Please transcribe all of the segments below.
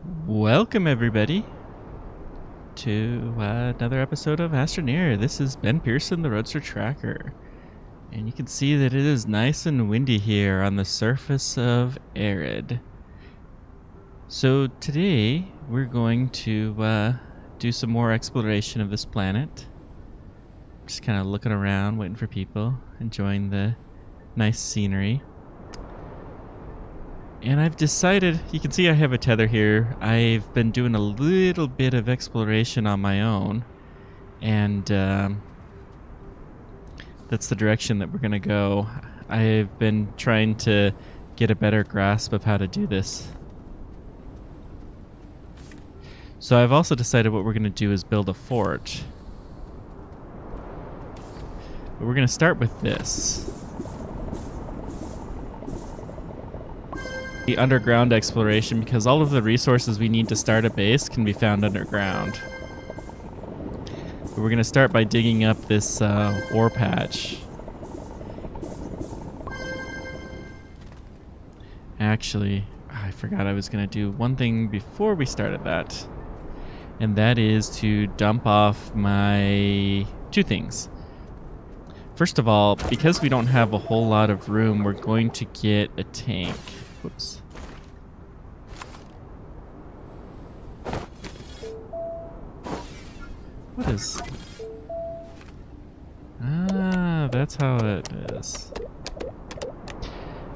Welcome everybody to another episode of Astroneer. This is Ben Pearson, the Roadster Tracker. And you can see that it is nice and windy here on the surface of Arid. So today we're going to do some more exploration of this planet. Just kind of looking around, waiting for people, enjoying the nice scenery. And I've decided, you can see I have a tether here. I've been doing a little bit of exploration on my own. And that's the direction that we're going to go. I've been trying to get a better grasp of how to do this. So I've also decided what we're going to do is build a fort. But we're going to start with this. The underground exploration, because all of the resources we need to start a base can be found underground. But we're going to start by digging up this ore patch. Actually, I forgot I was going to do one thing before we started that. And that is to dump off my two things. First of all, because we don't have a whole lot of room, we're going to get a tank. Whoops. What is... Ah, that's how it is.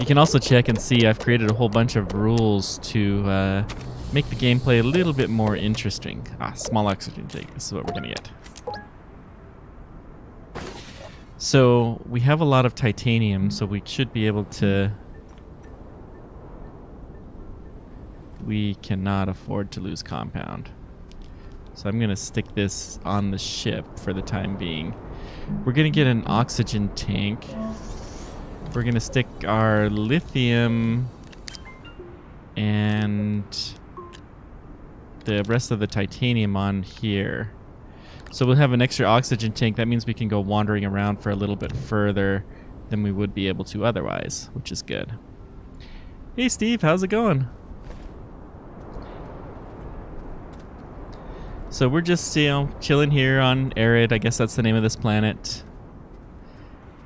You can also check and see I've created a whole bunch of rules to make the gameplay a little bit more interesting. Ah, small oxygen tank. This is what we're going to get. So, we have a lot of titanium, so we should be able to... We cannot afford to lose compound. So I'm going to stick this on the ship for the time being. We're going to get an oxygen tank. We're going to stick our lithium and the rest of the titanium on here. So we'll have an extra oxygen tank. That means we can go wandering around for a little bit further than we would be able to otherwise, which is good. Hey Steve, how's it going? So we're just, you know, chilling here on Arid. I guess that's the name of this planet.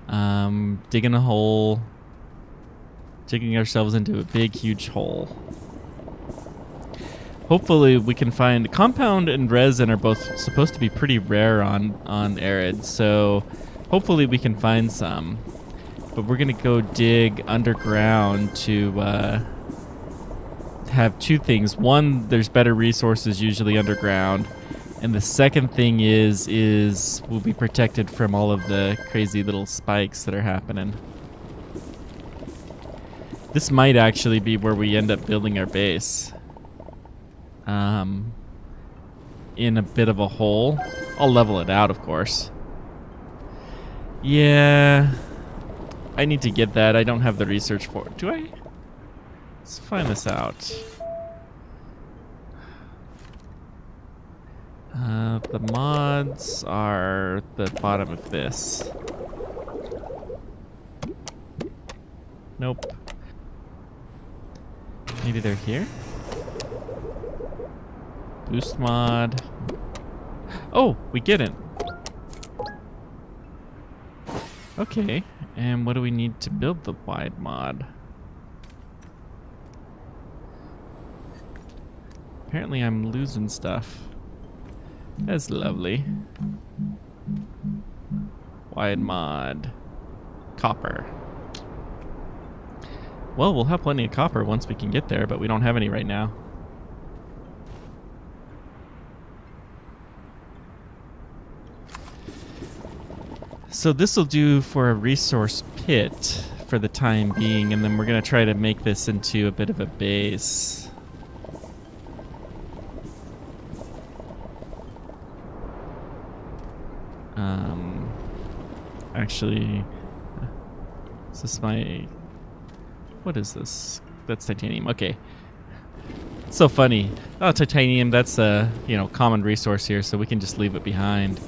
Digging a hole. Digging ourselves into a big, huge hole. Hopefully we can find... Compound and resin are both supposed to be pretty rare on Arid. So hopefully we can find some. But we're going to go dig underground to... have two things. One, there's better resources usually underground, and the second thing is we'll be protected from all of the crazy little spikes that are happening. This might actually be where we end up building our base. In a bit of a hole. I'll level it out, of course. Yeah, I need to get that. I don't have the research for it. Do I? Let's find this out. The mods are the bottom of this. Nope. Maybe they're here? Boost mod. Oh, we get it. Okay, and what do we need to build the wide mod? Apparently I'm losing stuff. That's lovely. Wide mod. Copper. Well, we'll have plenty of copper once we can get there, but we don't have any right now. So this will do for a resource pit for the time being, and then we're going to try to make this into a bit of a base. Actually, is this my... What is this? That's titanium. Okay. It's so funny. Oh, titanium, that's a, you know, common resource here, so we can just leave it behind.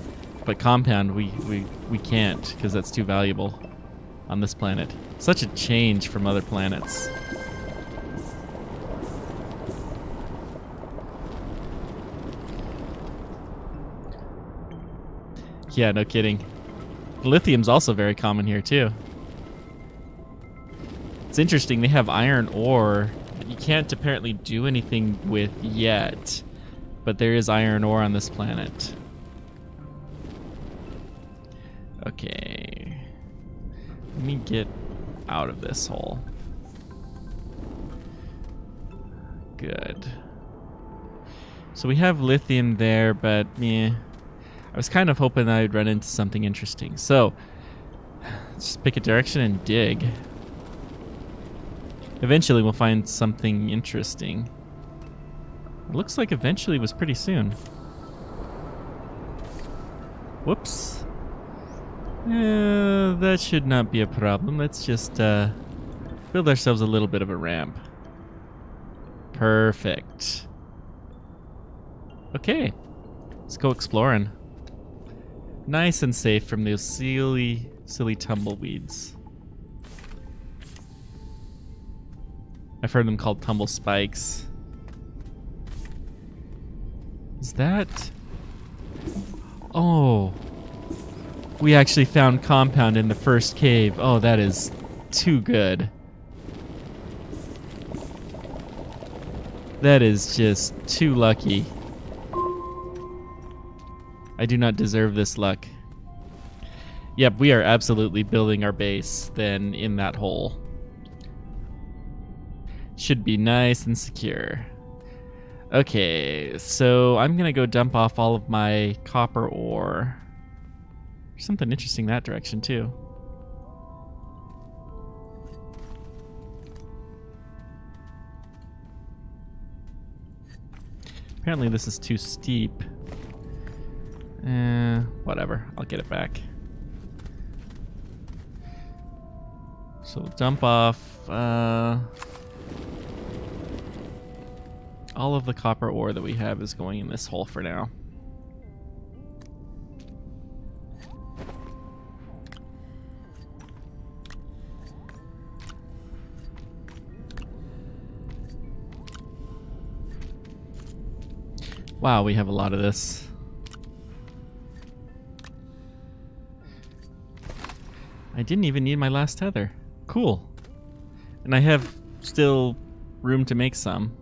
But compound, we can't, because that's too valuable on this planet. Such a change from other planets. Yeah, no kidding. Lithium's also very common here, too. It's interesting, they have iron ore that you can't apparently do anything with yet. But there is iron ore on this planet. Okay. Let me get out of this hole. Good. So we have lithium there, but I was kind of hoping I'd run into something interesting. So, let's just pick a direction and dig. Eventually we'll find something interesting. It looks like eventually was pretty soon. Whoops. That should not be a problem. Let's just build ourselves a little bit of a ramp. Perfect. Okay, let's go exploring. Nice and safe from those silly tumbleweeds. I've heard them called tumble spikes. Is that... Oh, we actually found compound in the first cave. Oh, that is too good. That is just too lucky. I do not deserve this luck. Yep, we are absolutely building our base then in that hole. Should be nice and secure. Okay, so I'm gonna go dump off all of my copper ore. There's something interesting that direction too. Apparently this is too steep. Whatever, I'll get it back. So we'll dump off all of the copper ore that we have is going in this hole for now. Wow, we have a lot of this. I didn't even need my last tether. Cool. And I have still room to make some.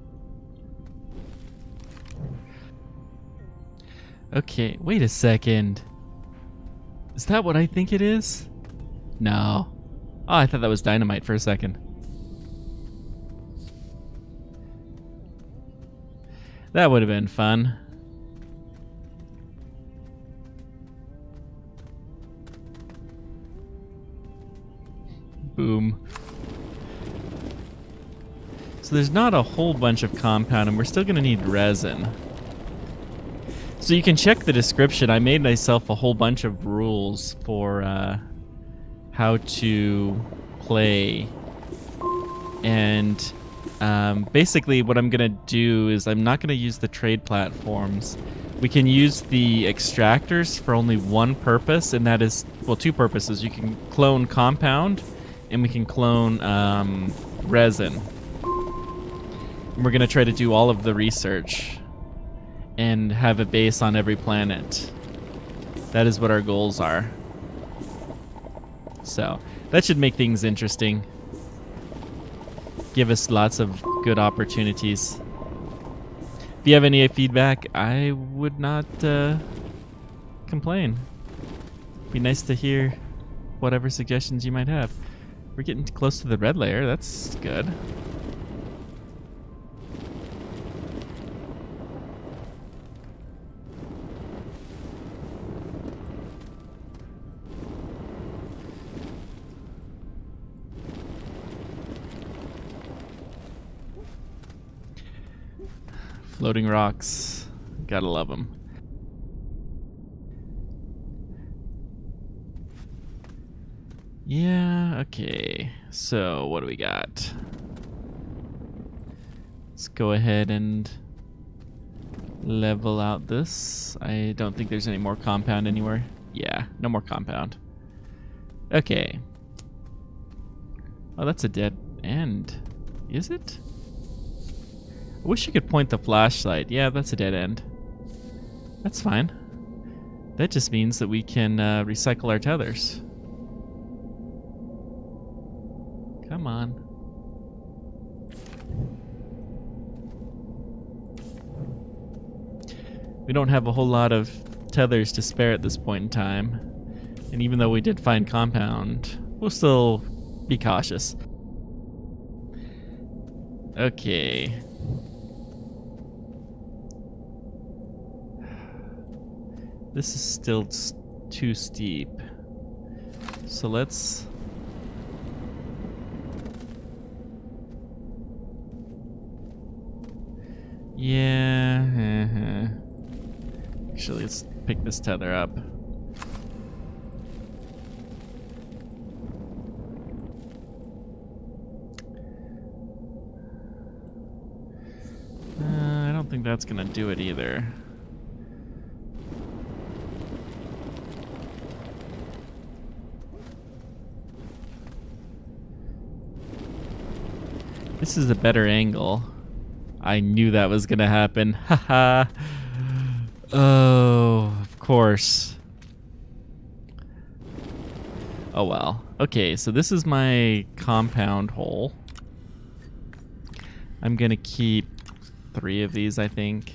Okay, wait a second. Is that what I think it is? No. Oh, I thought that was dynamite for a second. That would have been fun. Boom. So there's not a whole bunch of compound, and we're still going to need resin. So you can check the description. I made myself a whole bunch of rules for how to play. And basically what I'm going to do is I'm not going to use the trade platforms. We can use the extractors for only one purpose, and that is, well, two purposes. You can clone compound, and we can clone resin. And we're going to try to do all of the research and have a base on every planet. That is what our goals are. So that should make things interesting. Give us lots of good opportunities. If you have any feedback, I would not complain. It'd be nice to hear whatever suggestions you might have. We're getting close to the red layer. That's good. Floating rocks. Gotta love them. Yeah, okay. So, what do we got? Let's go ahead and level out this. I don't think there's any more compound anywhere. Yeah, no more compound. Okay. Oh, that's a dead end. Is it? I wish you could point the flashlight. Yeah, that's a dead end. That's fine. That just means that we can recycle our tethers. Come on. We don't have a whole lot of tethers to spare at this point in time. And even though we did find compound, we'll still be cautious. Okay. This is still too steep. So let's... Yeah. Actually, let's pick this tether up. I don't think that's gonna do it either. This is a better angle. I knew that was gonna happen. Haha. Oh, of course. Oh well. Okay, so this is my compound hole. I'm gonna keep 3 of these, I think.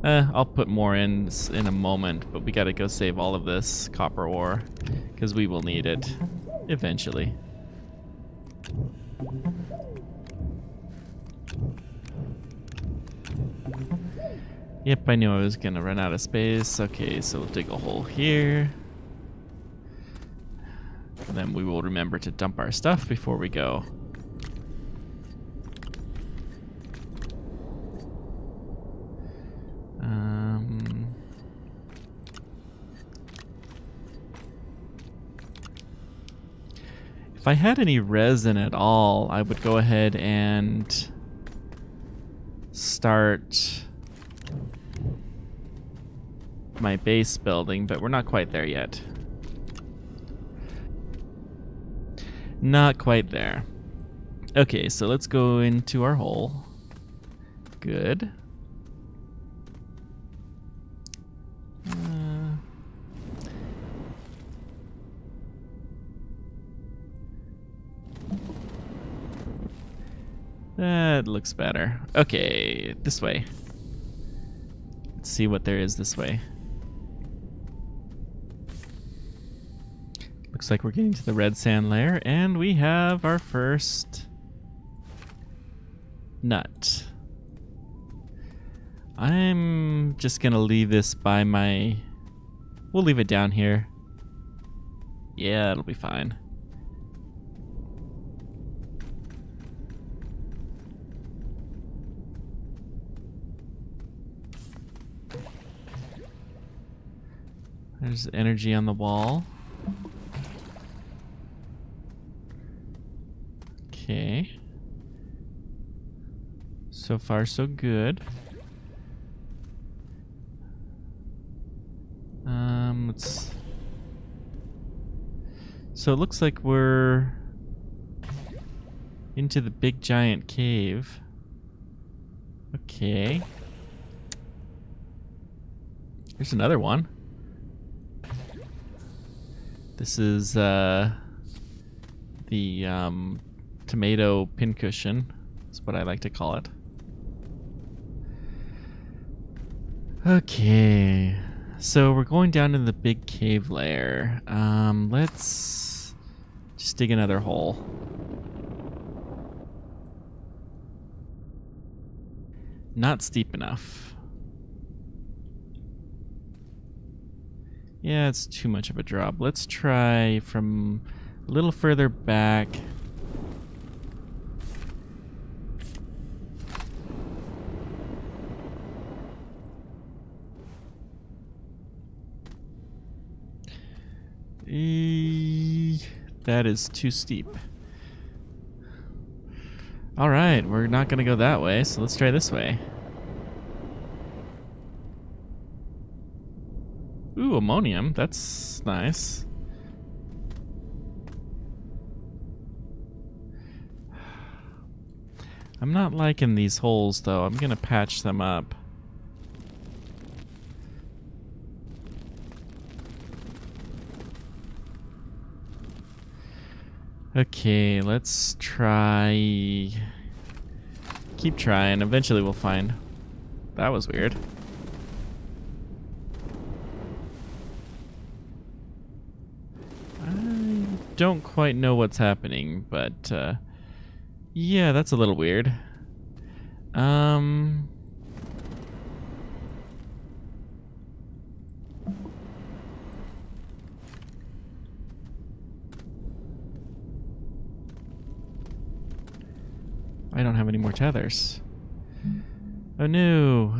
I'll put more in a moment, but we gotta go save all of this copper ore, because we will need it eventually. Yep, I knew I was gonna run out of space. Okay, so we'll dig a hole here. And then we will remember to dump our stuff before we go. If I had any resin at all, I would go ahead and start my base building, but we're not quite there yet. Not quite there. Okay, so let's go into our hole. Good. That looks better. Okay, this way. Let's see what there is this way. Looks like we're getting to the red sand layer, and we have our first nut. I'm just gonna leave this by my... We'll leave it down here. Yeah, it'll be fine. There's energy on the wall. Okay. So far, so good. So it looks like we're into the big giant cave. Okay. Here's another one. This is the tomato pincushion. That's what I like to call it. Okay, so we're going down in the big cave layer. Let's just dig another hole. Not steep enough. Yeah, it's too much of a drop. Let's try from a little further back. That is too steep. Alright, we're not gonna go that way, so let's try this way. Ooh, ammonium. That's nice. I'm not liking these holes, though. I'm gonna patch them up. Okay, let's try... Keep trying. Eventually we'll find... That was weird. I don't quite know what's happening, but... yeah, that's a little weird. I don't have any more tethers. Oh no.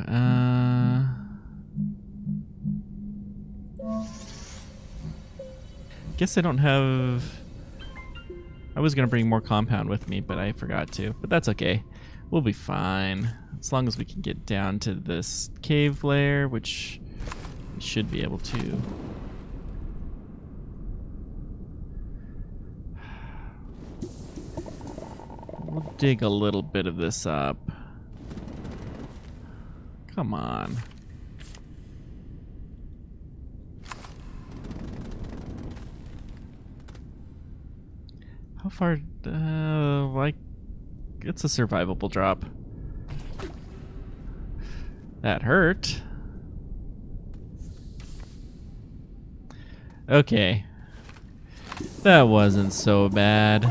Guess I don't have... I was gonna bring more compound with me, but I forgot to. But that's okay. We'll be fine. As long as we can get down to this cave layer, which we should be able to. We'll dig a little bit of this up. Come on. How far? Like, it's a survivable drop. That hurt. Okay. That wasn't so bad.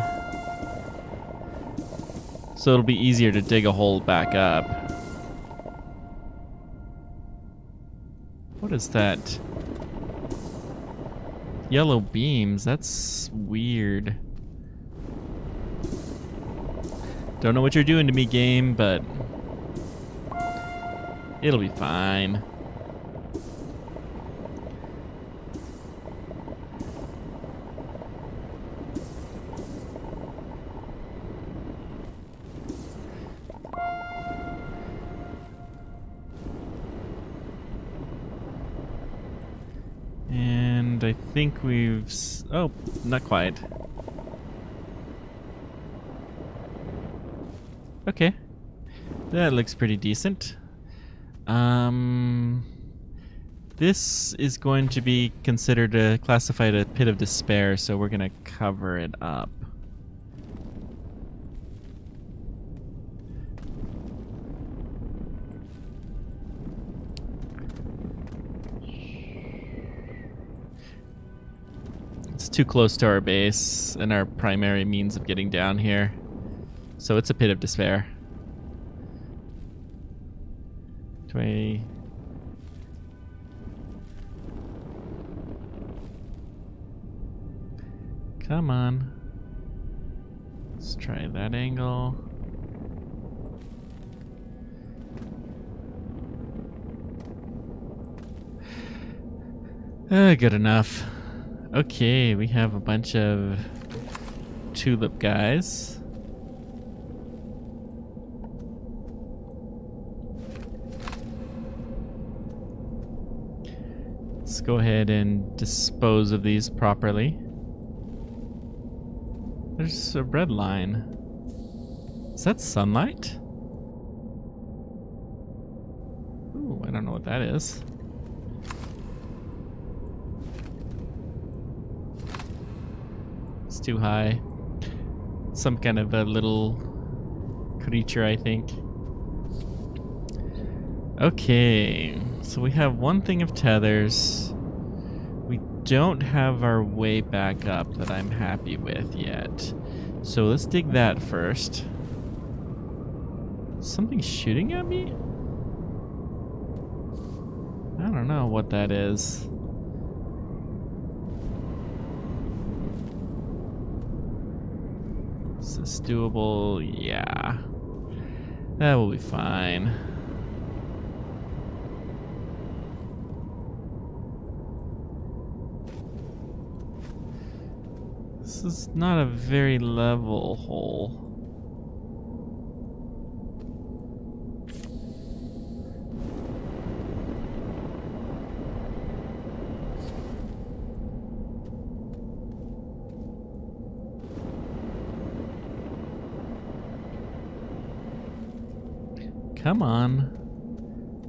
So it'll be easier to dig a hole back up. What is that? Yellow beams, that's weird. Don't know what you're doing to me, game, but it'll be fine. And I think we've... oh, not quite. Okay. That looks pretty decent. This is going to be considered classified a pit of despair, so we're going to cover it up. It's too close to our base and our primary means of getting down here. So it's a pit of despair. Come on. Let's try that angle. Good enough. Okay, we have a bunch of tulip guys. Let's go ahead and dispose of these properly. There's a red line. Is that sunlight? Ooh, I don't know what that is. It's too high. Some kind of a little creature, I think. Okay, so we have one thing of tethers. We don't have our way back up that I'm happy with yet. So let's dig that first. Something's shooting at me? I don't know what that is. Is this doable? Yeah. That will be fine. This is not a very level hole. Come on.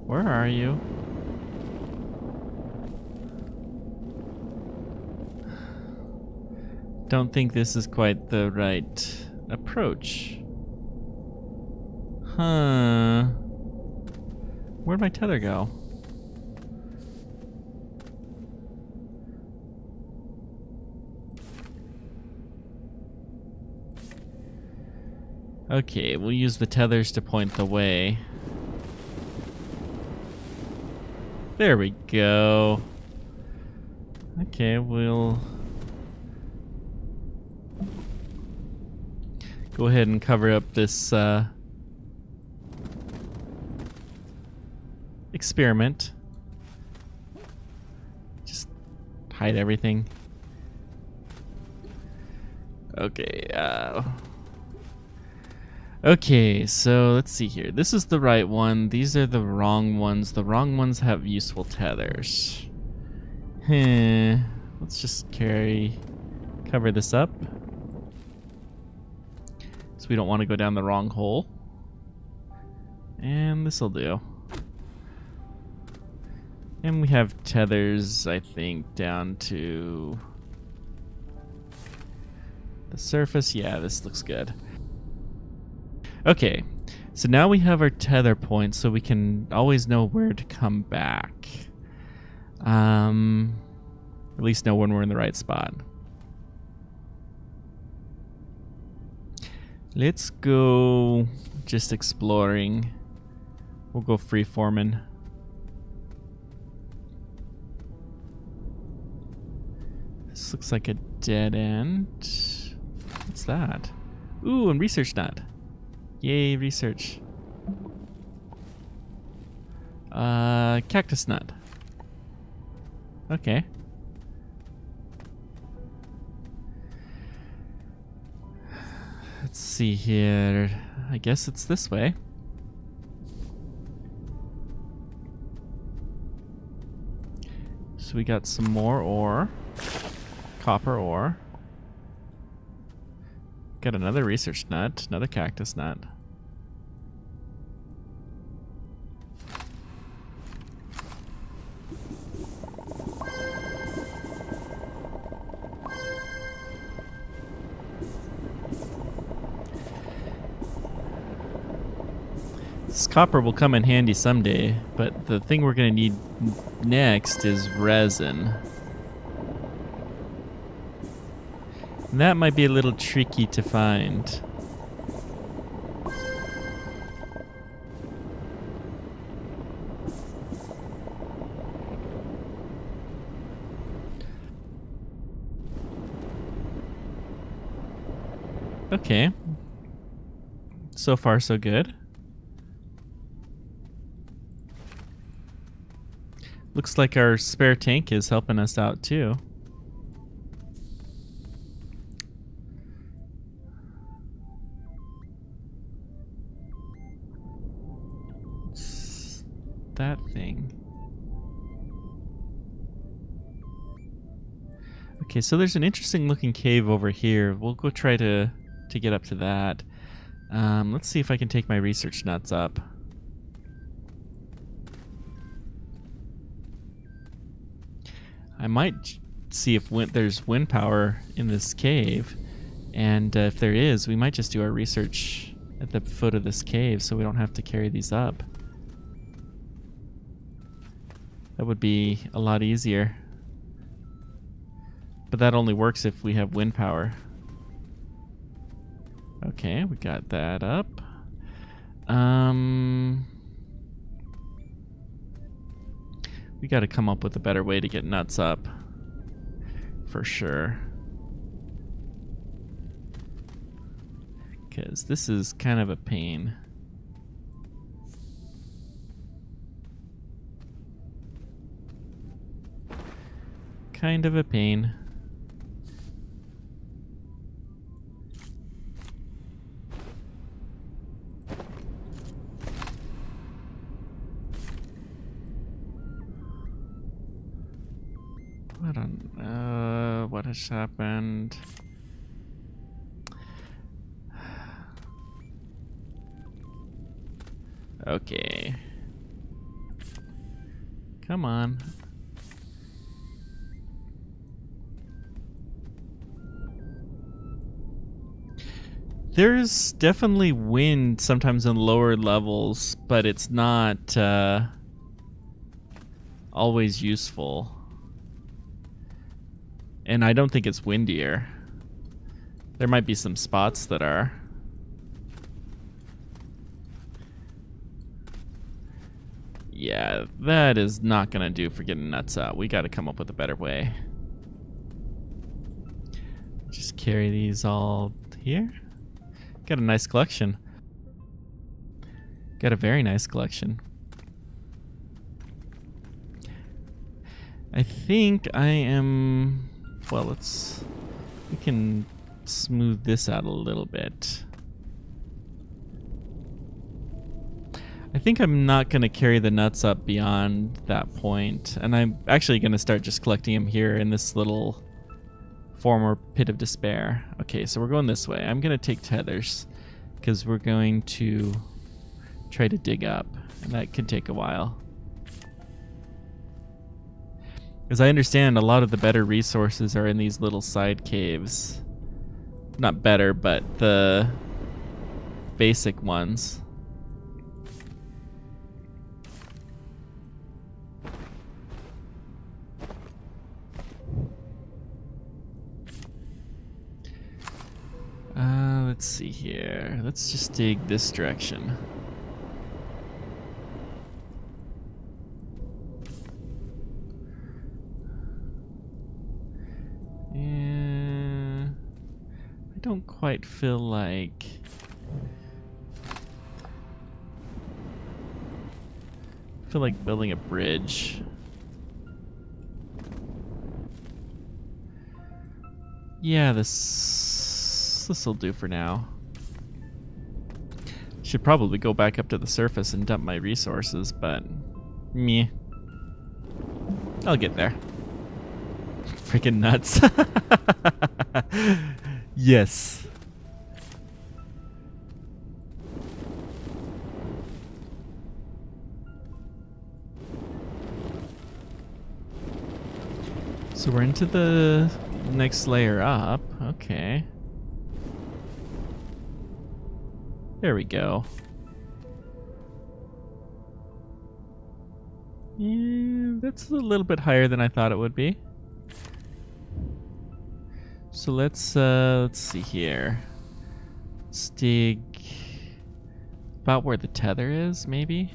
Where are you? Don't think this is quite the right approach. Huh. Where'd my tether go? Okay, we'll use the tethers to point the way. There we go. Okay, we'll go ahead and cover up this experiment. Just hide everything. Okay, okay, so let's see here. This is the right one. These are the wrong ones. The wrong ones have useful tethers. Let's just cover this up. So we don't want to go down the wrong hole. And this'll do. And we have tethers, I think, down to the surface. Yeah, this looks good. Okay, so now we have our tether points, so we can always know where to come back. At least know when we're in the right spot. Let's go just exploring. We'll go free-forming. This looks like a dead end. What's that? Ooh, and research nut. Yay, research. Cactus nut. Okay. Let's see here. I guess it's this way. So we got some more ore. Copper ore. Got another research nut, another cactus nut. This copper will come in handy someday, but the thing we're going to need next is resin. And that might be a little tricky to find. Okay. So far, so good. Looks like our spare tank is helping us out too. What's that thing? Okay, so there's an interesting looking cave over here. We'll go try to get up to that. Let's see if I can take my research nuts up. I might see if there's wind power in this cave, and if there is, we might just do our research at the foot of this cave so we don't have to carry these up. That would be a lot easier. But that only works if we have wind power. Okay, we got that up. We got to come up with a better way to get nuts up. For sure. Because this is kind of a pain. Kind of a pain. What has happened? Okay. Come on. There's definitely wind sometimes in lower levels, but it's not always useful. And I don't think it's windier. There might be some spots that are. Yeah, that is not gonna do for getting nuts out. We gotta come up with a better way. Just carry these all here. Got a nice collection. Got a very nice collection. I think I am... Well, we can smooth this out a little bit. I think I'm not going to carry the nuts up beyond that point. And I'm actually going to start just collecting them here in this little former pit of despair. Okay, so we're going this way. I'm going to take tethers because we're going to try to dig up. And that could take a while. As I understand, a lot of the better resources are in these little side caves. Not better, but the basic ones. Let's see here. Let's just dig this direction. I don't quite feel like... building a bridge. Yeah, this'll do for now. Should probably go back up to the surface and dump my resources, but meh. I'll get there. Freaking nuts. Yes. So we're into the next layer up. Okay. There we go. Yeah, that's a little bit higher than I thought it would be. So let's see here. Let's dig about where the tether is, maybe.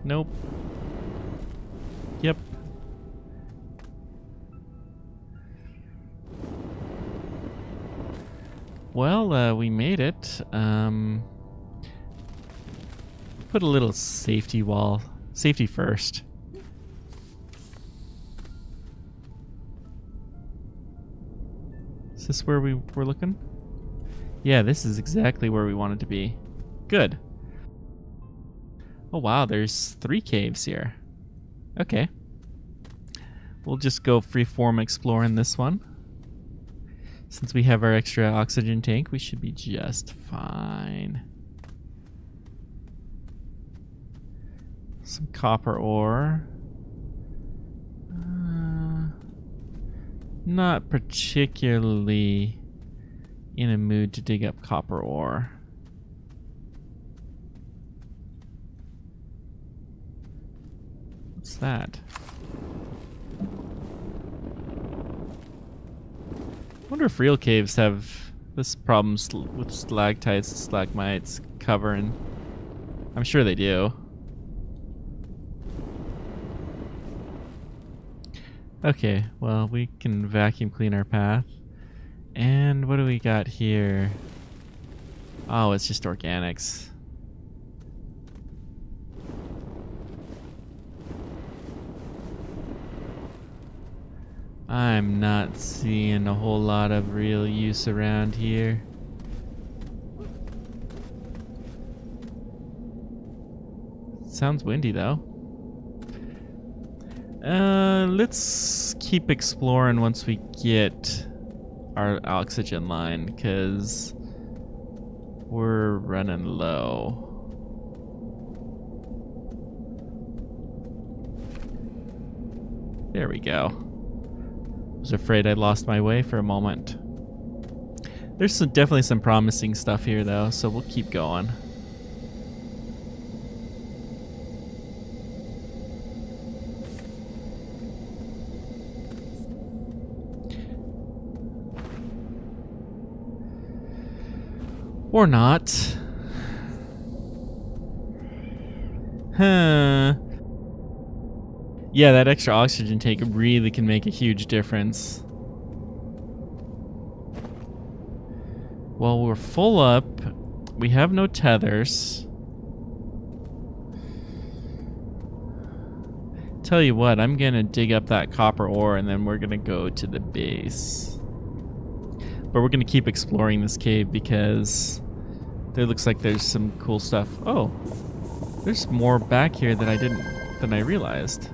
Nope. Yep. Well, we made it. Put a little safety wall. Safety first. Is this where we were looking? Yeah, this is exactly where we wanted to be. Good. Oh wow, there's 3 caves here. Okay. We'll just go freeform exploring this one. Since we have our extra oxygen tank, we should be just fine. Some copper ore. Not particularly in a mood to dig up copper ore. What's that? I wonder if real caves have this problem with stalactites and stalagmites covering. I'm sure they do. Okay, well, we can vacuum clean our path. And what do we got here? Oh, it's just organics. I'm not seeing a whole lot of real use around here. Sounds windy though. Let's keep exploring once we get our oxygen line, because We're running low. There we go. I was afraid I lost my way for a moment. There's definitely some promising stuff here though, so we'll keep going. Or not. Huh. Yeah, that extra oxygen tank really can make a huge difference. Well, we're full up. We have no tethers. Tell you what, I'm gonna dig up that copper ore and then we're gonna go to the base. But we're gonna keep exploring this cave because there looks like there's some cool stuff. Oh, there's more back here than I realized.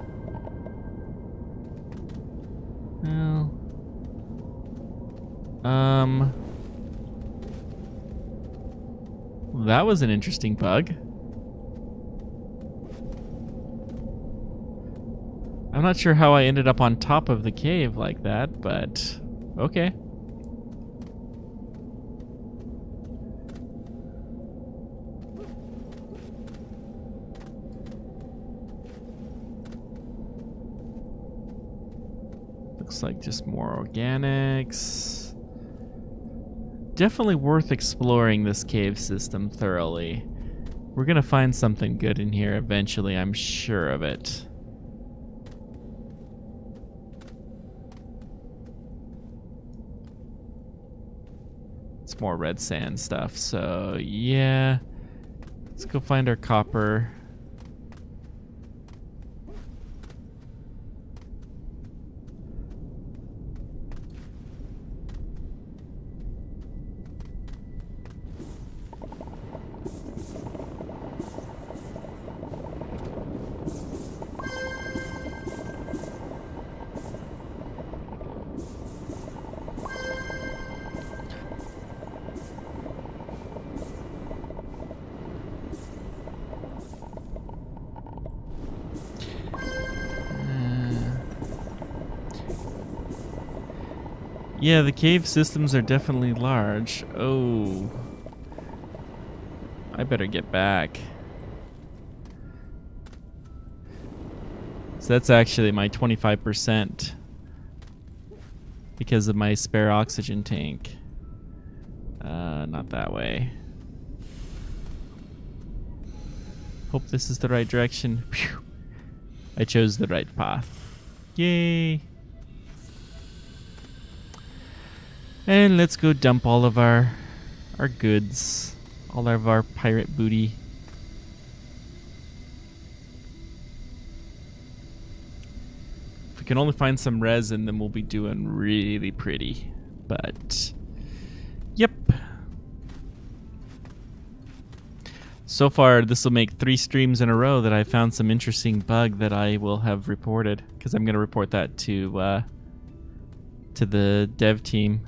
Well, that was an interesting bug. I'm not sure how I ended up on top of the cave like that, but okay. Looks like just more organics. Definitely worth exploring this cave system thoroughly. We're gonna find something good in here eventually, I'm sure of it. It's more red sand stuff, so yeah. Let's go find our copper. Yeah, the cave systems are definitely large. Oh. I better get back. So that's actually my 25% because of my spare oxygen tank. Not that way. Hope this is the right direction. Phew. I chose the right path. Yay! And let's go dump all of our goods, all of our pirate booty. If we can only find some resin, then we'll be doing really pretty. But, yep. So far, this will make 3 streams in a row that I found some interesting bug that I will have reported, because I'm going to report that to the dev team.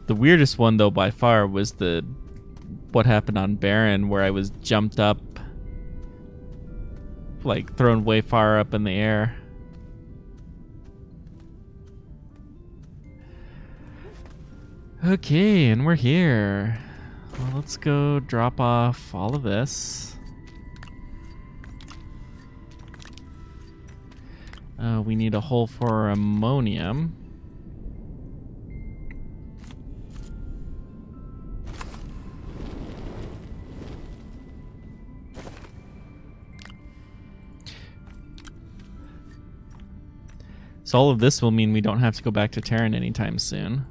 The weirdest one, though, by far, was what happened on Baron, where I was jumped up, like thrown way far up in the air. Okay, and we're here. Well, let's go drop off all of this. We need a hole for ammonium. So all of this will mean we don't have to go back to Terran anytime soon.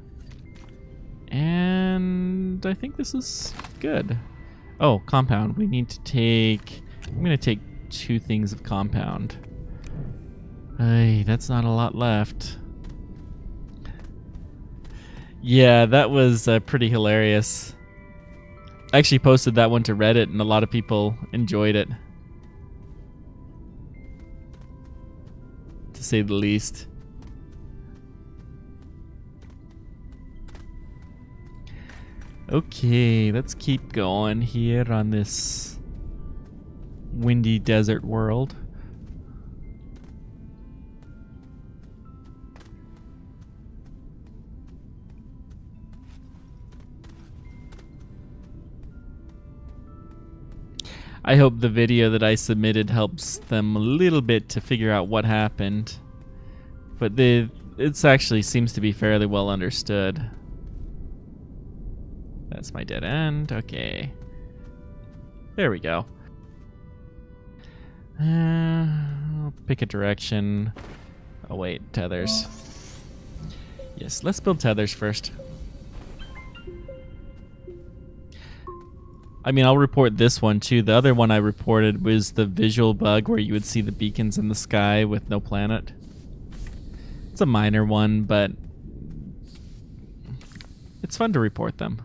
And I think this is good. Oh, compound. We need to take... I'm going to take 2 things of compound. Ay, that's not a lot left. Yeah, that was pretty hilarious. I actually posted that one to Reddit and a lot of people enjoyed it. To say the least. Okay, let's keep going here on this windy desert world. I hope the video that I submitted helps them a little bit to figure out what happened. But it actually seems to be fairly well understood. That's my dead end. Okay. There we go. I'll pick a direction. Oh wait, tethers. Yes, let's build tethers first. I mean, I'll report this one too. The other one I reported was the visual bug where you would see the beacons in the sky with no planet. It's a minor one, but it's fun to report them.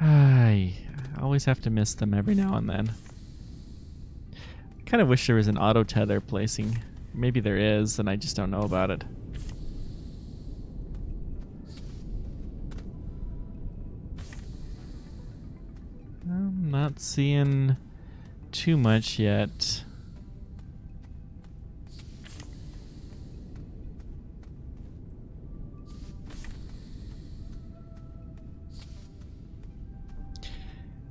I always have to miss them every now and then. I kind of wish there was an auto tether placing. Maybe there is, and I just don't know about it. I'm not seeing too much yet.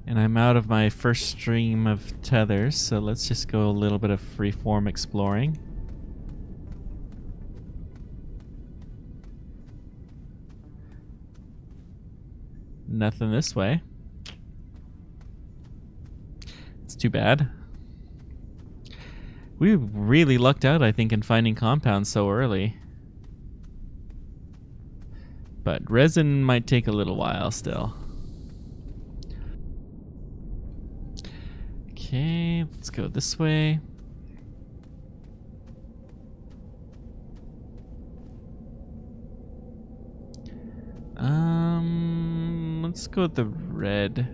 And I'm out of my first stream of tethers, so let's just go a little bit of freeform exploring. Nothing this way. It's too bad. We really lucked out, I think, in finding compounds so early. But resin might take a little while still. Okay, let's go this way. Let's go with the red.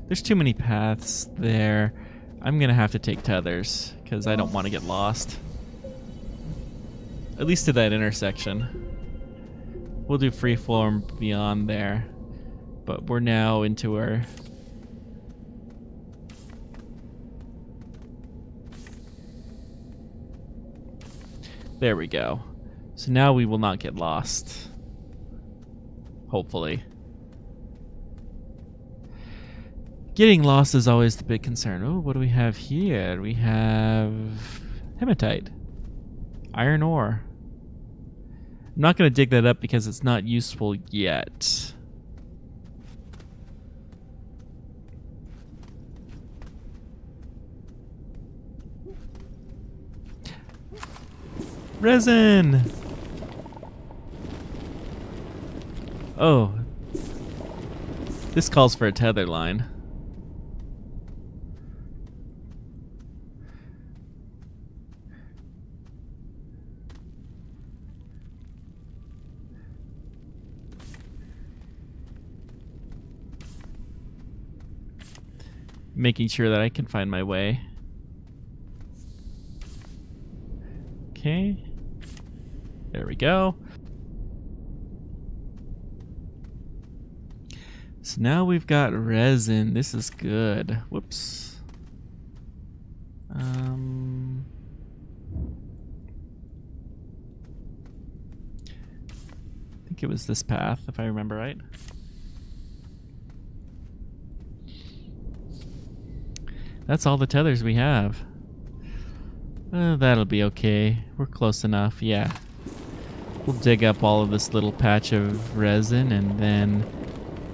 There's too many paths there. I'm gonna have to take tethers because I don't want to get lost. At least to that intersection. We'll do freeform beyond there, but we're now into our there we go. So now we will not get lost. Hopefully. Getting lost is always the big concern. Oh, what do we have here? We have hematite. Iron ore. I'm not going to dig that up because it's not useful yet. Resin! Oh. This calls for a tether line. Making sure that I can find my way. Okay. There we go. So now we've got resin. This is good. Whoops. I think it was this path, if I remember right. That's all the tethers we have. That'll be okay. We're close enough, yeah. We'll dig up all of this little patch of resin and then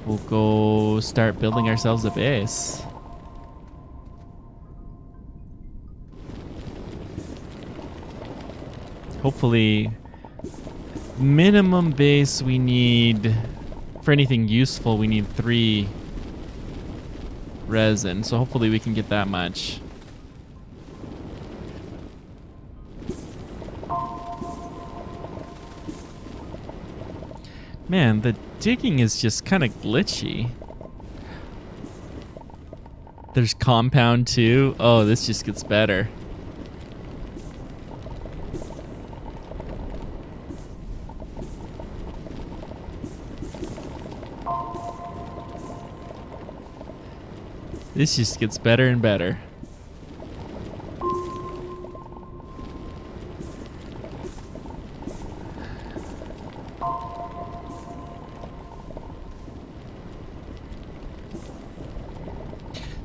we'll go start building ourselves a base. Hopefully, minimum base we need, for anything useful, we need 3 resin, so hopefully we can get that much. Man, the digging is just kind of glitchy. There's compound too. Oh, this just gets better. This just gets better and better.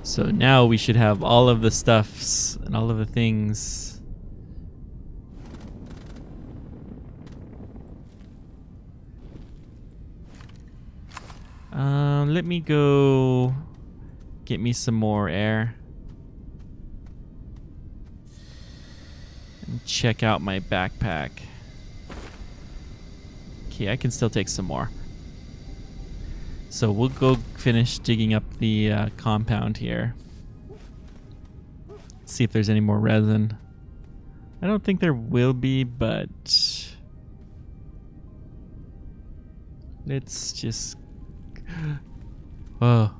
So now we should have all of the stuffs and all of the things. Let me go get me some more air. And check out my backpack. Okay, I can still take some more. So we'll go finish digging up the compound here. See if there's any more resin. I don't think there will be, but let's just... Oh,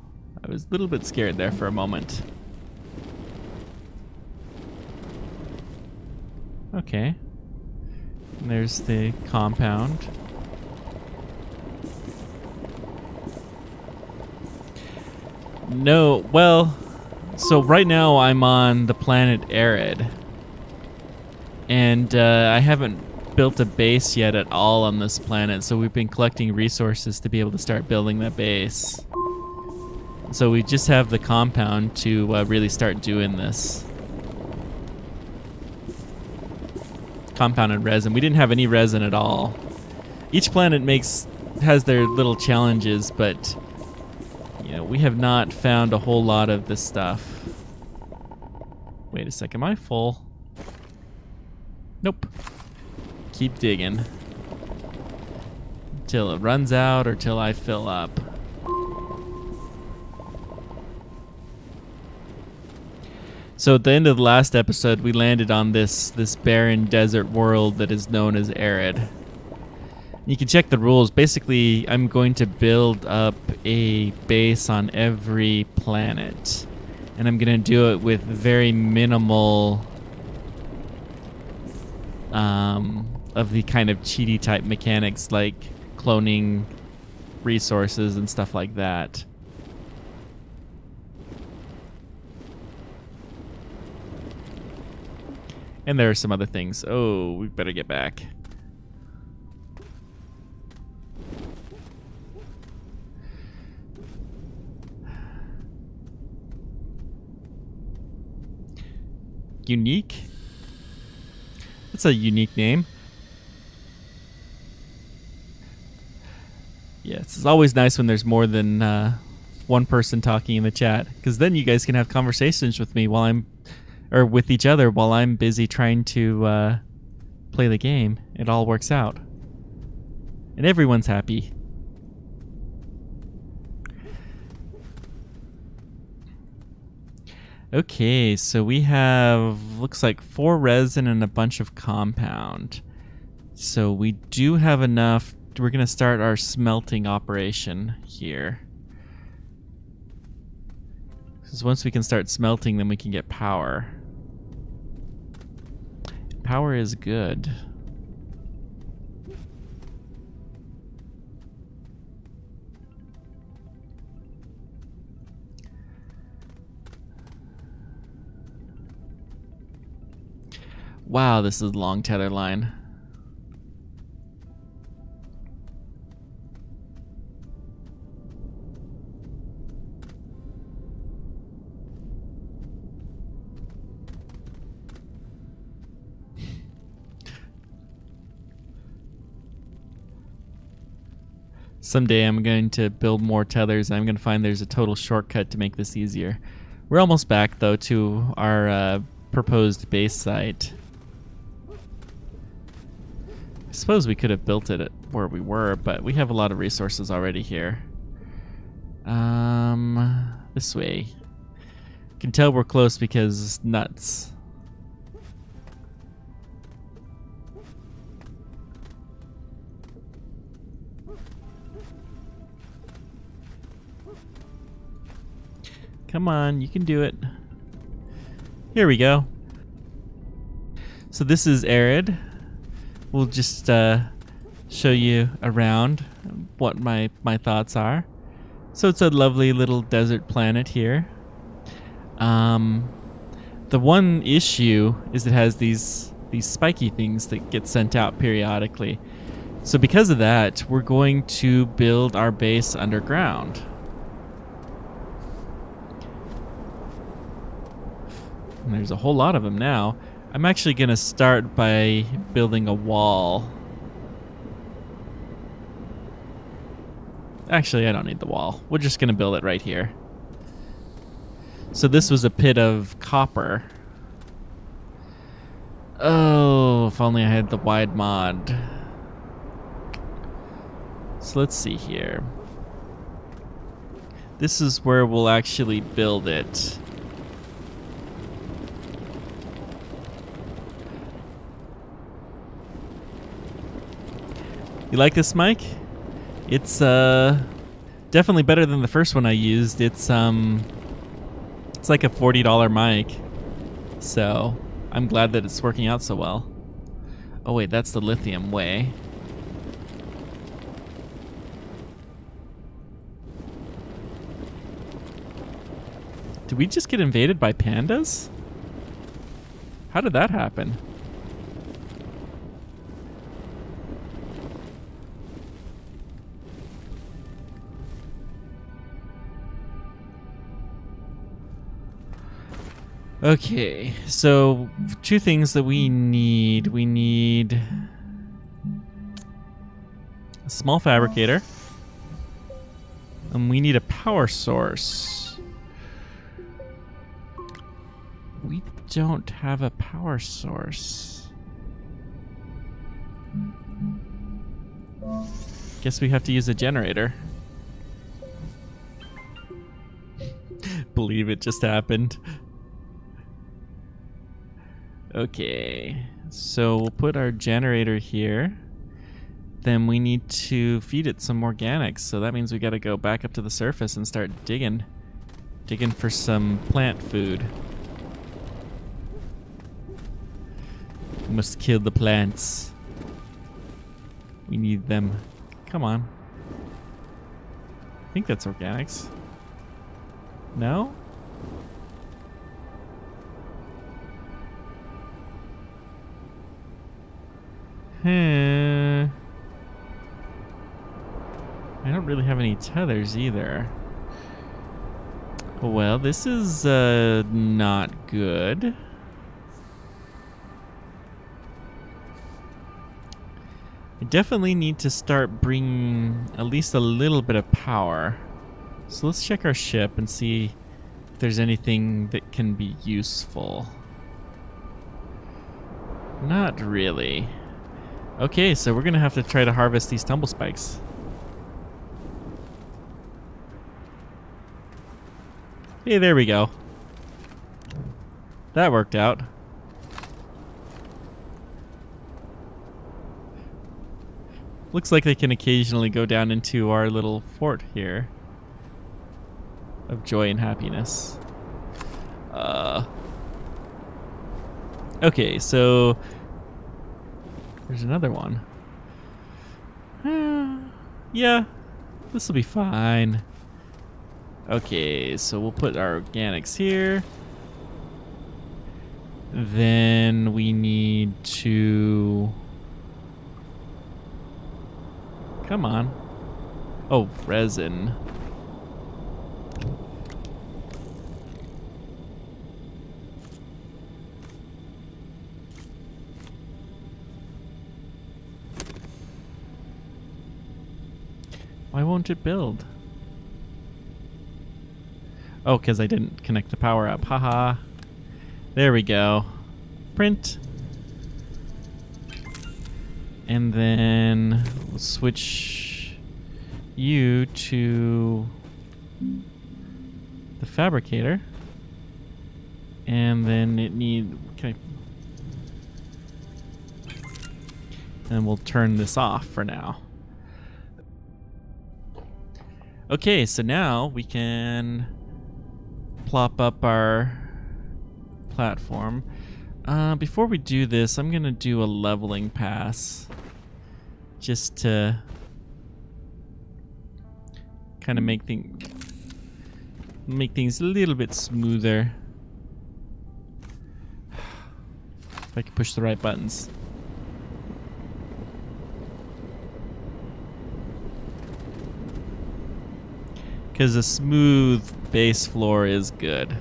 I was a little bit scared there for a moment. Okay. And there's the compound. No, well, so right now I'm on the planet Arid. And I haven't built a base yet at all on this planet, so we've been collecting resources to be able to start building that base. So we just have the compound to really start doing this. Compound and resin. We didn't have any resin at all. Each planet has their little challenges, but you know, we have not found a whole lot of this stuff. Wait a second, am I full? Nope. Keep digging. Till it runs out or till I fill up. So at the end of the last episode, we landed on this barren desert world that is known as Arid. You can check the rules. Basically, I'm going to build up a base on every planet. And I'm going to do it with very minimal of the kind of cheaty type mechanics like cloning resources and stuff like that. And there are some other things. Oh, we better get back. Unique? That's a unique name. Yes, it's always nice when there's more than one person talking in the chat, because then you guys can have conversations with me while I'm, or with each other while I'm busy trying to play the game. It all works out. And everyone's happy. Okay, so we have, looks like 4 resin and a bunch of compound. So we do have enough. We're going to start our smelting operation here. Because once we can start smelting, then we can get power. Power is good. Wow, this is a long tether line. Someday I'm going to build more tethers. I'm going to find there's a total shortcut to make this easier. We're almost back, though, to our proposed base site. I suppose we could have built it at where we were, but we have a lot of resources already here. This way. You can tell we're close because it's nuts. Come on, you can do it. Here we go. So this is Arid. We'll just show you around what my thoughts are. So it's a lovely little desert planet here. The one issue is it has these spiky things that get sent out periodically. So because of that, we're going to build our base underground. And there's a whole lot of them now. I'm actually going to start by building a wall. Actually, I don't need the wall. We're just going to build it right here. So this was a pit of copper. Oh, if only I had the wide mod. So let's see here. This is where we'll actually build it. You like this mic? It's definitely better than the first one I used. It's like a $40 mic. So I'm glad that it's working out so well. Oh wait, that's the lithium way. Did we just get invaded by pandas? How did that happen? Okay, so two things that we need. We need a small fabricator, and we need a power source. We don't have a power source. Guess we have to use a generator. Believe it just happened. Okay, so we'll put our generator here. Then we need to feed it some organics, so that means we gotta go back up to the surface and start digging for some plant food. We must kill the plants. We need them. Come on. I think that's organics. No? I don't really have any tethers either. Well, this is not good. I definitely need to start bringing at least a little bit of power. So let's check our ship and see if there's anything that can be useful. Not really. Okay, so we're gonna have to try to harvest these tumble spikes. Hey, there we go. That worked out. Looks like they can occasionally go down into our little fort here of joy and happiness. Okay, so there's another one. Yeah, this will be fine. Okay, so we'll put our organics here. Then we need to... Come on. Oh, resin. Why won't it build? Oh, because I didn't connect the power up. Haha. There we go. Print. And then we'll switch you to the fabricator. And then it need... Okay. And we'll turn this off for now. Okay, so now we can plop up our platform. Before we do this, I'm gonna do a leveling pass just to kind of make things a little bit smoother. I can push the right buttons. Because a smooth base floor is good.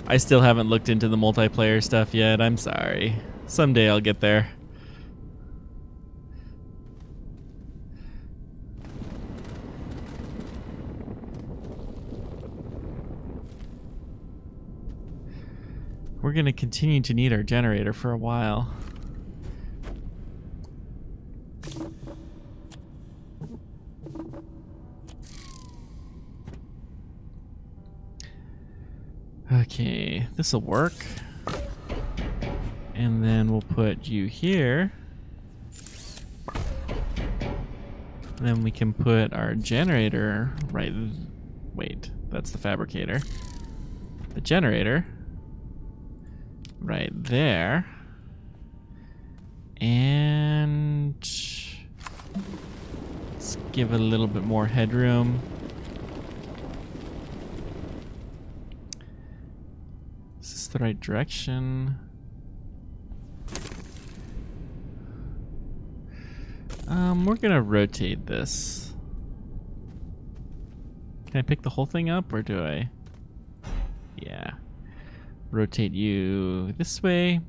I still haven't looked into the multiplayer stuff yet. I'm sorry. Someday I'll get there. We're going to continue to need our generator for a while. Okay, this will work. And then we'll put you here. And then we can put our generator right... Wait, that's the fabricator. The generator right there. And let's give it a little bit more headroom. Is this the right direction? We're gonna rotate this. Can I pick the whole thing up, or do I? Yeah. Rotate you this way.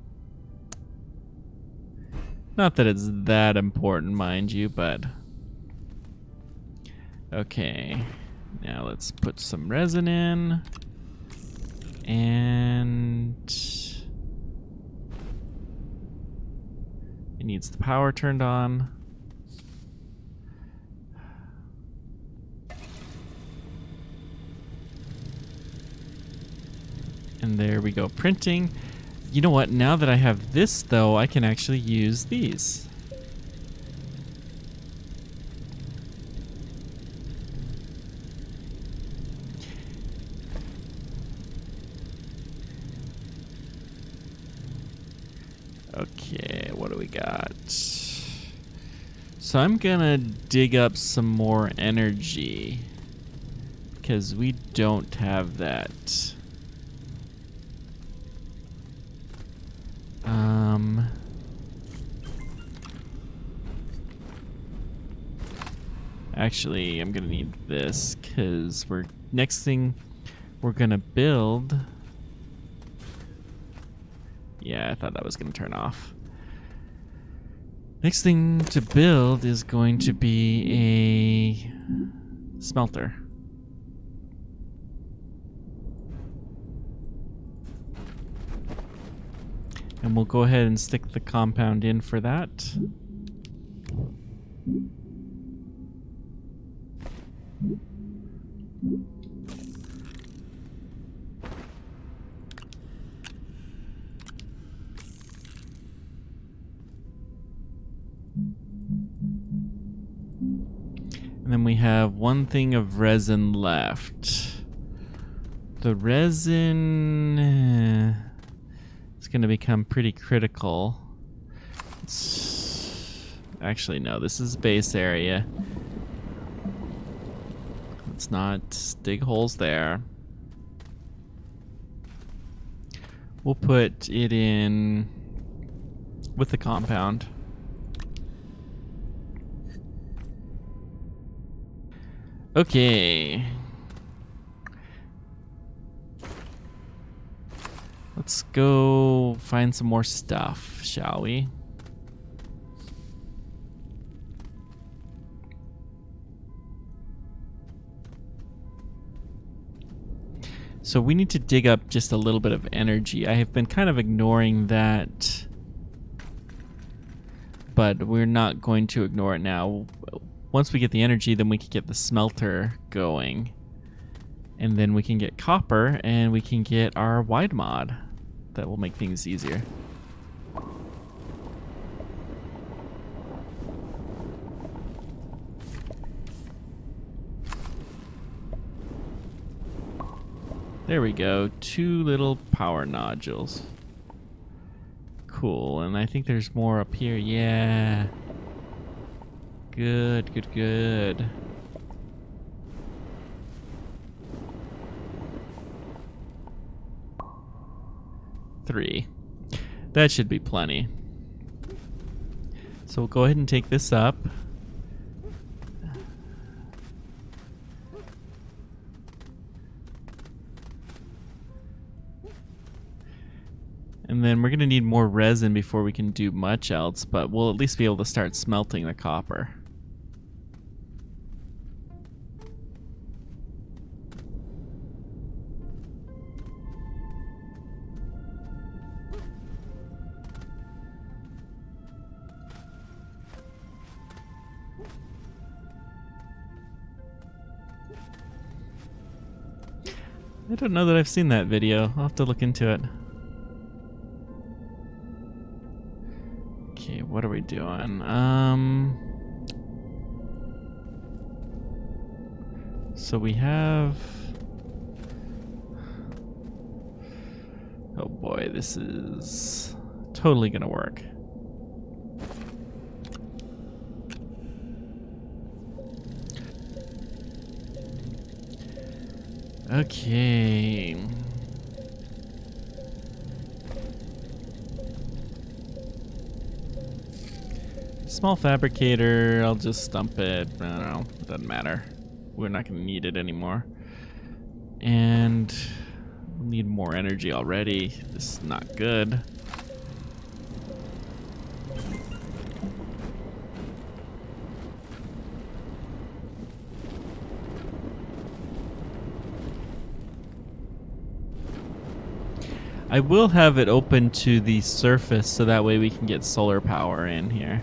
Not that it's that important, mind you, but... Okay. Now let's put some resin in. And... it needs the power turned on. And there we go, printing. You know what, now that I have this though, I can actually use these. Okay, what do we got? So I'm gonna dig up some more energy, because we don't have that. Actually, I'm gonna need this, because next thing we're gonna build. Yeah, I thought that was gonna turn off. Next thing to build is going to be a smelter. And we'll go ahead and stick the compound in for that. And then we have one thing of resin left. The resin is going to become pretty critical. Actually, no, this is base area. Let's not dig holes there. We'll put it in with the compound. Okay. Let's go find some more stuff, shall we? So we need to dig up just a little bit of energy. I have been kind of ignoring that, but we're not going to ignore it now. Once we get the energy, then we can get the smelter going. And then we can get copper, and we can get our wide mod. That will make things easier. There we go, 2 little power nodules. Cool, and I think there's more up here, yeah. Good, good, good. 3. That should be plenty. So we'll go ahead and take this up. And then we're going to need more resin before we can do much else, but we'll at least be able to start smelting the copper. I don't know that I've seen that video. I'll have to look into it. Okay, what are we doing? So we have... Oh boy, this is totally gonna work. Okay. Small fabricator, I'll just stump it. I don't know, it doesn't matter. We're not going to need it anymore. And we'll need more energy already. This is not good. I will have it open to the surface so that way we can get solar power in here.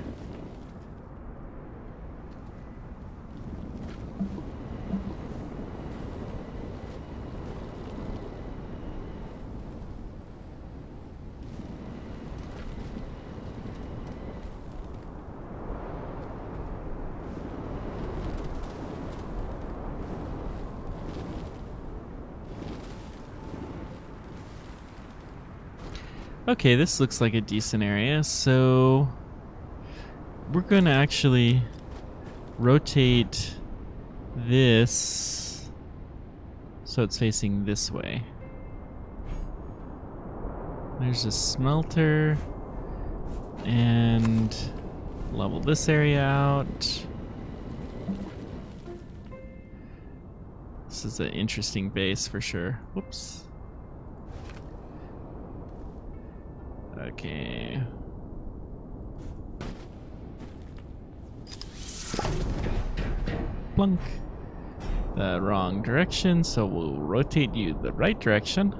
Okay, this looks like a decent area, so we're going to actually rotate this so it's facing this way. There's a smelter, and level this area out. This is an interesting base for sure. Whoops. Okay. Plunk. The wrong direction, so we'll rotate you the right direction.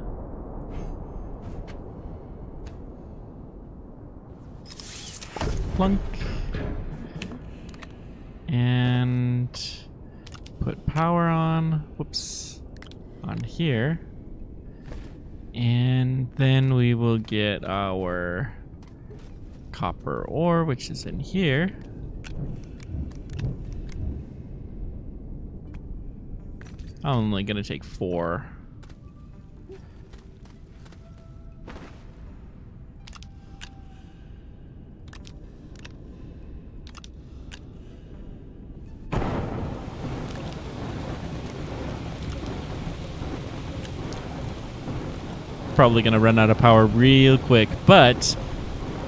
Plunk. And put power on. Whoops. On here. And then we will get our copper ore, which is in here. I'm only going to take 4. Probably going to run out of power real quick, but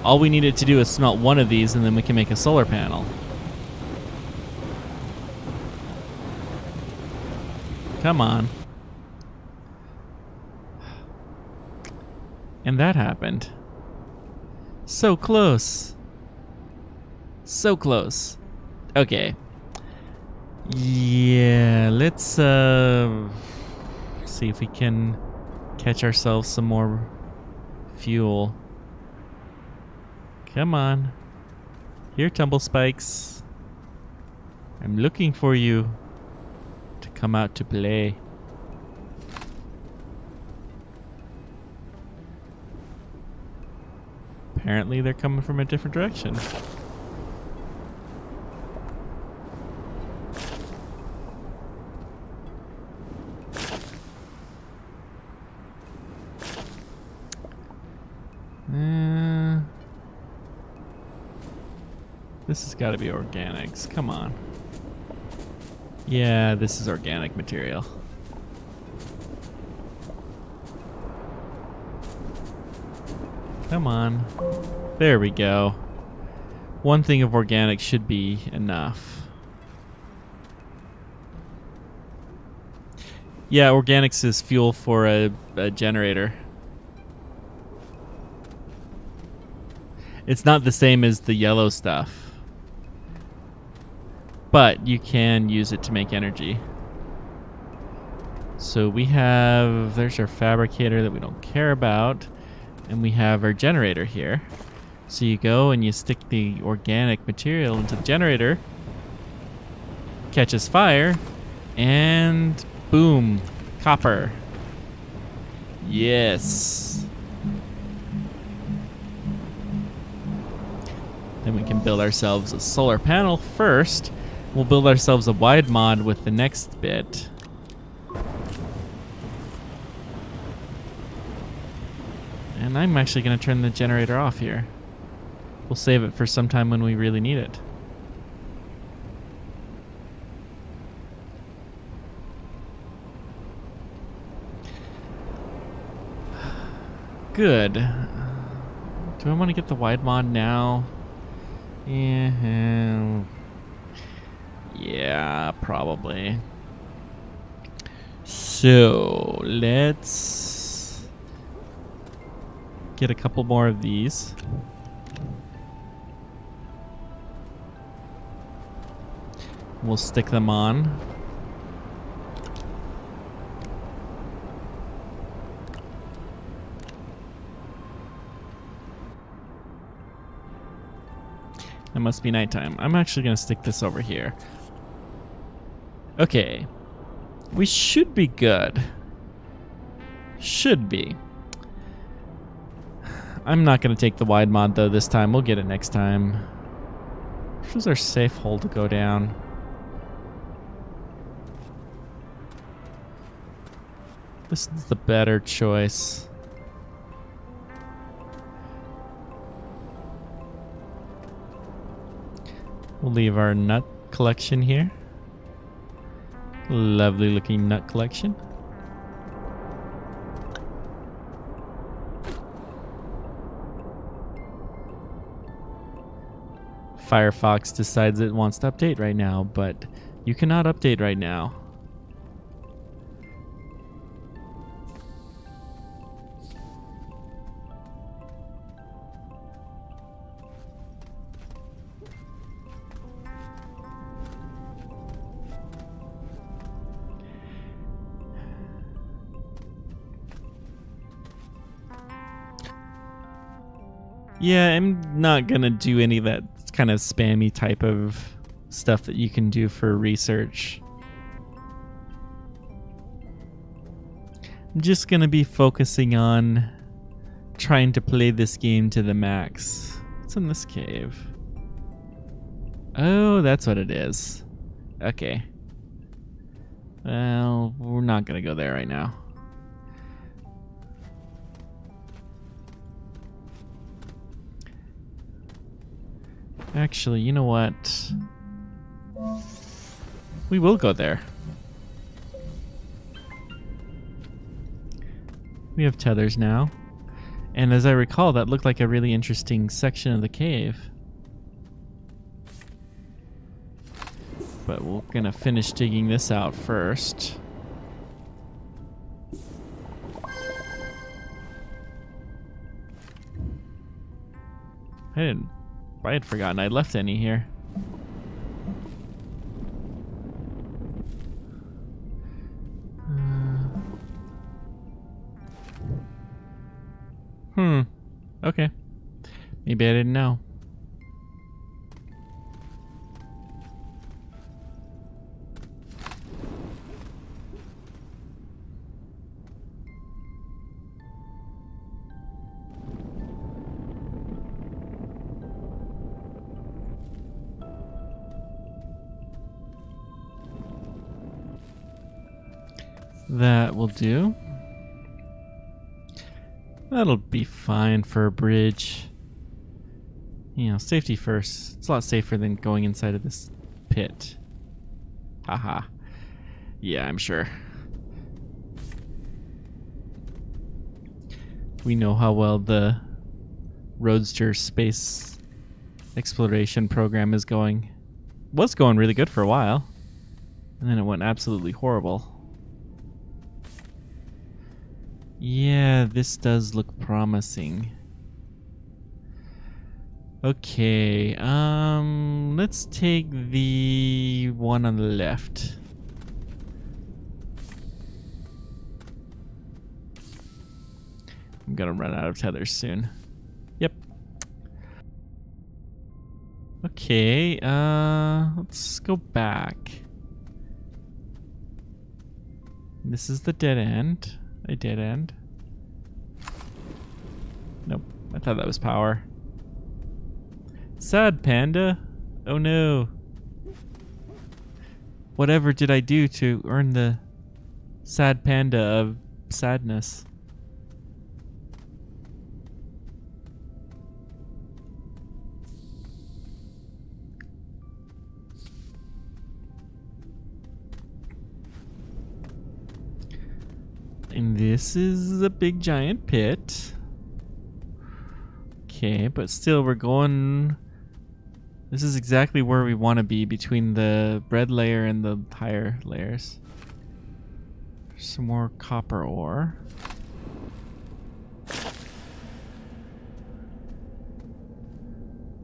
all we needed to do is smelt one of these and then we can make a solar panel. Come on. And that happened. So close. So close. Okay. Yeah, let's see if we can catch ourselves some more fuel. Come on. Here, tumble spikes. I'm looking for you to come out to play. Apparently they're coming from a different direction. This has got to be organics. Come on. Yeah, this is organic material. Come on. There we go. One thing of organic should be enough. Yeah, organics is fuel for a generator. It's not the same as the yellow stuff, but you can use it to make energy. So we have, there's our fabricator that we don't care about, and we have our generator here. So you go and you stick the organic material into the generator, catches fire, and boom, copper. Yes. Then we can build ourselves a solar panel first. We'll build ourselves a wide mod with the next bit. And I'm actually going to turn the generator off here. We'll save it for some time when we really need it. Good. Do I want to get the wide mod now? Yeah, probably. So let's get a couple more of these. We'll stick them on. It must be nighttime. I'm actually going to stick this over here. Okay. We should be good. Should be. I'm not going to take the wide mod though this time. We'll get it next time. Which was our safe hole to go down? This is the better choice. We'll leave our nut collection here. Lovely looking nut collection. Firefox decides it wants to update right now, but you cannot update right now. Yeah, I'm not gonna do any of that kind of spammy type of stuff that you can do for research. I'm just gonna be focusing on trying to play this game to the max. What's in this cave? Oh, that's what it is. Okay. Well, we're not gonna go there right now. Actually, you know what? We will go there. We have tethers now. And as I recall, that looked like a really interesting section of the cave. But we're gonna finish digging this out first. I had forgotten I left any here. Okay. Maybe I didn't know. That will do. That'll be fine for a bridge. You know, safety first. It's a lot safer than going inside of this pit. Haha. Yeah, I'm sure. We know how well the Roadster space exploration program is going. Was going really good for a while, and then it went absolutely horrible. Yeah, this does look promising. Okay, let's take the one on the left. I'm gonna run out of tethers soon. Yep. Okay, let's go back. This is the dead end. A dead end. Nope, I thought that was power. Sad panda. Oh no. Whatever did I do to earn the sad panda of sadness? And this is a big giant pit. Okay, but still we're going... This is exactly where we want to be, between the bread layer and the higher layers. Some more copper ore.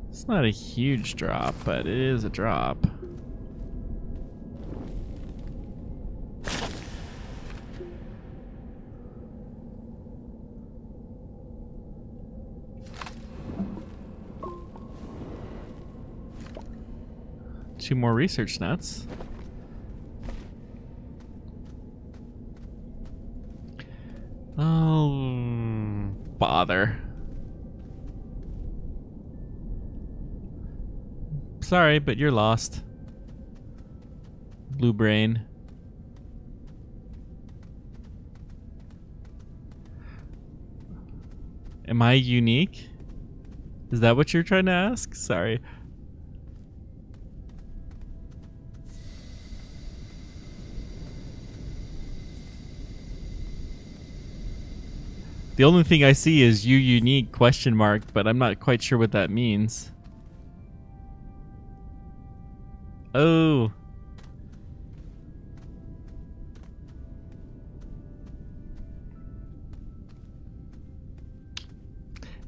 It's not a huge drop, but it is a drop. Two more research nuts. Oh, bother. Sorry, but you're lost. Blue brain. Am I unique? Is that what you're trying to ask? Sorry. The only thing I see is "you unique?" ? But I'm not quite sure what that means. Oh.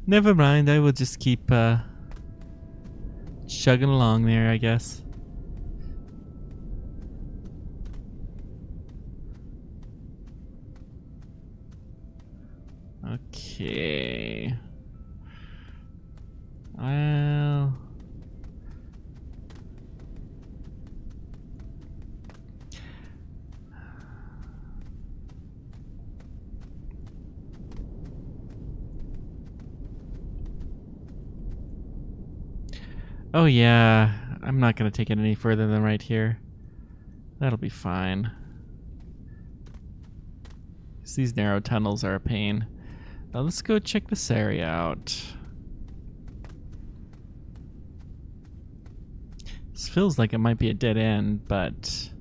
Never mind, I will just keep chugging along there, I guess. Okay. Well... Oh yeah, I'm not going to take it any further than right here. That'll be fine. 'Cause these narrow tunnels are a pain. Now let's go check this area out. This feels like it might be a dead end, but...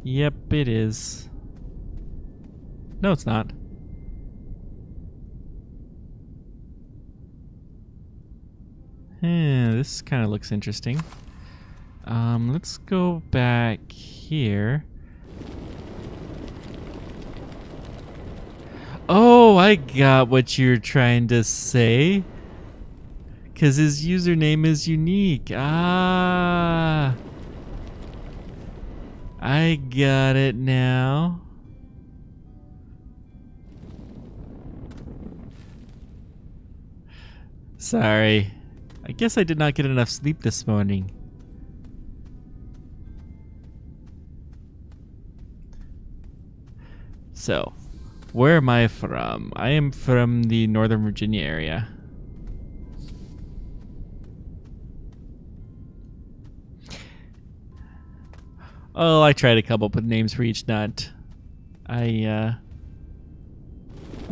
Yep, it is. No, it's not. This kind of looks interesting. Let's go back here. Oh, I got what you're trying to say. 'Cause his username is unique. Ah. I got it now. Sorry. I guess I did not get enough sleep this morning. So, where am I from? I am from the Northern Virginia area. Oh, I tried to come up with names for each nut. I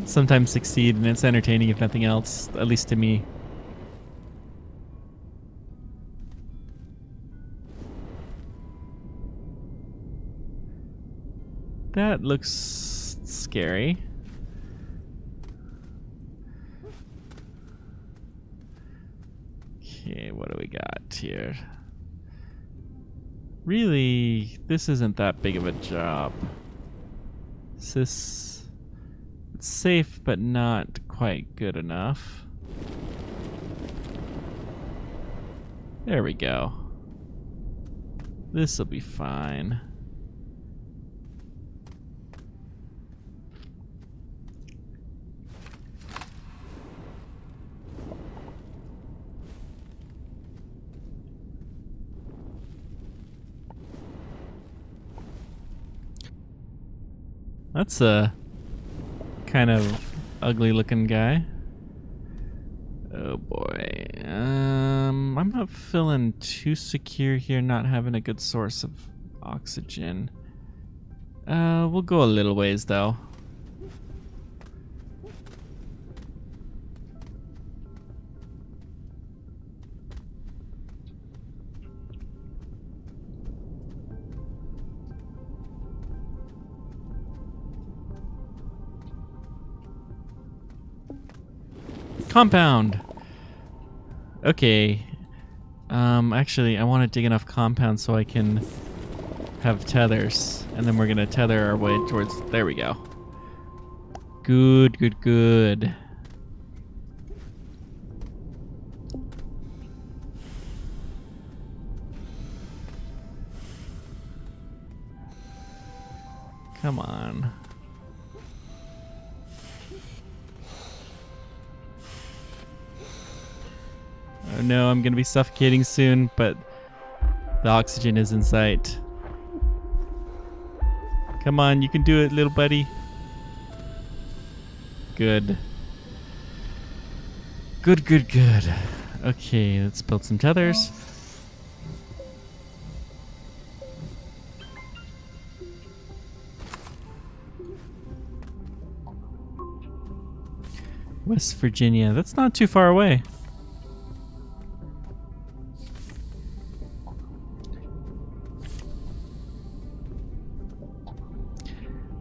sometimes succeed, and it's entertaining if nothing else, at least to me. That looks scary. Okay, what do we got here? Really, this isn't that big of a job. It's safe, but not quite good enough. There we go. This'll be fine. That's a kind of ugly looking guy. Oh boy. I'm not feeling too secure here, not having a good source of oxygen. We'll go a little ways though. Compound. Okay. Actually, I want to dig enough compound so I can have tethers, and then we're gonna tether our way towards. There we go. Good, good, good. Come on. Oh no, I'm gonna be suffocating soon, but the oxygen is in sight. Come on, you can do it, little buddy. Good. Good, good, good. Okay, let's build some tethers. West Virginia, that's not too far away.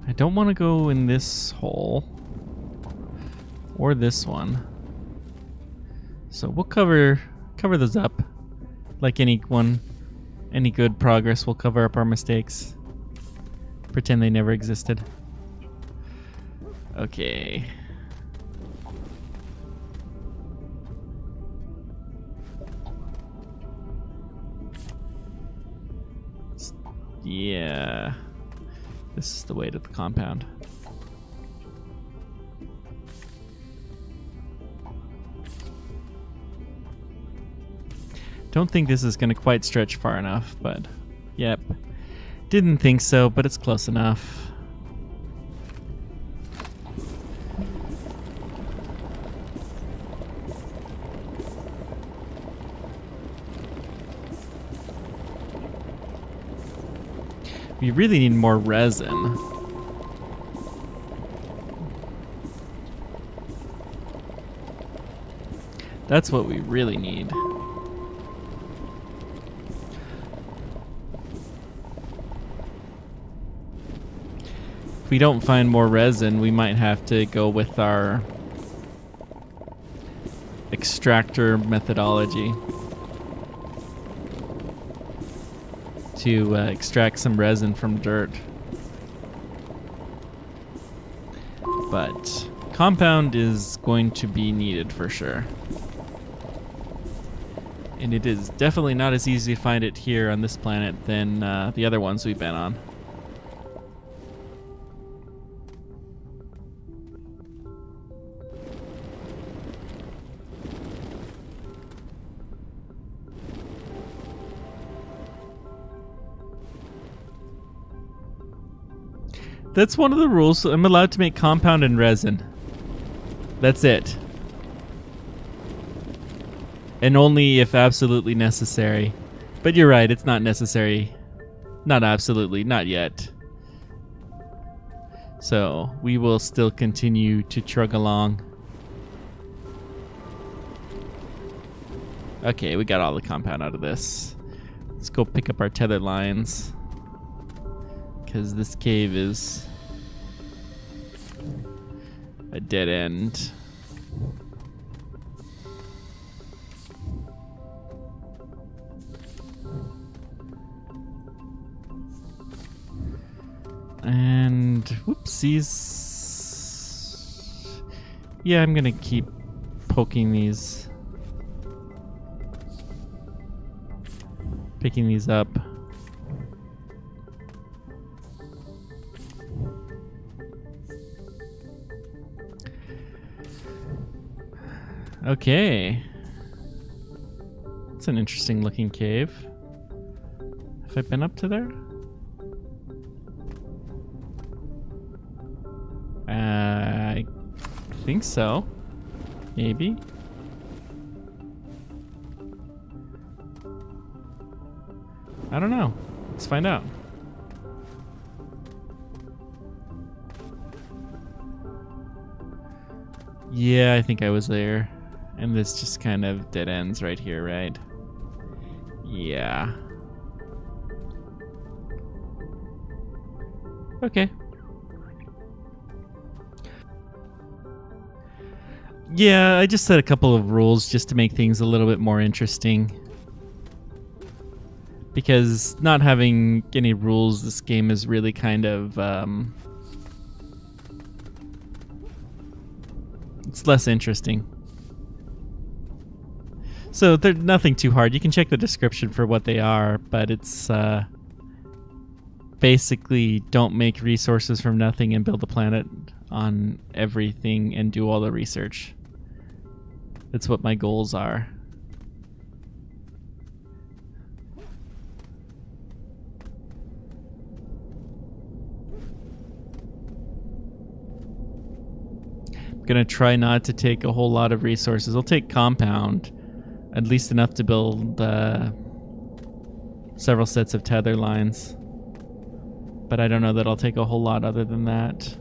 I don't want to go in this hole or this one, so we'll cover those up. Like any good progress, we'll cover up our mistakes. Pretend they never existed. Okay. Yeah. This is the way to the compound. Don't think this is going to quite stretch far enough, but yep. Didn't think so, but it's close enough. We really need more resin. That's what we really need. If we don't find more resin, we might have to go with our extractor methodology to extract some resin from dirt. But compound is going to be needed for sure. And it is definitely not as easy to find it here on this planet than the other ones we've been on. That's one of the rules. I'm allowed to make compound and resin. That's it. And only if absolutely necessary. But you're right, it's not necessary. Not absolutely, not yet. So, we will still continue to chug along. Okay, we got all the compound out of this. Let's go pick up our tether lines. Because this cave is a dead end. these... Yeah, I'm gonna keep poking these. Picking these up. Okay. It's an interesting looking cave. Have I been up to there? I think so. Maybe. I don't know. Let's find out. Yeah, I think I was there. And this just kind of dead ends right here, right? Yeah. Okay. Yeah, I just set a couple of rules just to make things a little bit more interesting. Because not having any rules, this game is really kind of... it's less interesting. So they're nothing too hard. You can check the description for what they are, but it's basically don't make resources from nothing and build a planet on everything and do all the research. That's what my goals are. I'm gonna try not to take a whole lot of resources. I'll take compound, at least enough to build several sets of tether lines. But I don't know that I'll take a whole lot other than that.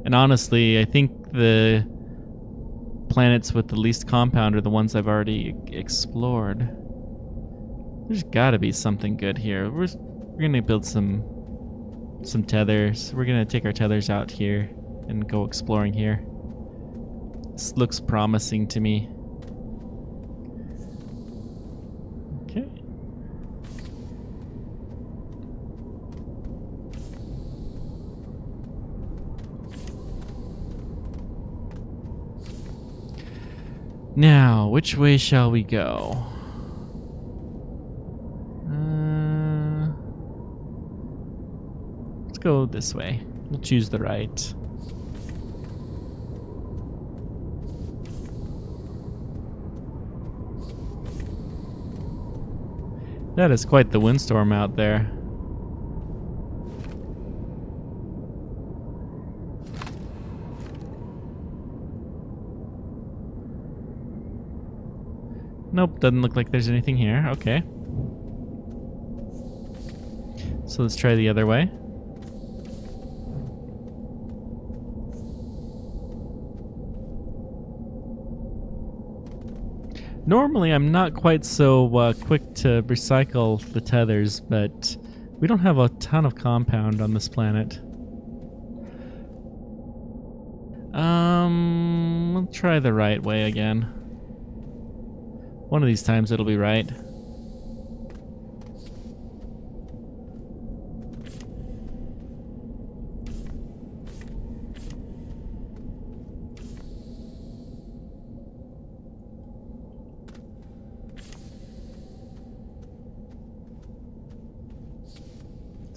And honestly, I think the planets with the least compound are the ones I've already explored. There's gotta be something good here. We're gonna build some tethers. We're gonna take our tethers out here and go exploring here. This looks promising to me. Okay. Now, which way shall we go? Let's go this way. We'll choose the right. That is quite the windstorm out there. Nope, doesn't look like there's anything here. Okay. So let's try the other way. Normally, I'm not quite so quick to recycle the tethers, but we don't have a ton of compound on this planet. We'll try the right way again. One of these times it'll be right.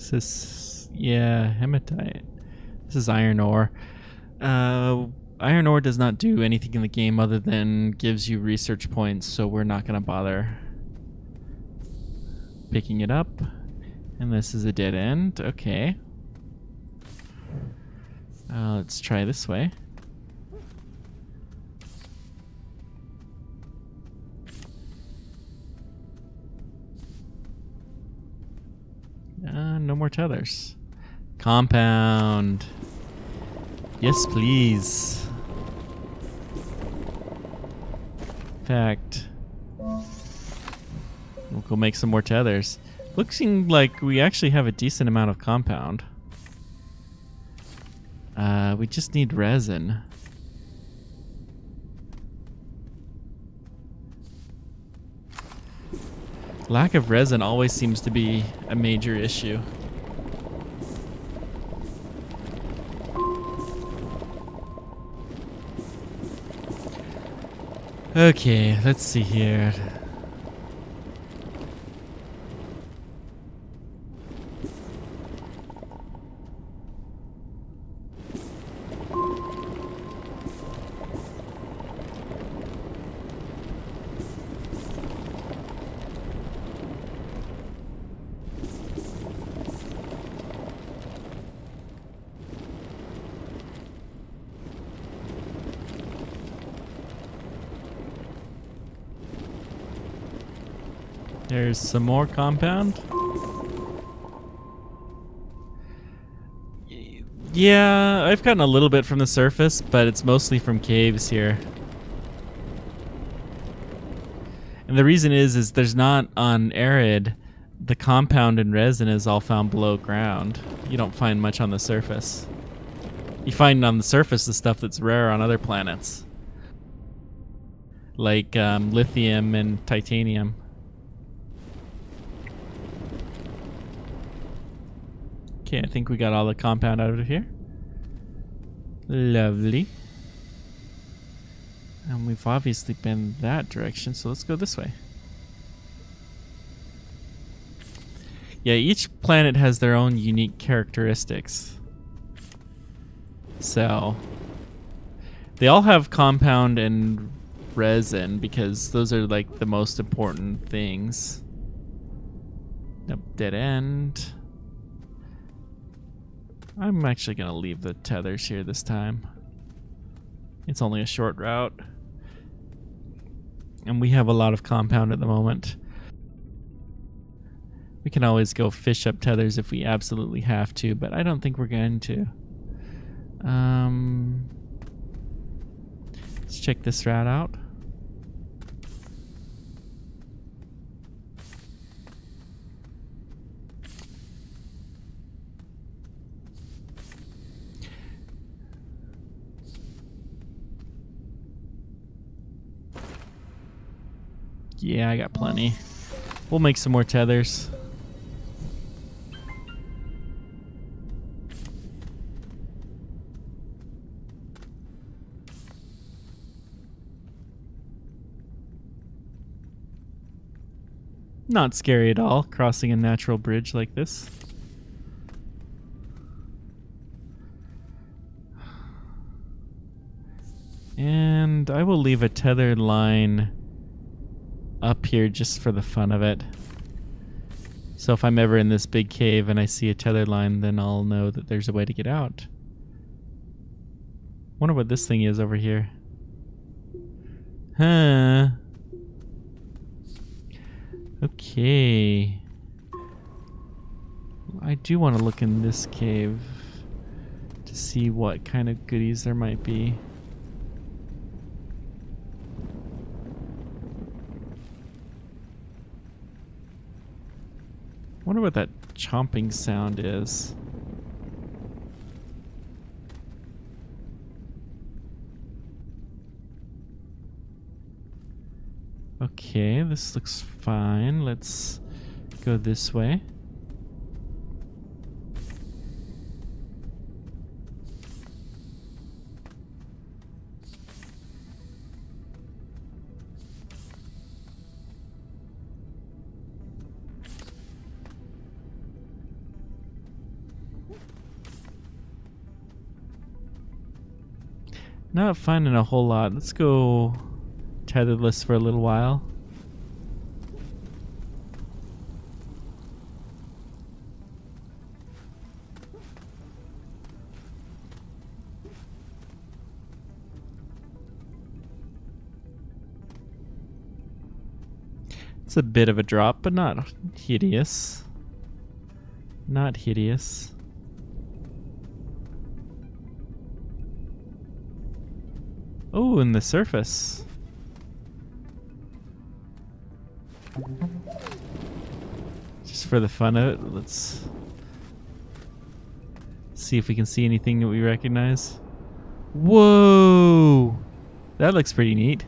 This is, yeah, hematite. This is iron ore. Iron ore does not do anything in the game other than gives you research points, so we're not going to bother picking it up. And this is a dead end. Okay. Let's try this way. No more tethers. Compound. Yes, please. In fact, we'll go make some more tethers. Looking like we actually have a decent amount of compound. We just need resin. Lack of resin always seems to be a major issue. Okay, let's see here. There's some more compound. Yeah, I've gotten a little bit from the surface, but it's mostly from caves here. And the reason is there's not on Arid, the compound and resin is all found below ground. You don't find much on the surface. You find on the surface the stuff that's rare on other planets. Like lithium and titanium. Okay, I think we got all the compound out of here. Lovely. And we've obviously been that direction, so let's go this way. Yeah, each planet has their own unique characteristics. So, they all have compound and resin because those are like the most important things. Nope, dead end. I'm actually going to leave the tethers here this time. It's only a short route. And we have a lot of compound at the moment. We can always go fish up tethers if we absolutely have to, but I don't think we're going to. Let's check this route out. Yeah, I got plenty. We'll make some more tethers. Not scary at all, crossing a natural bridge like this. And I will leave a tethered line up here just for the fun of it. So if I'm ever in this big cave and I see a tethered line, then I'll know that there's a way to get out. Wonder what this thing is over here. Huh. Okay. I do want to look in this cave to see what kind of goodies there might be. Wonder what that chomping sound is. Okay, this looks fine. Let's go this way. Not finding a whole lot. Let's go tetherless for a little while. It's a bit of a drop, but not hideous. Not hideous. Oh, and the surface. Just for the fun of it, let's see if we can see anything that we recognize. Whoa! That looks pretty neat.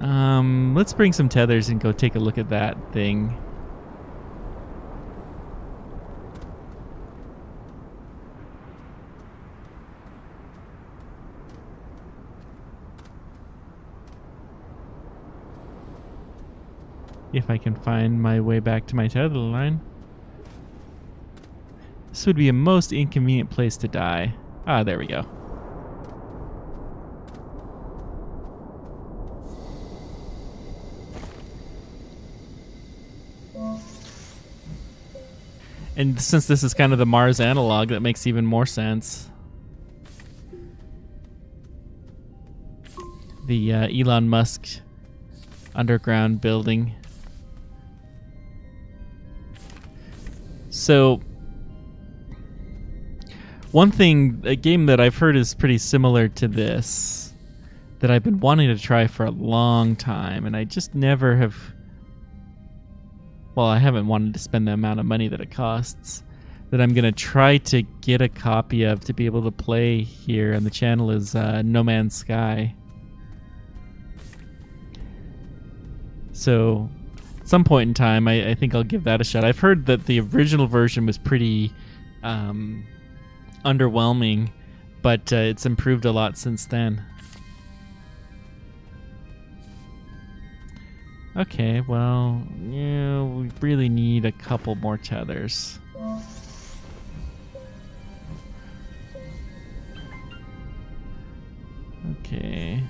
Let's bring some tethers and go take a look at that thing. If I can find my way back to my tether line. This would be a most inconvenient place to die. Ah, there we go. And since this is kind of the Mars analog, that makes even more sense. The Elon Musk underground building. So, one thing, a game that I've heard is pretty similar to this, that I've been wanting to try for a long time, and I just never have... Well, I haven't wanted to spend the amount of money that it costs, that I'm going to try to get a copy of to be able to play here on the channel is No Man's Sky. So, at some point in time, I think I'll give that a shot. I've heard that the original version was pretty underwhelming, but it's improved a lot since then. Okay, well, yeah, we really need a couple more tethers. Okay.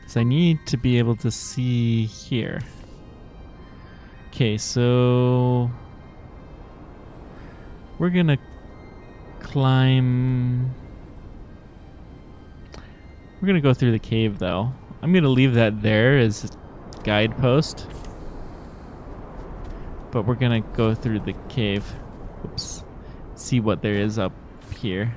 So I need to be able to see here. Okay, so we're gonna climb. We're gonna go through the cave though. I'm gonna leave that there as a guidepost. But we're gonna go through the cave. Oops. See what there is up here.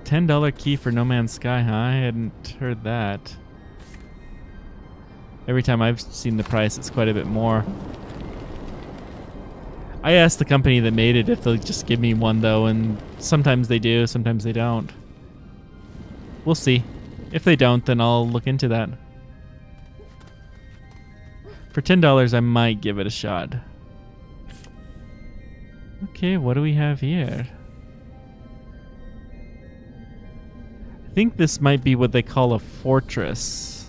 $10 key for No Man's Sky, huh? I hadn't heard that. Every time I've seen the price, it's quite a bit more. I asked the company that made it if they'll just give me one though, and sometimes they do, sometimes they don't. We'll see. If they don't, then I'll look into that. For $10, I might give it a shot. Okay, what do we have here? I think this might be what they call a fortress.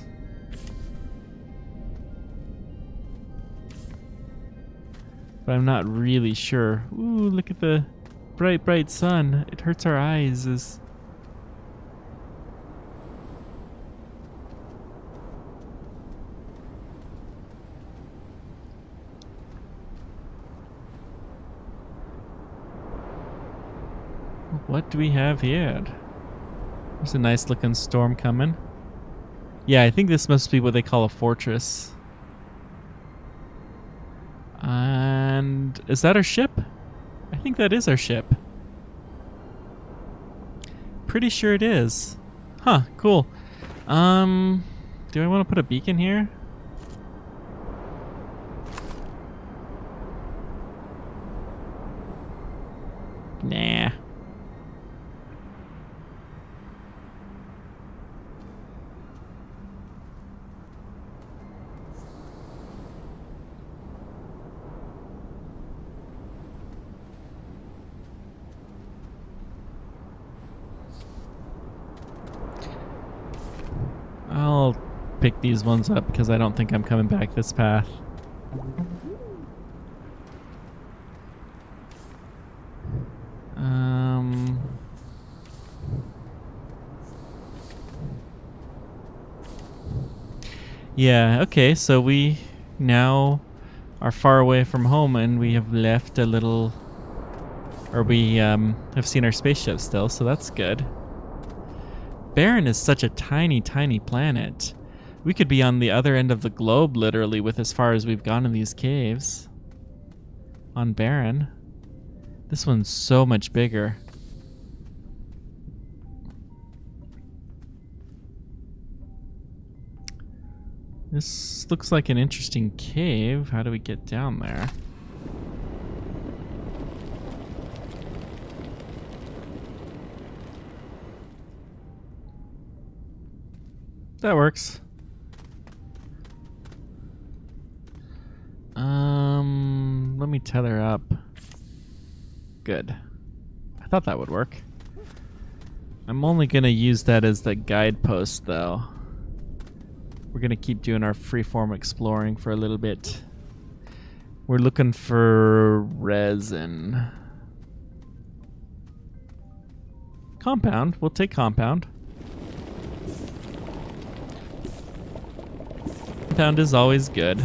But I'm not really sure. Ooh, look at the bright, bright sun. It hurts our eyes. What do we have here? There's a nice looking storm coming. Yeah, I think this must be what they call a fortress. And is that our ship? I think that is our ship. Pretty sure it is. Huh, cool. Do I want to put a beacon here? Nah. I'll pick these ones up because I don't think I'm coming back this path. Yeah, okay, so we now are far away from home and we have left a little, or we have seen our spaceship still, so that's good. Barren is such a tiny, tiny planet. We could be on the other end of the globe, literally, with as far as we've gone in these caves. On Barren. This one's so much bigger. This looks like an interesting cave. How do we get down there? That works. Let me tether up. Good. I thought that would work. I'm only gonna use that as the guidepost, though. We're gonna keep doing our freeform exploring for a little bit. We're looking for resin. Compound. We'll take compound. Compound is always good.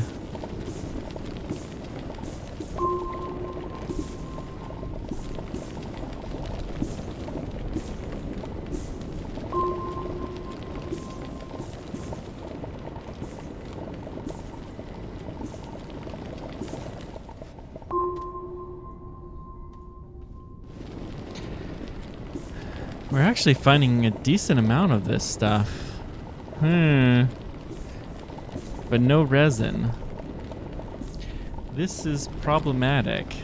We're actually finding a decent amount of this stuff. But no resin. This is problematic.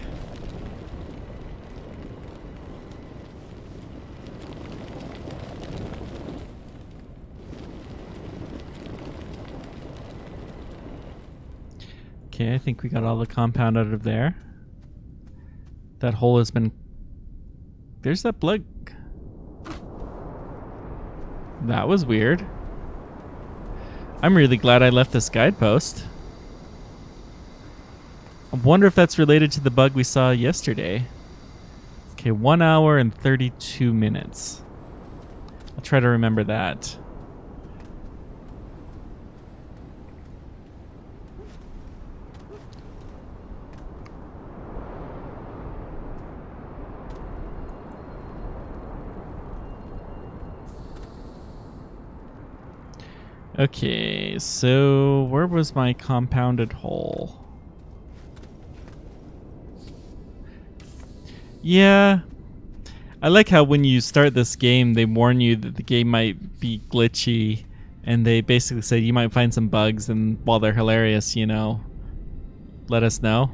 Okay, I think we got all the compound out of there. That hole has been... There's that blood. That was weird. I'm really glad I left this guidepost. I wonder if that's related to the bug we saw yesterday. Okay, 1 hour and 32 minutes. I'll try to remember that. Okay, so where was my compounded hole? Yeah. I like how when you start this game, they warn you that the game might be glitchy, and they basically say you might find some bugs, and while they're hilarious, you know, let us know.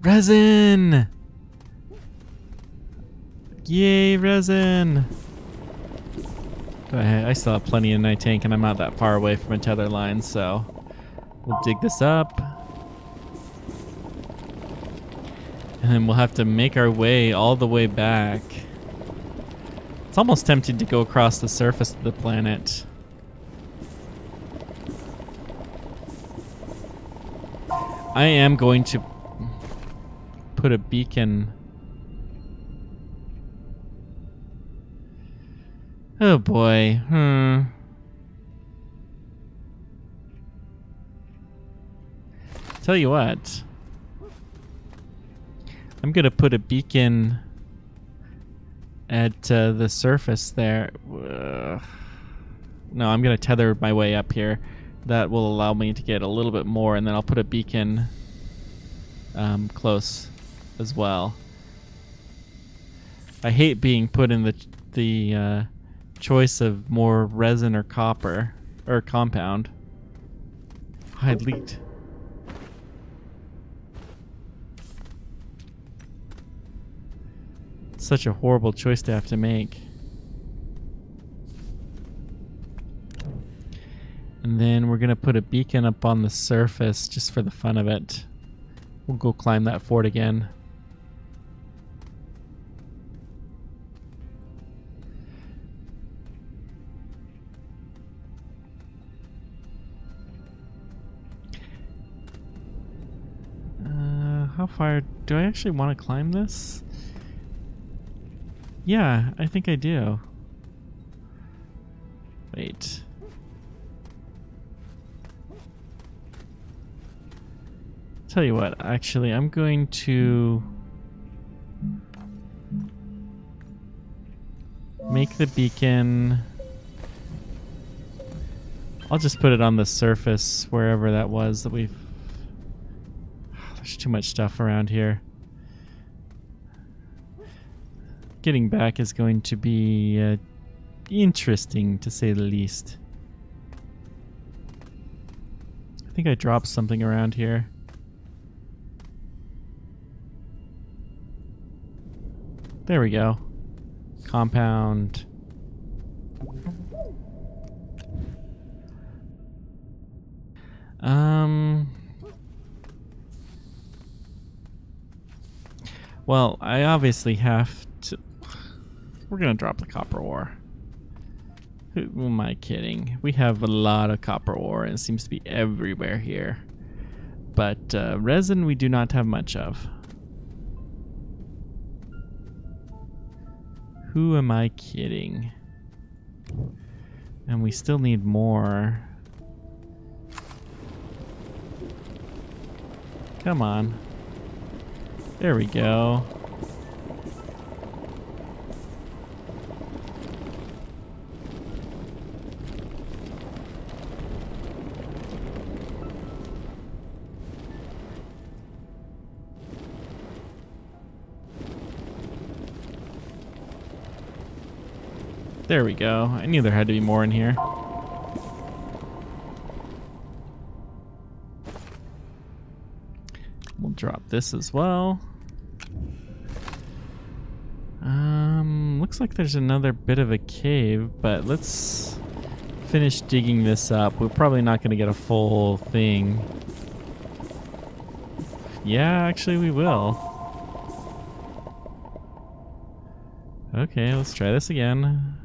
Resin! Yay, resin! I still have plenty in my tank, and I'm not that far away from a tether line, so we'll dig this up. And then we'll have to make our way all the way back. It's almost tempting to go across the surface of the planet. I am going to put a beacon. Oh boy. Tell you what. I'm gonna put a beacon at the surface there. No, I'm gonna tether my way up here. That will allow me to get a little bit more, and then I'll put a beacon close as well. I hate being put in the choice of more resin or copper or compound. I leaked. Such a horrible choice to have to make. And then we're gonna put a beacon up on the surface just for the fun of it. We'll go climb that fort again. How far do I actually want to climb this? Yeah, I think I do. Wait. Tell you what, actually, I'm going to make the beacon I'll just put it on the surface wherever that was that we've... There's too much stuff around here. Getting back is going to be interesting, to say the least. I think I dropped something around here. There we go. Compound. Well, I obviously have to... We're gonna drop the copper ore. Who am I kidding? We have a lot of copper ore and it seems to be everywhere here. But resin we do not have much of. Who am I kidding? And we still need more. Come on. There we go. There we go. I knew there had to be more in here. We'll drop this as well. Looks like there's another bit of a cave, but let's finish digging this up. We're probably not going to get a full thing. Yeah, actually we will. Okay, let's try this again.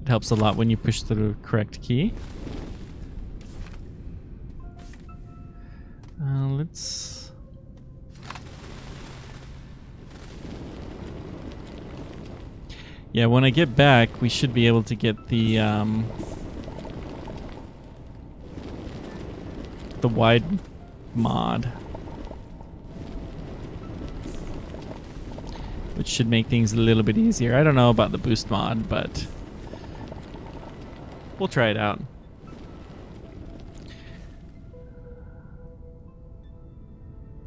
It helps a lot when you push the correct key. Let's... Yeah, when I get back, we should be able to get the wide mod, which should make things a little bit easier. I don't know about the boost mod, but we'll try it out.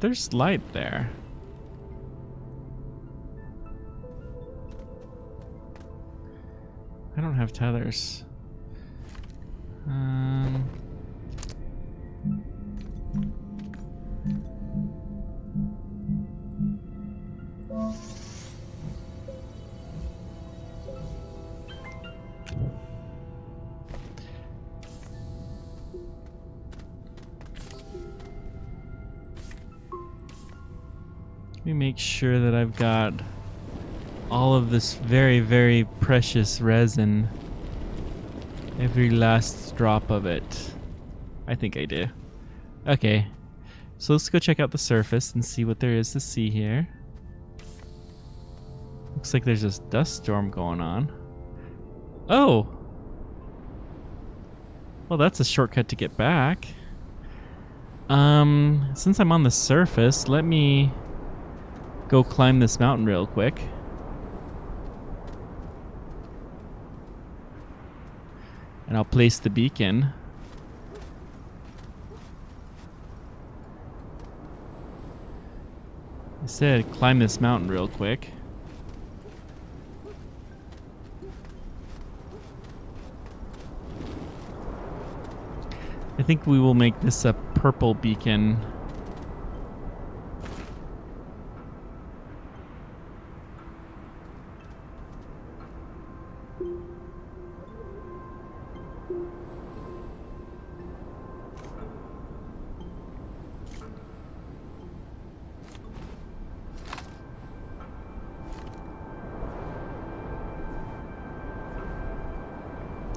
There's light there. I don't have tethers. Let me make sure that I've got all of this very, very precious resin. Every last drop of it. I think I do. Okay. So let's go check out the surface and see what there is to see here. Looks like there's this dust storm going on. Oh! Well, that's a shortcut to get back. Since I'm on the surface, let me go climb this mountain real quick. And I'll place the beacon. I said climb this mountain real quick. I think we will make this a purple beacon.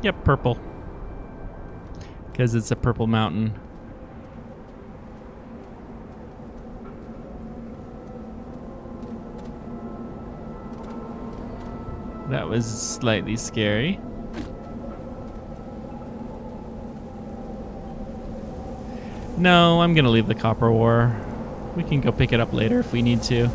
Yep, purple. Because it's a purple mountain. That was slightly scary. No, I'm gonna leave the copper ore. We can go pick it up later if we need to.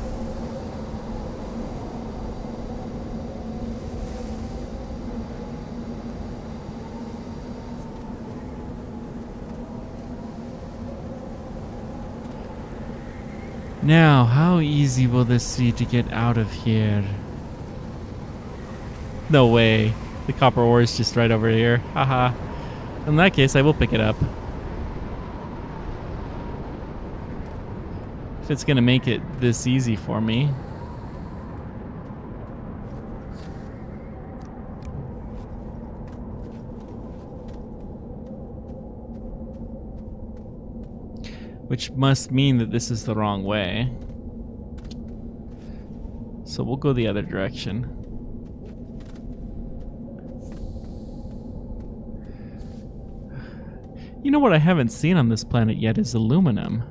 Now, how easy will this be to get out of here? No way. The copper ore is just right over here. Haha. In that case, I will pick it up. If it's gonna make it this easy for me. Which must mean that this is the wrong way. So we'll go the other direction. You know what I haven't seen on this planet yet is aluminum.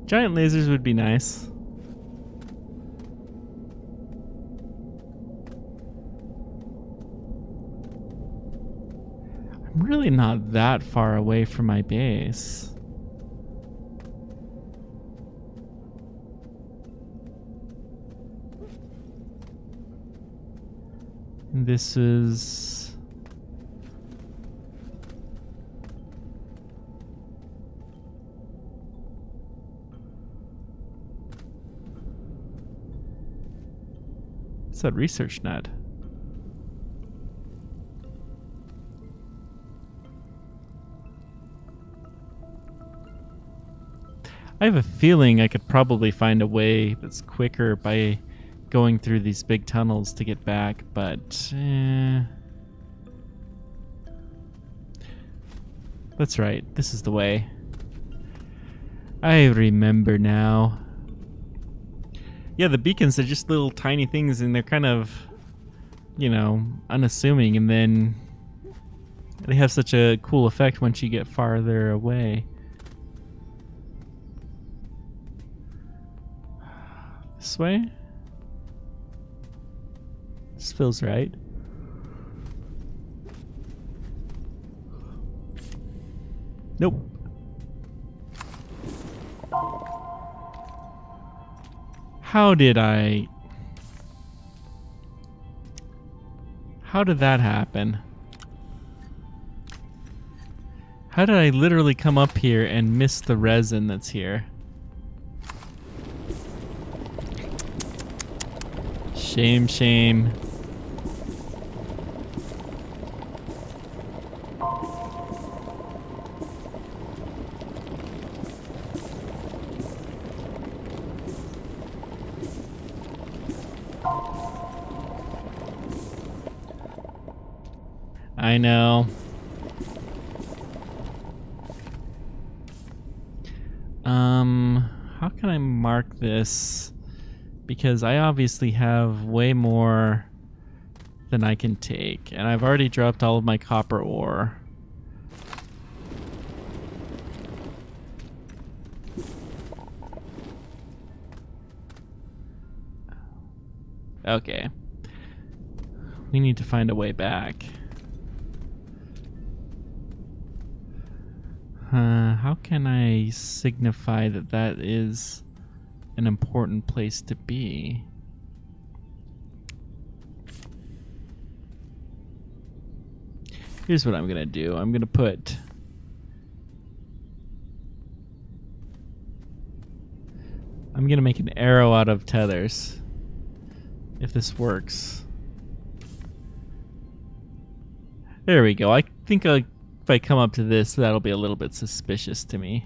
Giant lasers would be nice. I'm really not that far away from my base. This is... What's that research net? I have a feeling I could probably find a way that's quicker by going through these big tunnels to get back, but that's right. This is the way. I remember now. Yeah, the beacons are just little tiny things, and they're kind of, you know, unassuming, and then they have such a cool effect once you get farther away. This way? This feels right. Nope. How did that happen? How did I literally come up here and miss the resin that's here? Shame, shame. I know. How can I mark this? Because I obviously have way more than I can take, and I've already dropped all of my copper ore. Okay. We need to find a way back. How can I signify that that is an important place to be? Here's what I'm gonna do. I'm gonna make an arrow out of tethers, if this works. There we go. I think if I come up to this, that'll be a little bit suspicious to me.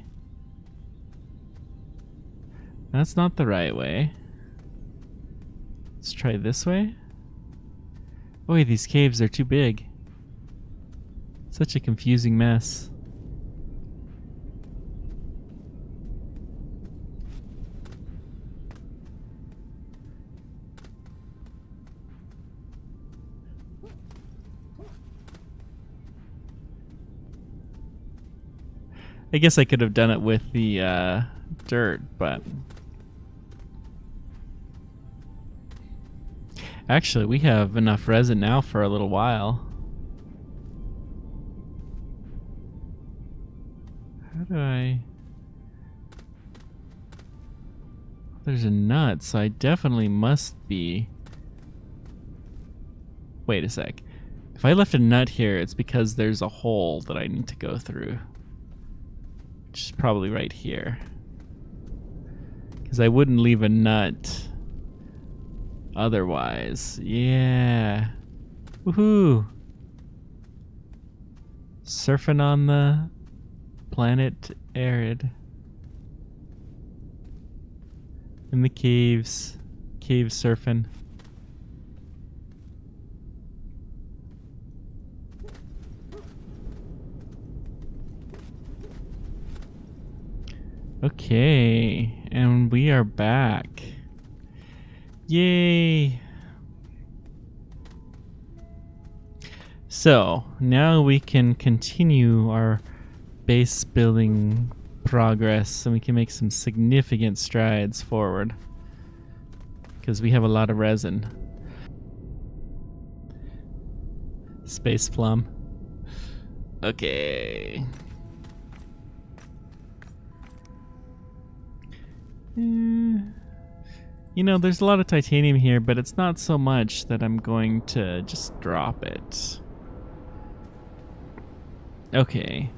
That's not the right way. Let's try this way. Boy, these caves are too big. Such a confusing mess. I guess I could have done it with the dirt, but... Actually, we have enough resin now for a little while. How do I... There's a nut, so I definitely must be... Wait a sec. If I left a nut here, it's because there's a hole that I need to go through. Which is probably right here. Because I wouldn't leave a nut otherwise. Yeah. Woohoo! Surfing on the planet Arid. In the caves. Cave surfing. Okay, and we are back. Yay! So, now we can continue our base building progress and we can make some significant strides forward. Because we have a lot of resin. Space plum. Okay. You know, there's a lot of titanium here, but it's not so much that I'm going to just drop it. Okay.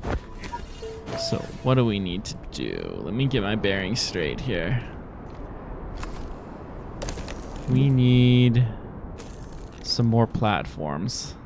So, what do we need to do? Let me get my bearings straight here. We need some more platforms.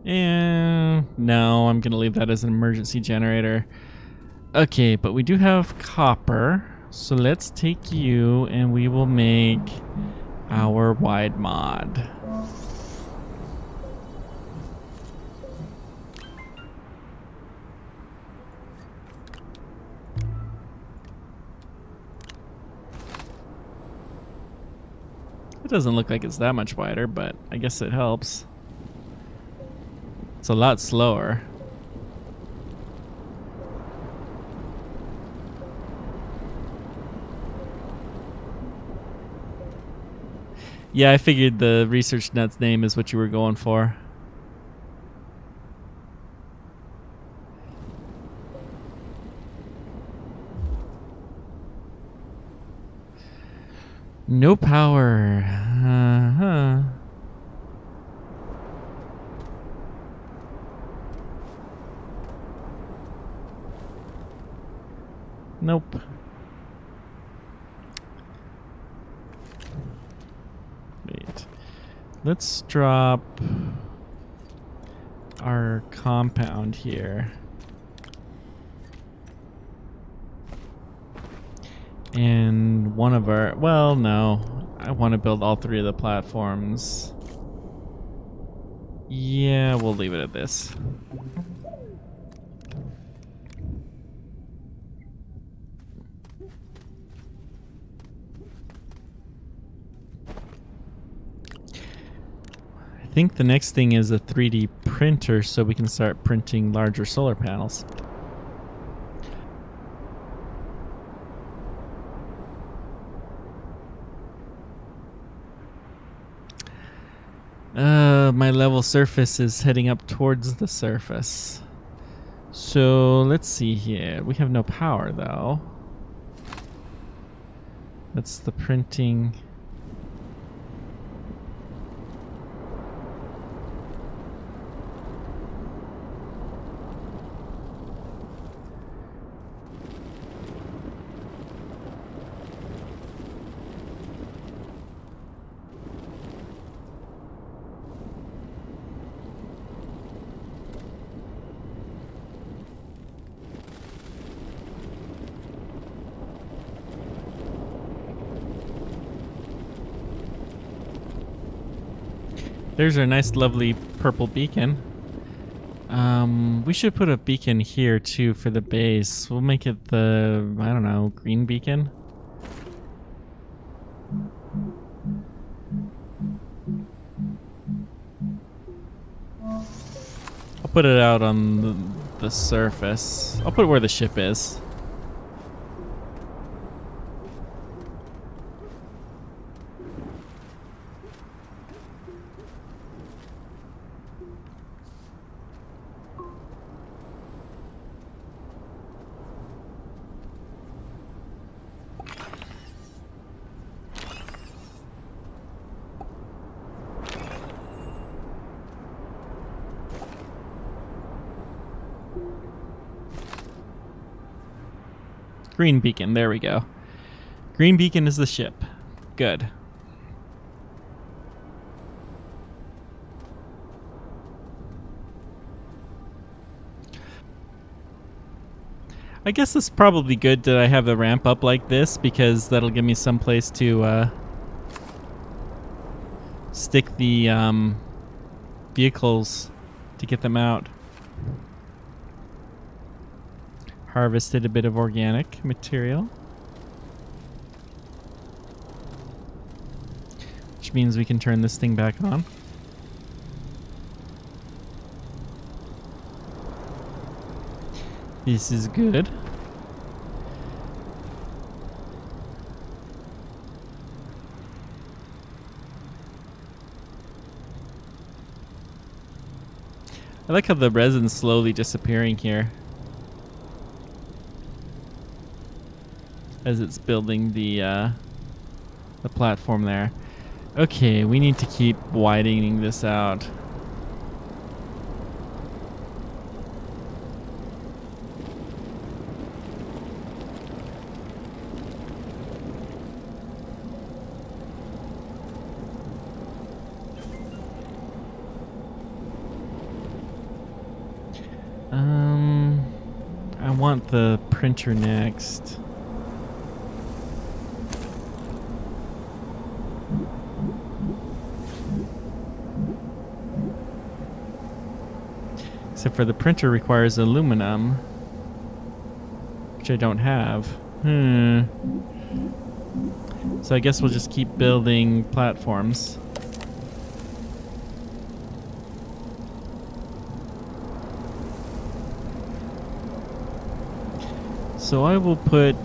And no, I'm gonna leave that as an emergency generator. Okay, but we do have copper, so let's take you and we will make our wide mod. It doesn't look like it's that much wider, but I guess it helps. It's a lot slower. Yeah, I figured the research nut's name is what you were going for. No power. Uh-huh. Nope. Wait. Let's drop our compound here. And one of our... Well, no. I want to build all three of the platforms. Yeah, we'll leave it at this. I think the next thing is a 3D printer so we can start printing larger solar panels. My level surface is heading up towards the surface. So let's see here. We have no power though. That's the printing. There's our nice, lovely purple beacon. We should put a beacon here too for the base. We'll make it the, I don't know, green beacon. put it out on the surface. I'll put it where the ship is. Green beacon, there we go. Green beacon is the ship. Good. I guess it's probably good that I have the ramp up like this, because that'll give me some place to stick the vehicles to get them out. Harvested a bit of organic material, which means we can turn this thing back on. This is good. I like how the resin's slowly disappearing here as it's building the platform there. Okay, we need to keep widening this out. I want the printer next. Except for the printer requires aluminum, which I don't have. So I guess we'll just keep building platforms. So I will put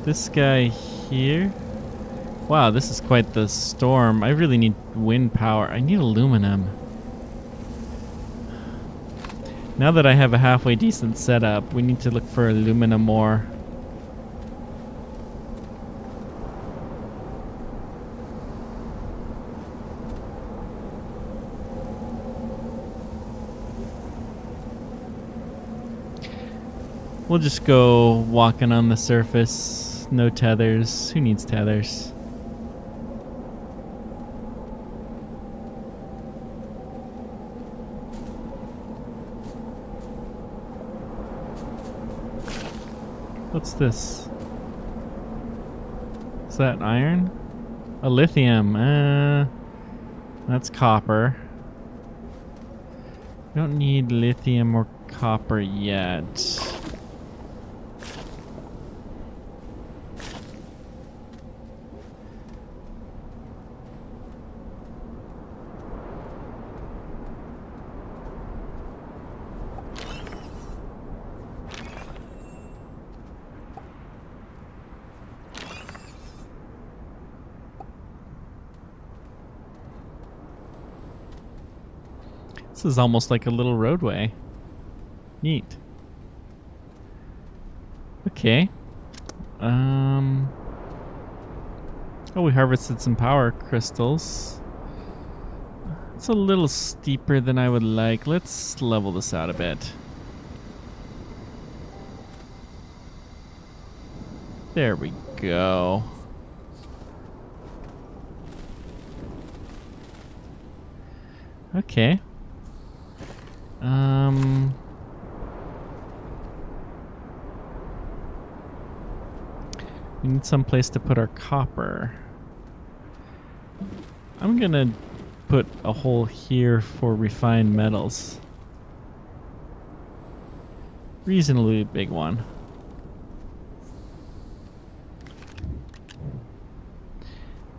this guy here. Wow, this is quite the storm. I really need wind power. I need aluminum. Now that I have a halfway decent setup, we need to look for aluminum ore. We'll just go walking on the surface. No tethers. Who needs tethers? What's this? Is that iron? A lithium. That's copper. We don't need lithium or copper yet. This is almost like a little roadway. Neat. Okay. Oh, we harvested some power crystals. It's a little steeper than I would like. Let's level this out a bit. There we go. Okay. We need some place to put our copper. I'm gonna put a hole here for refined metals. Reasonably big one.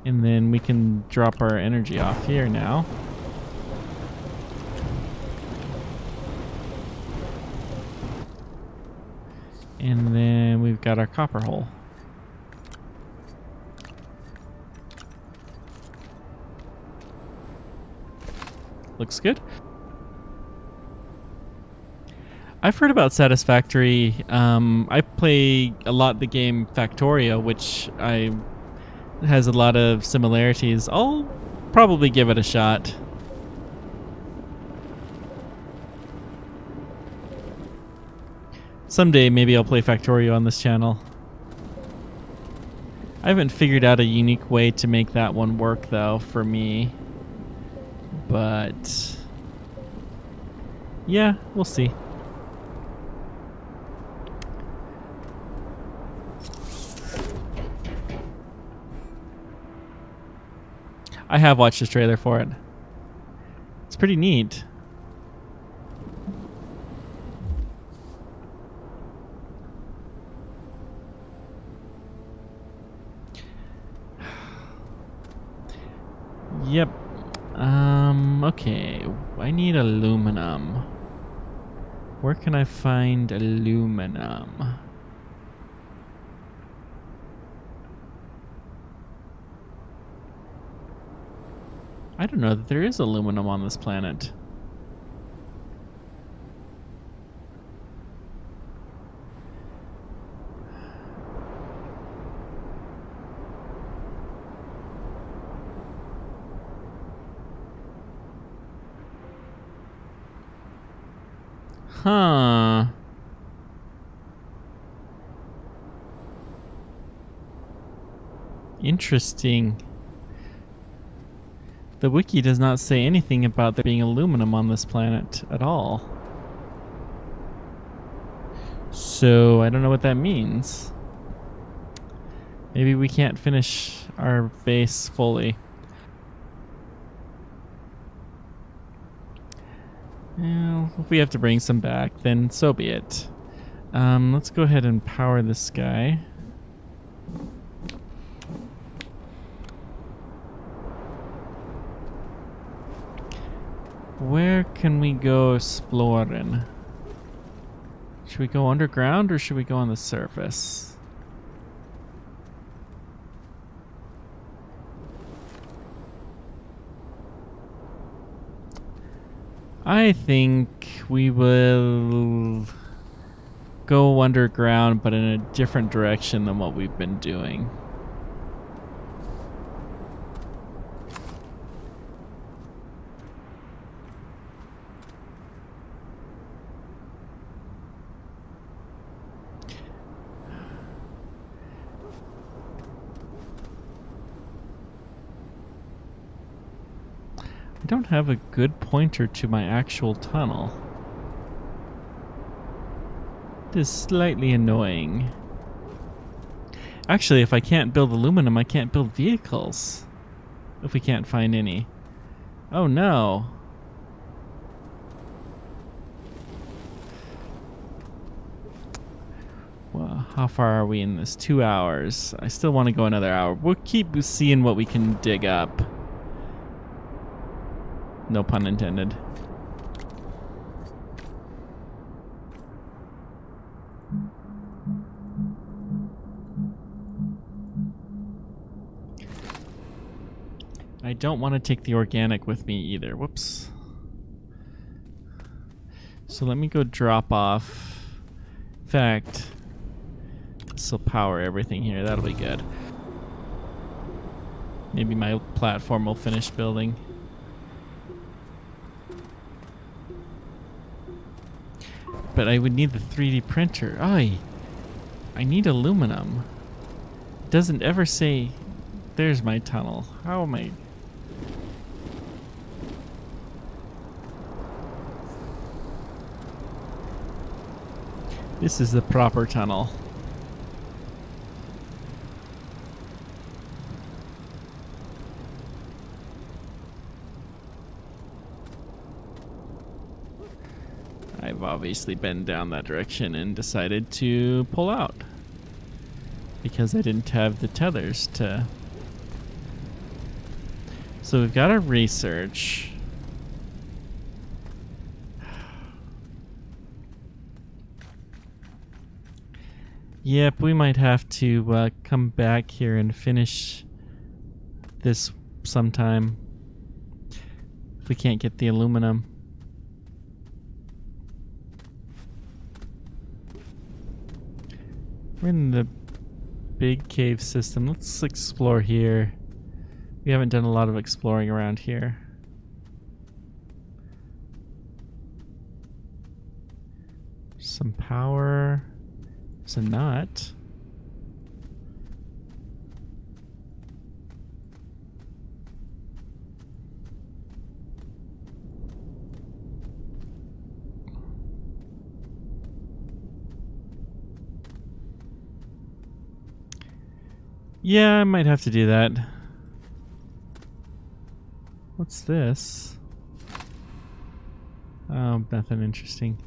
And then we can drop our energy off here now. And then we've got our copper hole. Looks good. I've heard about Satisfactory. I play a lot the game Factorio, which has a lot of similarities. I'll probably give it a shot. Someday maybe I'll play Factorio on this channel. I haven't figured out a unique way to make that one work though for me. But yeah, we'll see. I have watched this trailer for it. It's pretty neat. Yep. Okay. I need aluminum. Where can I find aluminum? I don't know that there is aluminum on this planet. Huh. Interesting. The wiki does not say anything about there being aluminum on this planet at all. So I don't know what that means. Maybe we can't finish our base fully. Well, if we have to bring some back, then so be it. Let's go ahead and power this guy. Where can we go exploring? Should we go underground or should we go on the surface? I think we will go underground, but in a different direction than what we've been doing. I don't have a good pointer to my actual tunnel. This is slightly annoying. Actually, if I can't build aluminum, I can't build vehicles. If we can't find any. Oh no. Well, how far are we in this? 2 hours. I still want to go another hour. We'll keep seeing what we can dig up. No pun intended. I don't want to take the organic with me either. Whoops. So let me go drop off. In fact, this will power everything here. That'll be good. Maybe my platform will finish building. But I would need the 3D printer. I need aluminum. It doesn't ever say, there's my tunnel. How am I? This is the proper tunnel. I've obviously been down that direction and decided to pull out because I didn't have the tethers to. So we've got our research. Yep, we might have to come back here and finish this sometime if we can't get the aluminum. We're in the big cave system. Let's explore here. We haven't done a lot of exploring around here. Some power. There's a nut. Yeah, I might have to do that. What's this? Oh, nothing interesting.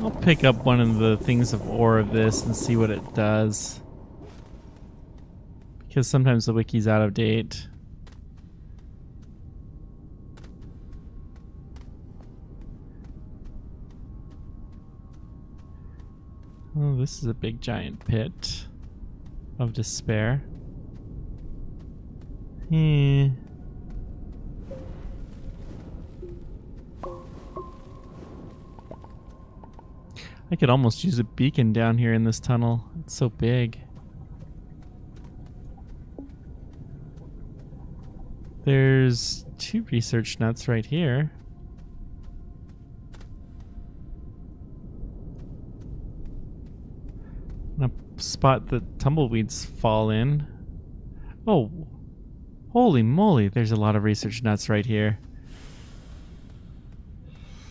I'll pick up one of the things of ore of this and see what it does. Because sometimes the wiki's out of date. Oh, this is a big giant pit of despair. I could almost use a beacon down here in this tunnel. It's so big. There's 2 research nuts right here. And a spot that tumbleweeds fall in. Oh, holy moly, there's a lot of research nuts right here.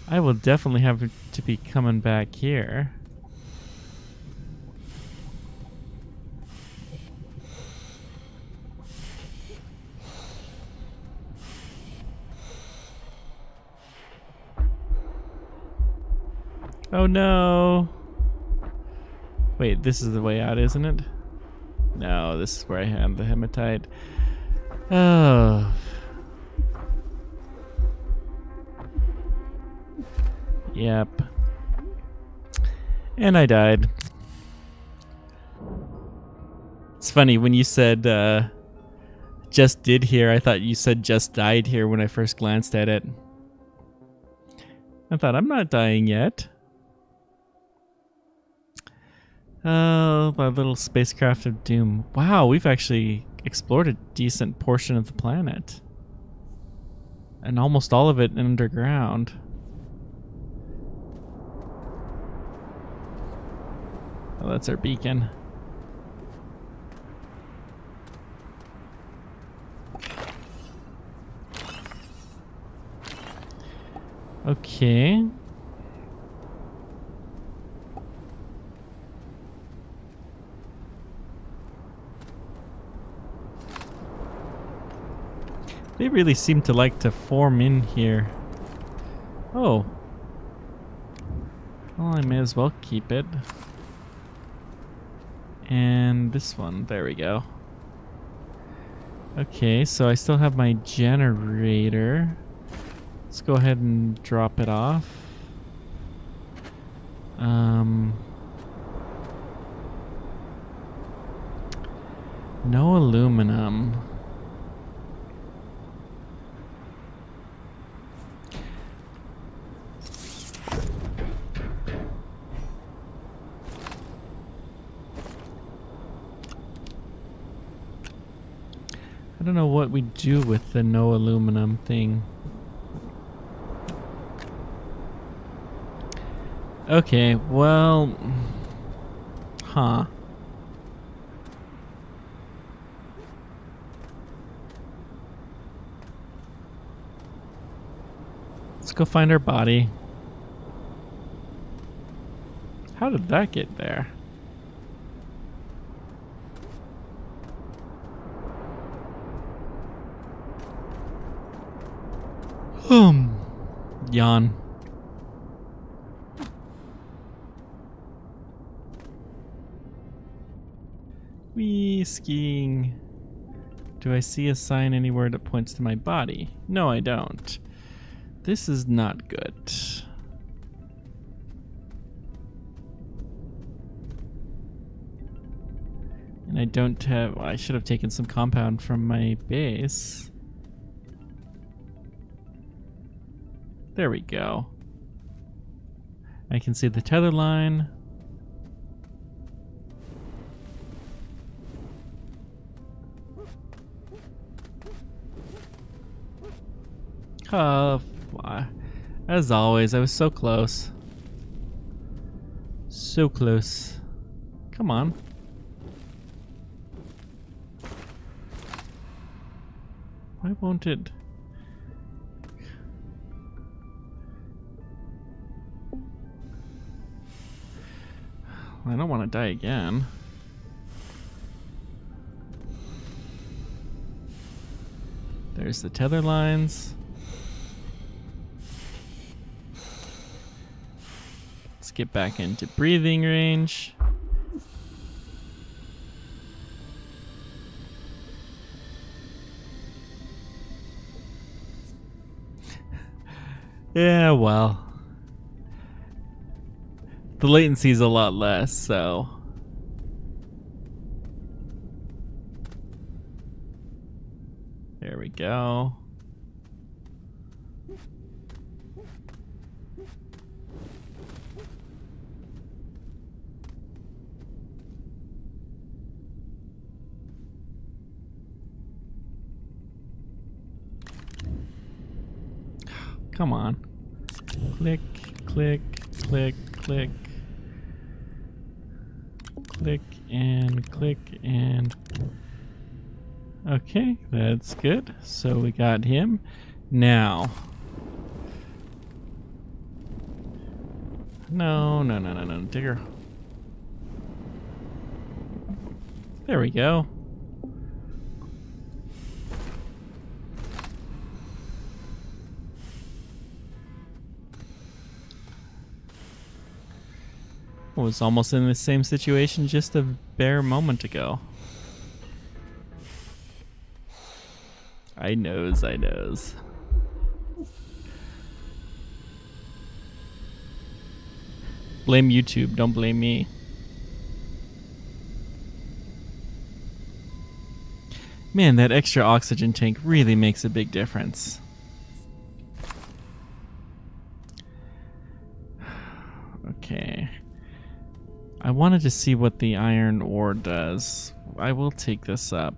I will definitely have to be coming back here. Oh no! Wait, this is the way out, isn't it? No, this is where I had the hematite. Oh. Yep. And I died. It's funny, when you said just did here, I thought you said just died here when I first glanced at it. I thought, I'm not dying yet. Oh, my little spacecraft of doom. Wow, we've actually explored a decent portion of the planet. And almost all of it underground. Oh, that's our beacon. Okay. They really seem to like to form in here. Oh. Well, I may as well keep it. And this one, there we go. Okay, so I still have my generator. Let's go ahead and drop it off. No aluminum. I don't know what we do with the no aluminum thing. Okay, well... Huh. Let's Let's go find our body. How did that get there? Yawn. Wee, skiing. Do I see a sign anywhere that points to my body? No, I don't. This is not good. And I don't have... I should have taken some compound from my base. There we go. I can see the tether line. As always, I was so close. So close. Come on. Why won't it? I don't want to die again. There's the tether lines. Let's get back into breathing range. Yeah, well. The latency is a lot less, so. There we go. Come on. Click, click, click, click. Click and click and... Okay, that's good. So we got him. Now... No, digger. There we go. Was almost in the same situation just a bare moment ago. I knows. Blame YouTube, don't blame me. Man, that extra oxygen tank really makes a big difference. Okay. I wanted to see what the iron ore does. I will take this up.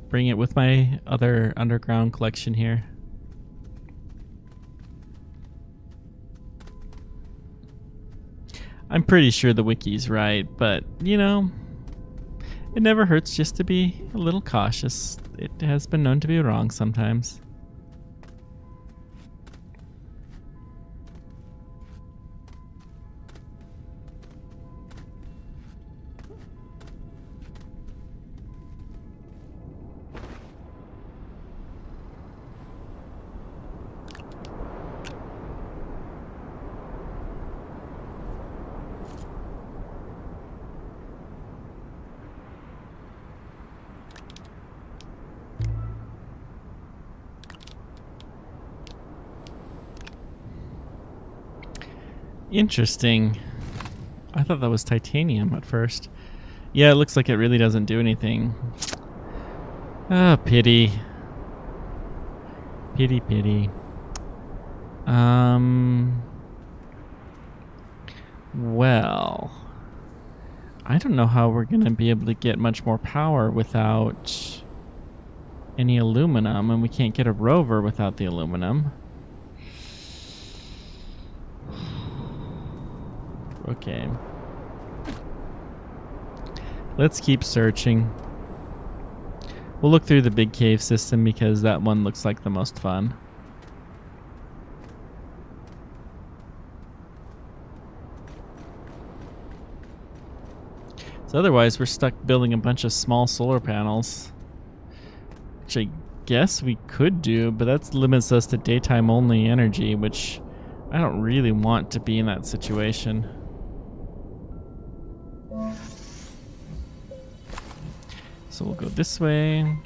Bring it with my other underground collection here. I'm pretty sure the wiki's right, but, you know, it never hurts just to be a little cautious. It has been known to be wrong sometimes. Interesting. I thought that was titanium at first. Yeah, it looks like it really doesn't do anything. Ah, pity. Pity. Well, I don't know how we're gonna be able to get much more power without any aluminum, and we can't get a rover without the aluminum. Okay. Let's keep searching. We'll look through the big cave system because that one looks like the most fun. So otherwise, we're stuck building a bunch of small solar panels, which I guess we could do, but that limits us to daytime only energy, which I don't really want to be in that situation. So we'll go this way.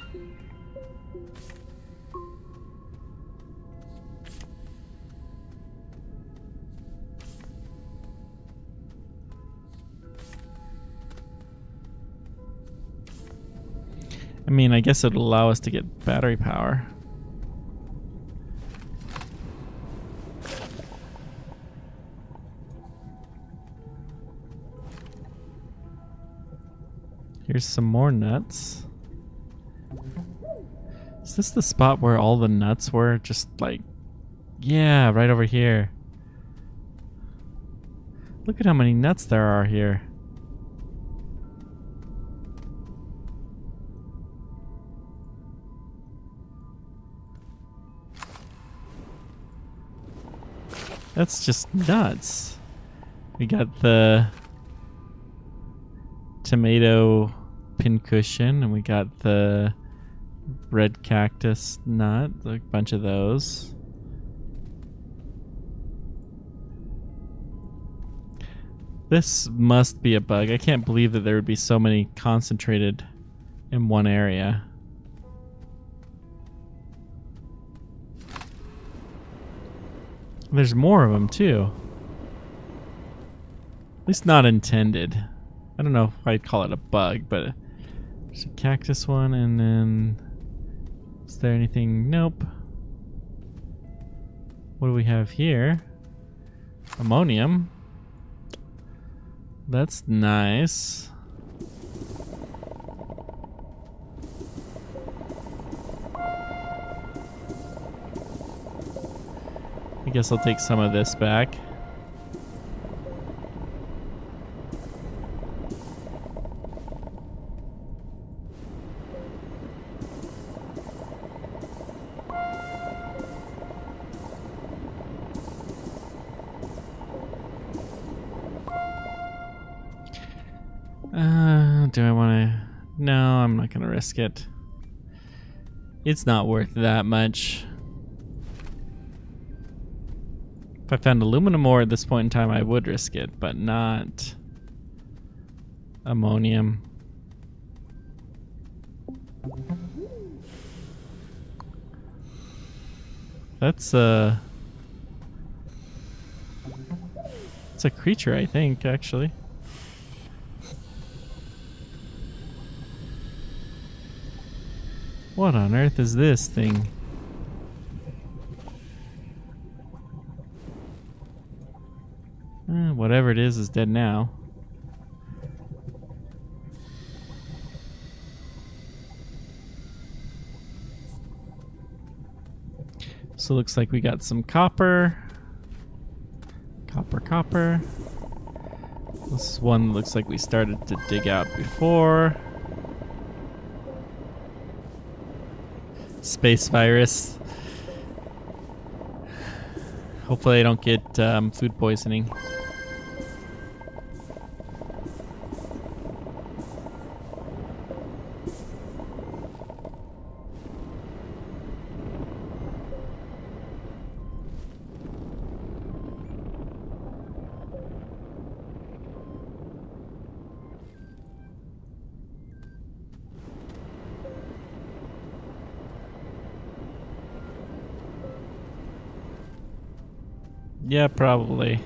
I mean, I guess it'll allow us to get battery power. Here's some more nuts. Is this the spot where all the nuts were? Just like, yeah, right over here. Look at how many nuts there are here. That's just nuts. We got the tomato pincushion, and we got the red cactus nut, a bunch of those. This must be a bug. I can't believe that there would be so many concentrated in one area. There's more of them too. At least not intended. I don't know if I'd call it a bug, but there's a cactus one, and then is there anything? Nope. What do we have here? Ammonium. That's nice. I guess I'll take some of this back. Do I want to? No, I'm not going to risk it. It's not worth that much. If I found aluminum ore at this point in time, I would risk it, but not ammonium. That's a creature, I think, actually. What on earth is this thing? Whatever it is dead now. So it looks like we got some copper. Copper. This one looks like we started to dig out before. Space virus. Hopefully I don't get food poisoning. Yeah, probably.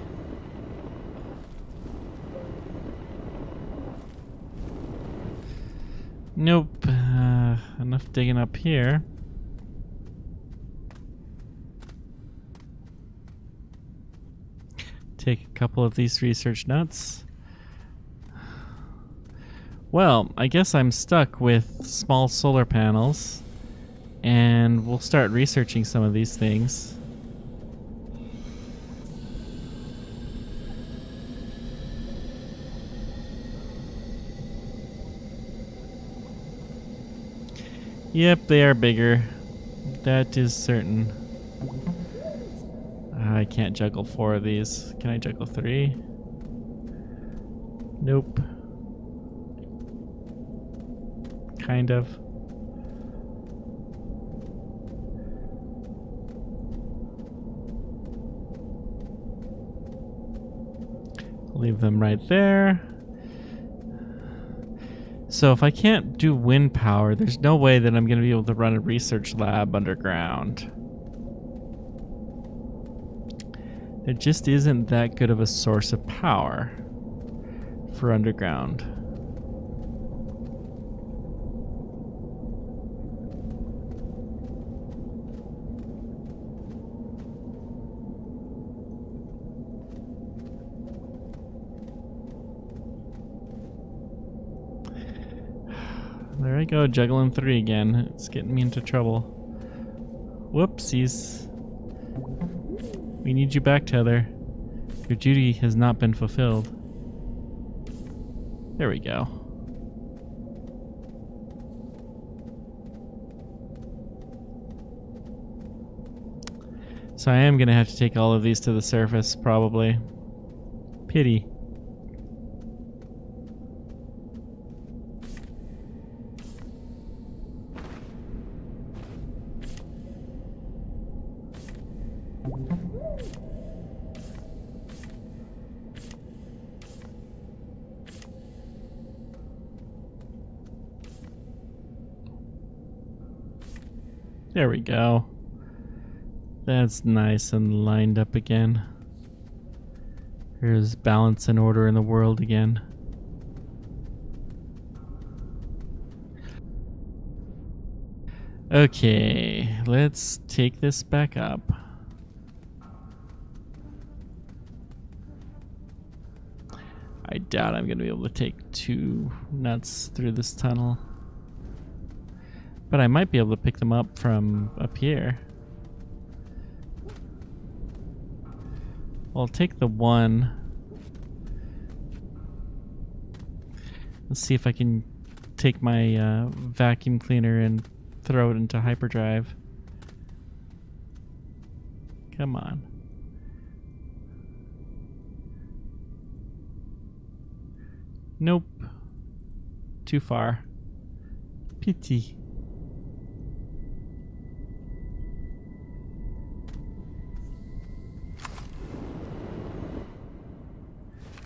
Nope. Enough digging up here. Take a couple of these research nuts. Well, I guess I'm stuck with small solar panels And we'll start researching some of these things. Yep, they are bigger. That is certain. I can't juggle 4 of these. Can I juggle 3? Nope. Kind of. Leave them right there. So if I can't do wind power, there's no way that I'm going to be able to run a research lab underground. There just isn't that good of a source of power for underground. There I go, juggling 3 again. It's getting me into trouble. Whoopsies. We need you back, Tether. Your duty has not been fulfilled. There we go. So I am going to have to take all of these to the surface, probably. Pity. There we go. That's nice and lined up again. There's balance and order in the world again. Okay, let's take this back up. I doubt I'm going to be able to take 2 nuts through this tunnel. But I might be able to pick them up from up here. I'll take the 1. Let's see if I can take my vacuum cleaner and throw it into hyperdrive. Come on. Nope. Too far. Pity.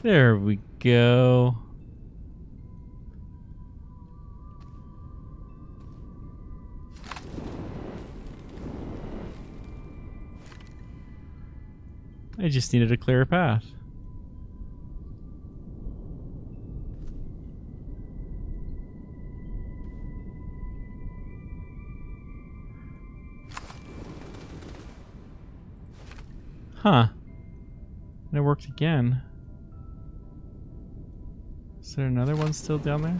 There we go. I just needed a clearer path. Huh. And it worked again. Is there another one still down there?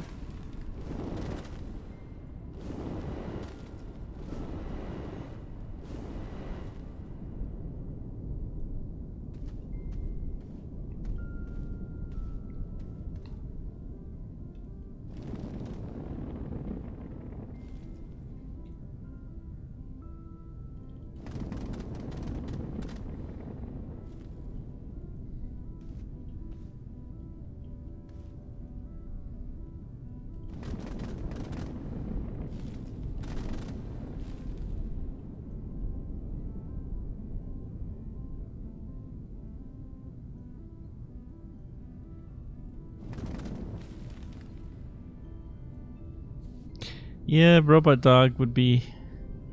Yeah, robot dog would be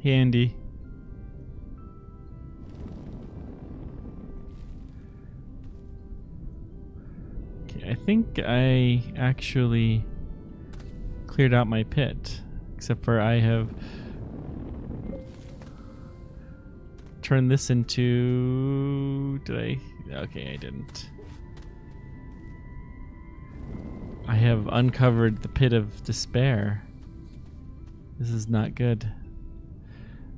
handy. Okay, I think I actually cleared out my pit, except for I have turned this into... Did I? Okay, I didn't. I have uncovered the pit of despair. This is not good.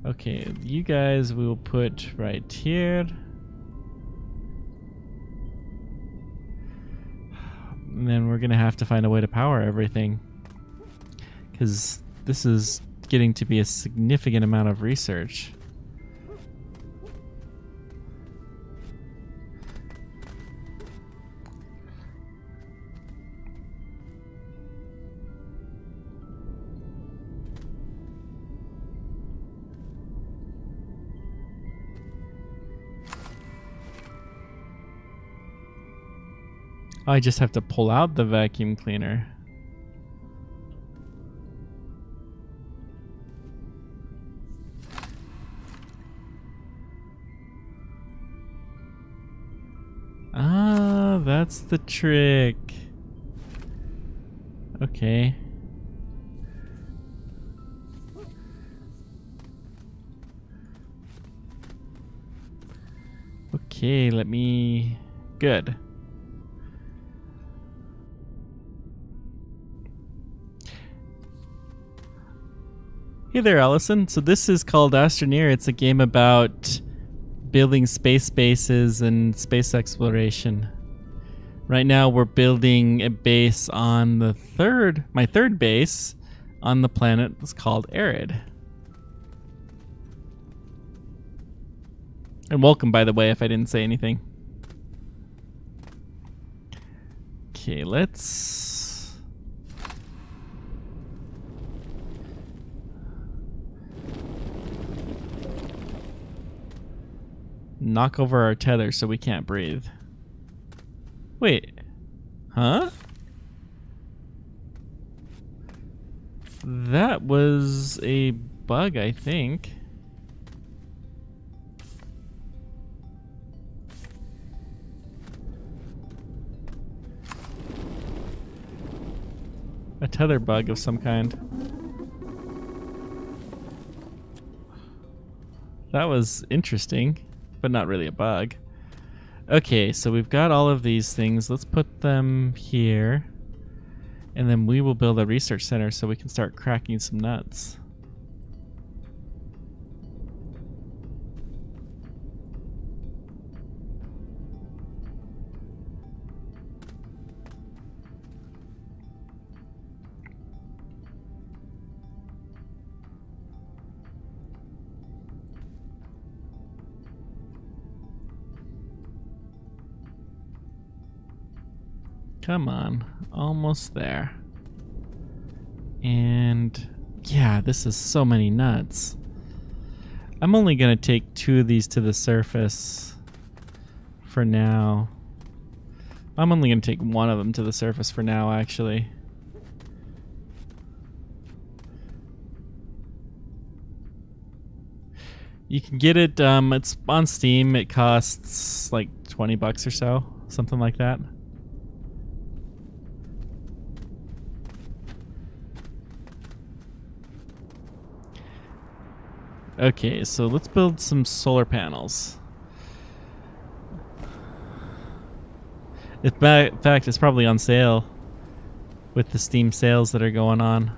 Okay, you guys we will put right here. And then we're gonna have to find a way to power everything, because this is getting to be a significant amount of research. I just have to pull out the vacuum cleaner. Ah, that's the trick. Okay. Okay, let me... Good. Hey there, Allison. So this is called Astroneer. It's a game about building space bases and space exploration. Right now we're building a base on the my third base on the planet. It's called Arid. And welcome, by the way, if I didn't say anything. Okay, let's... knock over our tethers so we can't breathe. Wait. Huh? That was a bug, I think. A tether bug of some kind. That was interesting, but not really a bug. Okay, so we've got all of these things. Let's put them here. And then we will build a research center so we can start cracking some nuts. Come on, almost there. And yeah, this is so many nuts. I'm only gonna take 2 of these to the surface for now. I'm only gonna take 1 of them to the surface for now, actually. You can get it, it's on Steam. It costs like 20 bucks or so, something like that. Okay, so let's build some solar panels. In fact, it's probably on sale with the Steam sales that are going on.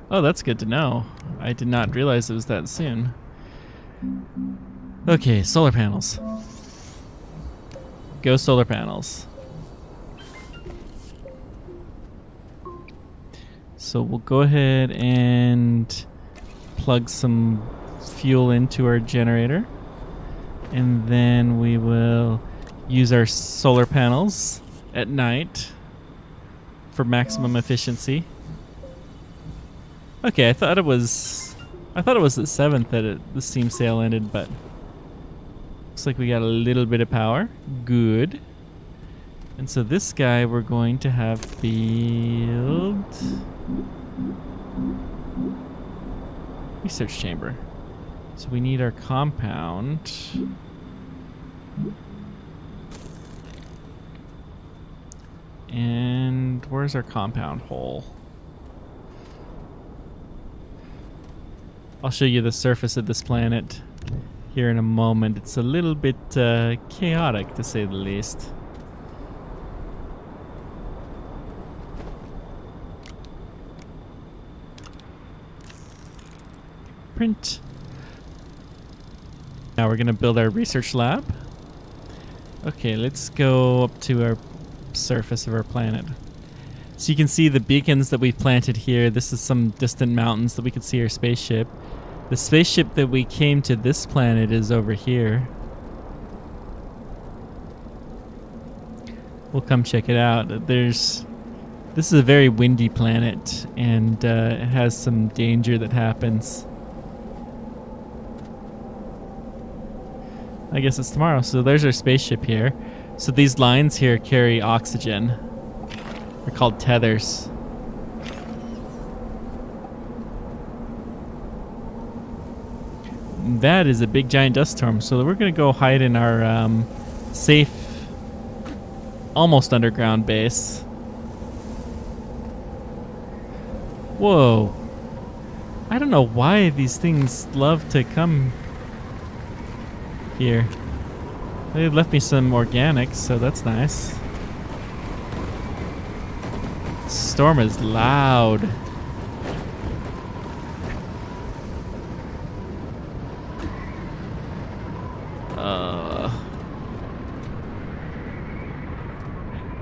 Oh, that's good to know. I did not realize it was that soon. Okay, solar panels. Go solar panels. So we'll go ahead and plug some fuel into our generator. And then we will use our solar panels at night for maximum efficiency. Okay, I thought it was the 7th that the Steam sale ended, but looks like we got a little bit of power. Good. And so this guy we're going to have build research chamber. So we need our compound. And where's our compound hole? I'll show you the surface of this planet here in a moment. It's a little bit chaotic, to say the least. Print. Now we're gonna build our research lab. Okay, let's go up to our surface of our planet. So you can see the beacons that we've planted here. This is some distant mountains that we can see our spaceship. The spaceship that we came to this planet is over here. We'll come check it out. This is a very windy planet, and it has some danger that happens. I guess it's tomorrow. So there's our spaceship here. So these lines here carry oxygen. They're called tethers. That is a big giant dust storm. So we're going to go hide in our safe, almost underground base. Whoa. I don't know why these things love to come here. They left me some organics, so that's nice. Storm is loud.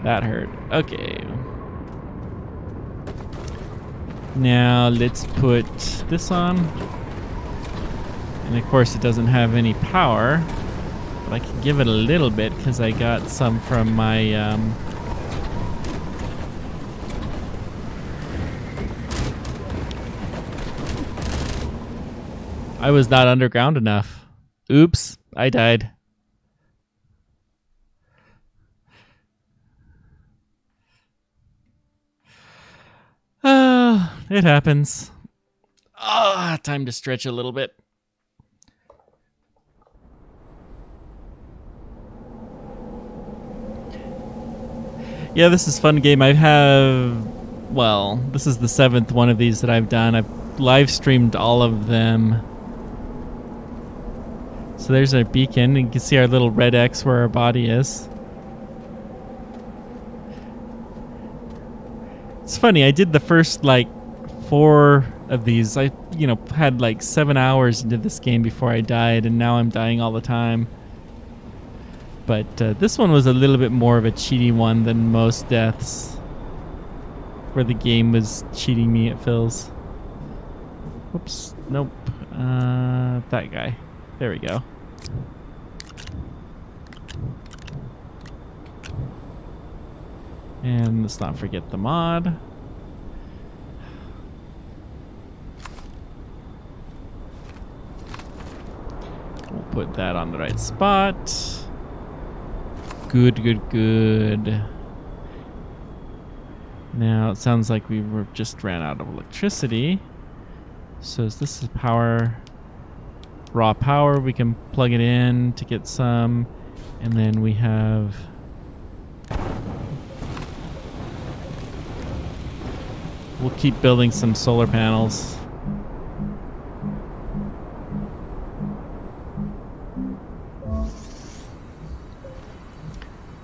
That hurt. Okay. Now let's put this on. And of course it doesn't have any power, but I can give it a little bit because I got some from my I was not underground enough. Oops, I died. It happens. Time to stretch a little bit. Yeah, this is a fun game. I have, well, this is the 7th one of these that I've done. I've live streamed all of them. So there's our beacon. You can see our little red X where our body is. It's funny, I did the first like 4 of these. I, had like 7 hours into this game before I died, and now I'm dying all the time. But this one was a little bit more of a cheaty one than most deaths, where the game was cheating me, it feels. Whoops, nope. That guy. There we go. And let's not forget the mod. We'll put that on the right spot. Good, good, good. Now it sounds like we just ran out of electricity. So is this power? Raw power, we can plug it in to get some, and then we have we'll keep building some solar panels.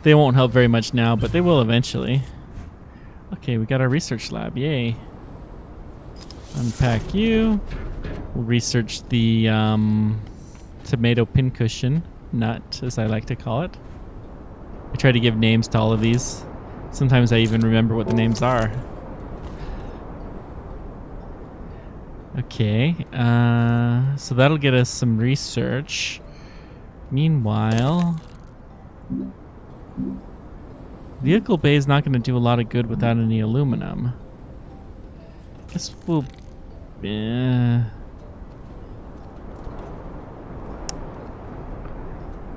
They won't help very much now, but they will eventually. Okay, we got our research lab, yay. Unpack you. We'll research the tomato pincushion nut, as I like to call it. I try to give names to all of these. Sometimes I even remember what the names are. Okay, so that'll get us some research. Meanwhile, vehicle bay is not going to do a lot of good without any aluminum. Guess we'll...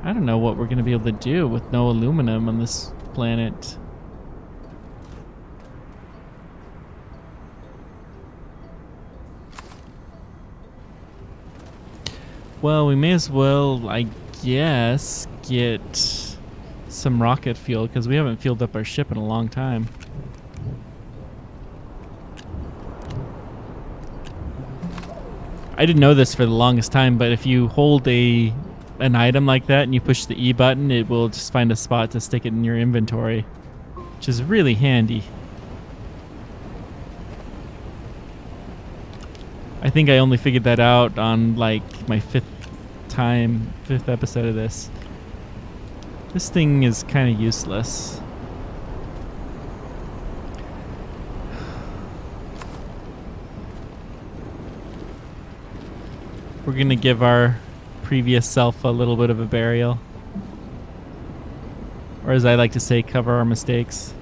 I don't know what we're going to be able to do with no aluminum on this planet. Well, we may as well, I guess, get some rocket fuel, because we haven't fueled up our ship in a long time. I didn't know this for the longest time, but if you hold an item like that and you push the E button, it will just find a spot to stick it in your inventory, which is really handy. I think I only figured that out on like my fifth episode of this. This thing is kind of useless. We're gonna give our previous self a little bit of a burial. Or as I like to say, cover our mistakes.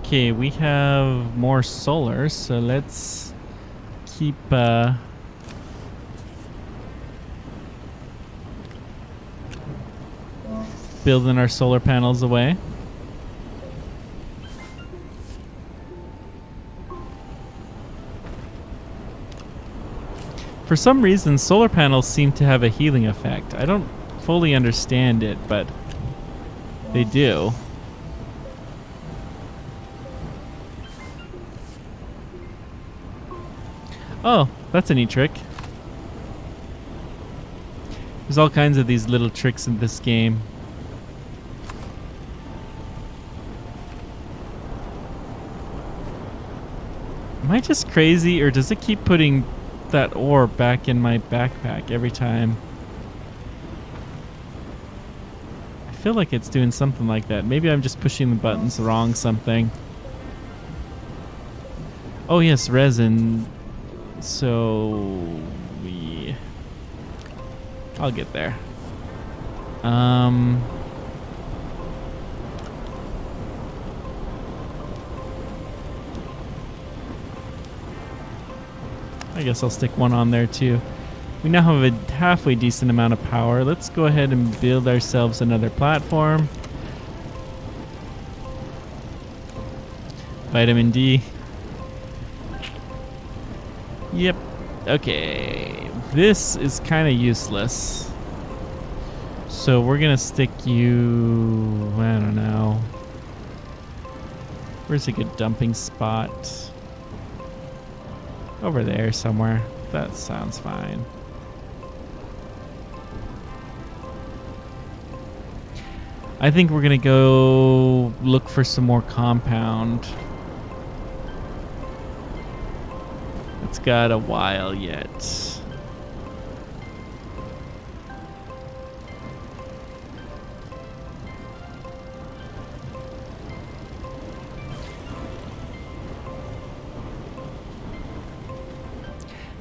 Okay, we have more solar, so let's keep building our solar panels away. For some reason, solar panels seem to have a healing effect. I don't fully understand it, but they do. Oh, that's a neat trick. There's all kinds of these little tricks in this game. Am I just crazy, or does it keep putting that ore back in my backpack every time? I feel like it's doing something like that. Maybe I'm just pushing the buttons wrong something. Oh yes, resin. So I'll get there. I guess I'll stick one on there too. We now have a halfway decent amount of power. Let's go ahead and build ourselves another platform. Vitamin D. Yep. Okay. This is kind of useless. So we're going to stick you... I don't know. Where's a good dumping spot? Over there somewhere. That sounds fine. I think we're going to go look for some more compound. It's got a while yet.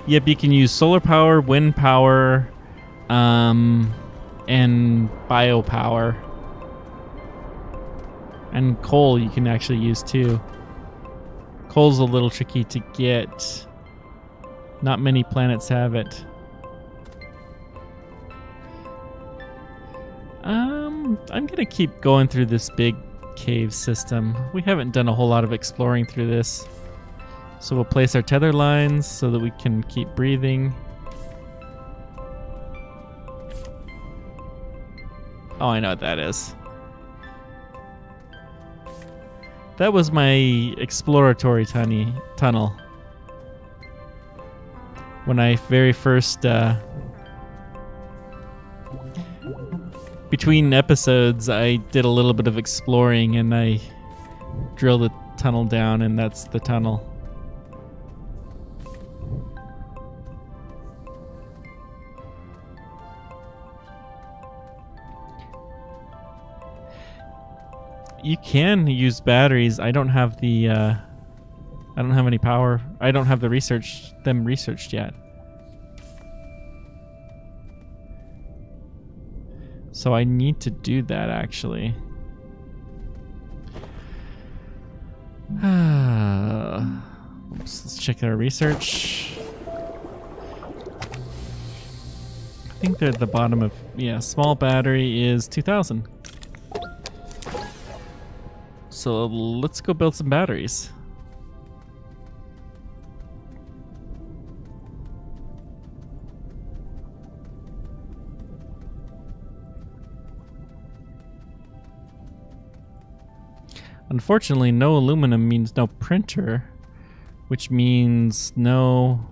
Yep, you can use solar power, wind power, and biopower. And coal you can actually use too. Coal's a little tricky to get. Not many planets have it. I'm gonna keep going through this big cave system. We haven't done a whole lot of exploring through this. So we'll place our tether lines so that we can keep breathing. Oh, I know what that is. That was my exploratory tunnel. When I very first... between episodes, I did a little bit of exploring and I drilled a tunnel down, and that's the tunnel. You can use batteries. I don't have the I don't have any power. I don't have the them researched yet. So I need to do that actually. Let's check our research. I think they're at the bottom of, yeah, small battery is 2,000. So let's go build some batteries. Unfortunately, no aluminum means no printer, which means no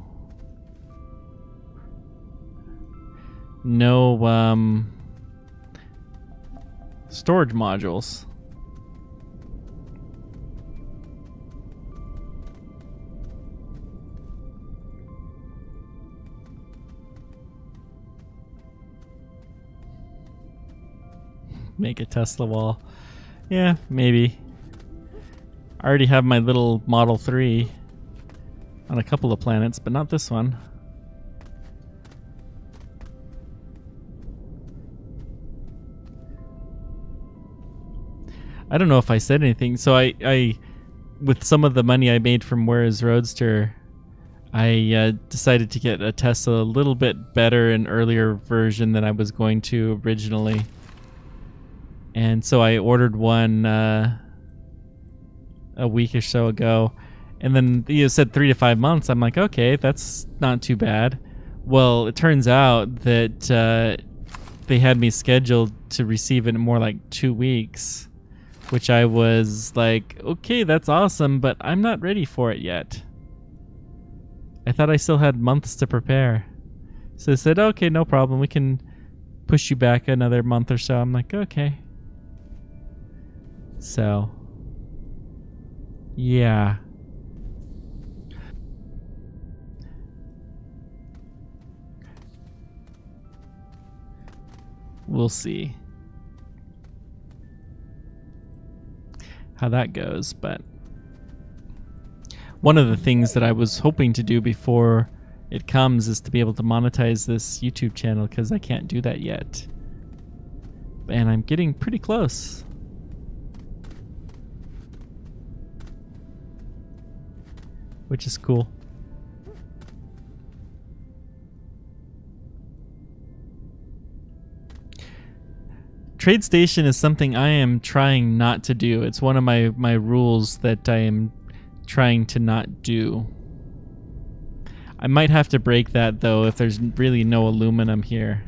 storage modules. Make a Tesla wall. Yeah, maybe. I already have my little Model 3 on a couple of planets, but not this one. I don't know if I said anything. So I with some of the money I made from Where is Roadster, I decided to get a Tesla a little bit better and earlier version than I was going to originally. And so I ordered one a week or so ago, and then you said 3 to 5 months. I'm like, okay, that's not too bad. Well, it turns out that they had me scheduled to receive it in more like 2 weeks, which I was like, okay, that's awesome, but I'm not ready for it yet. I thought I still had months to prepare. So they said, okay, no problem, we can push you back another month or so. I'm like, okay. So yeah. We'll see how that goes, but one of the things that I was hoping to do before it comes is to be able to monetize this YouTube channel, because I can't do that yet. And I'm getting pretty close. Which is cool. Trade station is something I am trying not to do. It's one of my rules that I am trying to not do. I might have to break that though if there's really no aluminum here.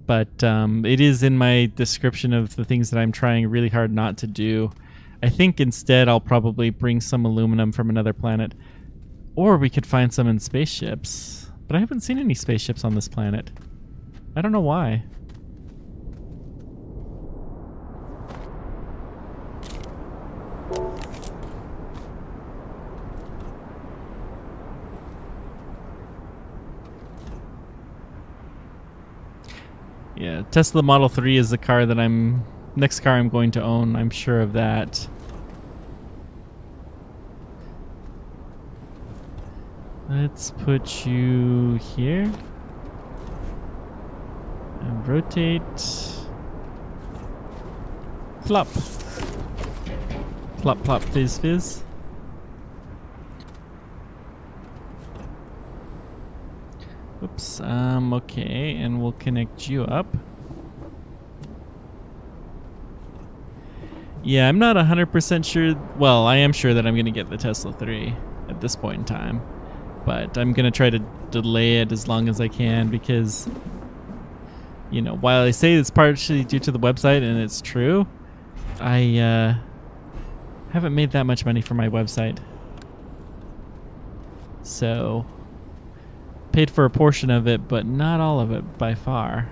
But it is in my description of the things that I'm trying really hard not to do. I think instead I'll probably bring some aluminum from another planet. Or we could find some in spaceships. But I haven't seen any spaceships on this planet. I don't know why. Yeah, Tesla Model 3 is the car that next car I'm going to own. I'm sure of that. Let's put you here. And rotate. Flop. Plop, plop, fizz, fizz. Oops, okay, and we'll connect you up. Yeah, I'm not 100% sure. Well, I am sure that I'm going to get the Tesla 3 at this point in time. But I'm going to try to delay it as long as I can because, you know, while I say it's partially due to the website, and it's true, I haven't made that much money for my website. So, paid for a portion of it, but not all of it by far.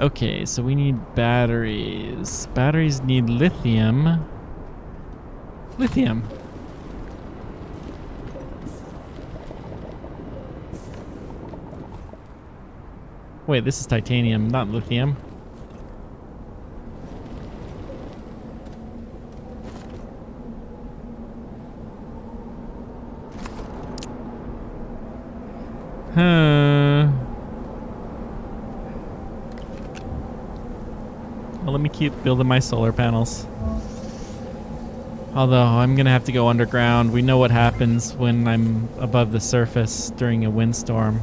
Okay, so we need batteries. Batteries need lithium. Lithium. Wait, this is titanium, not lithium. Huh. Well, let me keep building my solar panels. Although, I'm going to have to go underground. We know what happens when I'm above the surface during a windstorm.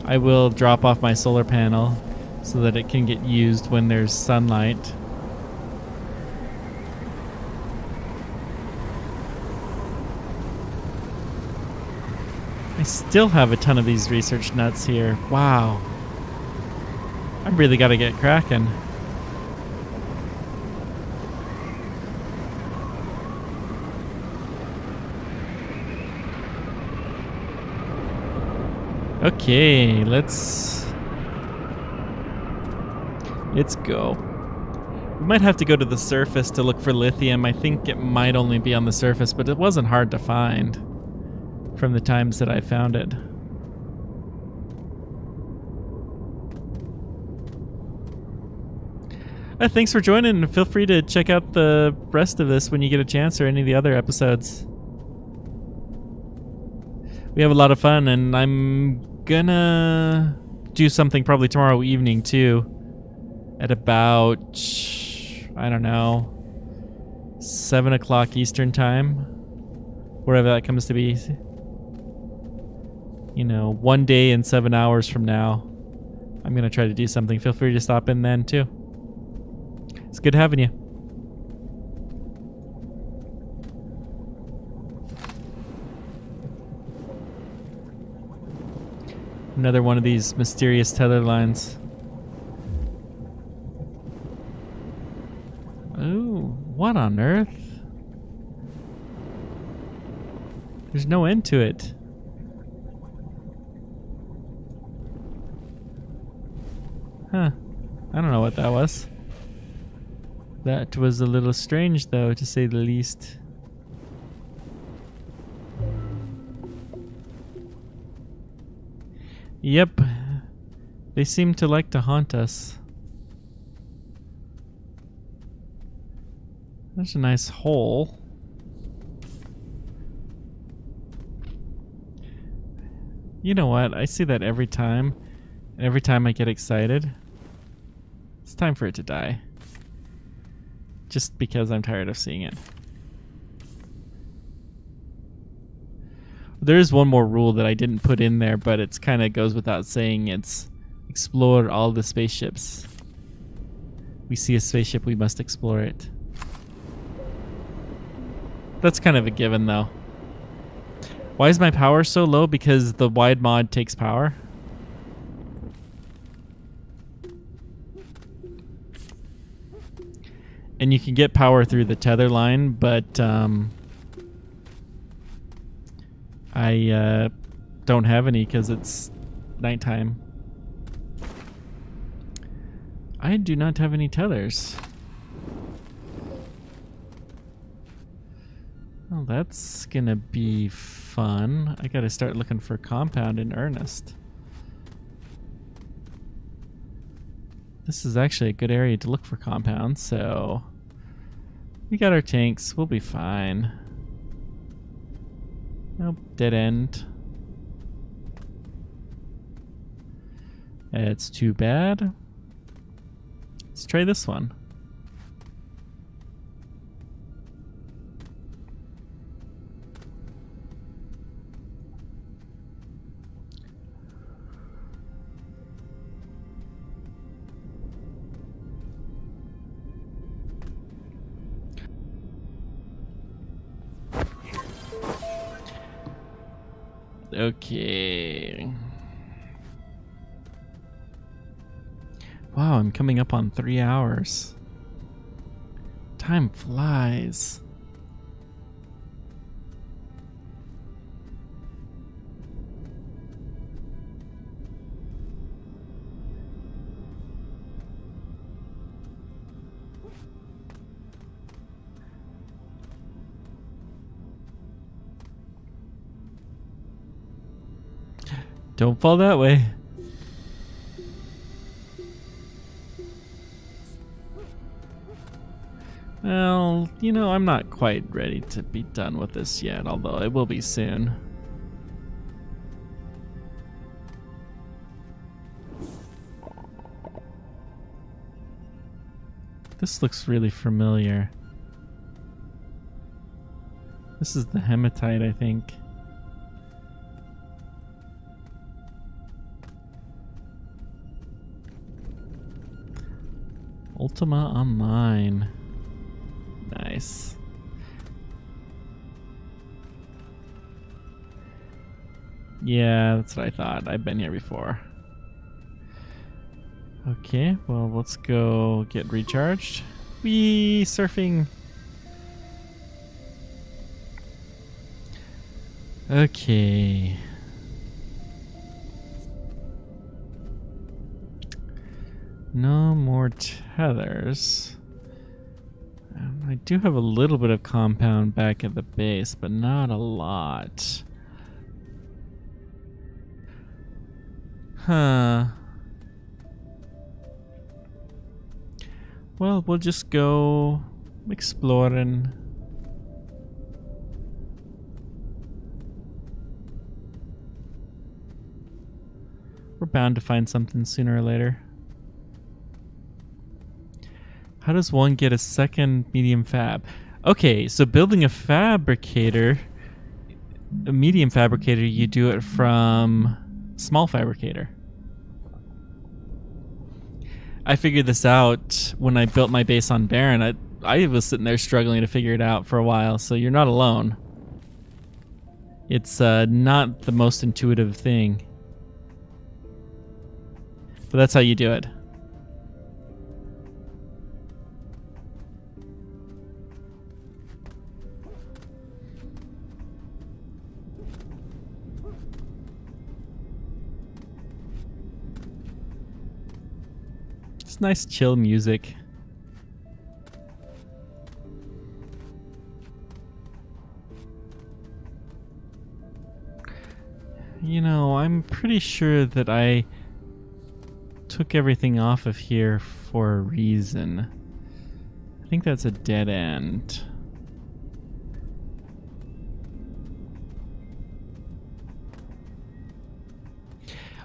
I will drop off my solar panel so that it can get used when there's sunlight. I still have a ton of these research nuts here. Wow. I've really got to get cracking. Okay, let's go. We might have to go to the surface to look for lithium. I think it might only be on the surface, but it wasn't hard to find from the times that I found it. Thanks for joining. Feel free to check out the rest of this when you get a chance, or any of the other episodes. We have a lot of fun, and I'm gonna do something probably tomorrow evening too, at about, I don't know, 7 o'clock Eastern time, wherever that comes to be. You know, 1 day and 7 hours from now, I'm gonna try to do something. Feel free to stop in then too. It's good having you. Another one of these mysterious tether lines. Ooh, what on earth? There's no end to it. Huh. I don't know what that was. That was a little strange, though, to say the least. Yep. They seem to like to haunt us. That's a nice hole. You know what? I see that every time. And every time I get excited, it's time for it to die. Just because I'm tired of seeing it. There is one more rule that I didn't put in there, but it's kind of goes without saying. It's explore all the spaceships. We see a spaceship, we must explore it. That's kind of a given, though. Why is my power so low? Because the wide mod takes power. And you can get power through the tether line, but I don't have any because it's nighttime. I do not have any tethers. Well, that's gonna be fun. I gotta start looking for compound in earnest. This is actually a good area to look for compounds, so we got our tanks. We'll be fine. Nope, dead end. It's too bad. Let's try this one. Okay. Wow, I'm coming up on 3 hours. Time flies. Don't fall that way. Well, you know, I'm not quite ready to be done with this yet, although it will be soon. This looks really familiar. This is the hematite, I think. Ultima Online. Nice. Yeah, that's what I thought. I've been here before. Okay, well, let's go get recharged. Whee! Surfing! Okay. No more tethers. I do have a little bit of compound back at the base, but not a lot. Huh. Well, we'll just go exploring. We're bound to find something sooner or later. How does one get a second medium fab? Okay, so building a fabricator, a medium fabricator, you do it from small fabricator. I figured this out when I built my base on Barren. I was sitting there struggling to figure it out for a while, so you're not alone. It's not the most intuitive thing. But that's how you do it. It's nice chill music. You know, I'm pretty sure that I took everything off of here for a reason. I think that's a dead end.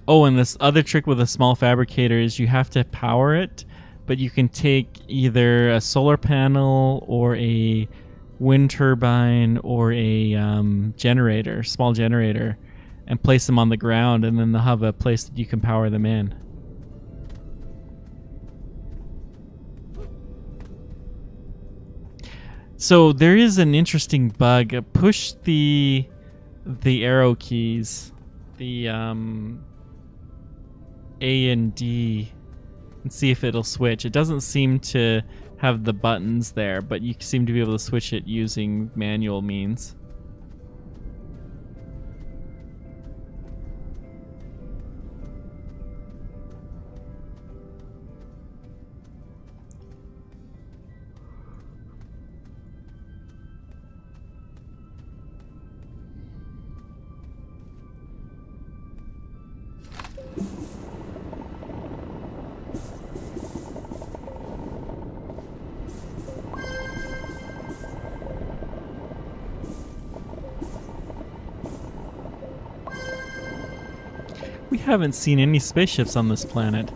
Oh, and this other trick with a small fabricator is you have to power it, but you can take either a solar panel or a wind turbine or a generator, small generator, and place them on the ground, and then they'll have a place that you can power them in. So there is an interesting bug. Push the arrow keys, the A and D, and see if it'll switch. It doesn't seem to have the buttons there, but you seem to be able to switch it using manual means. We haven't seen any spaceships on this planet.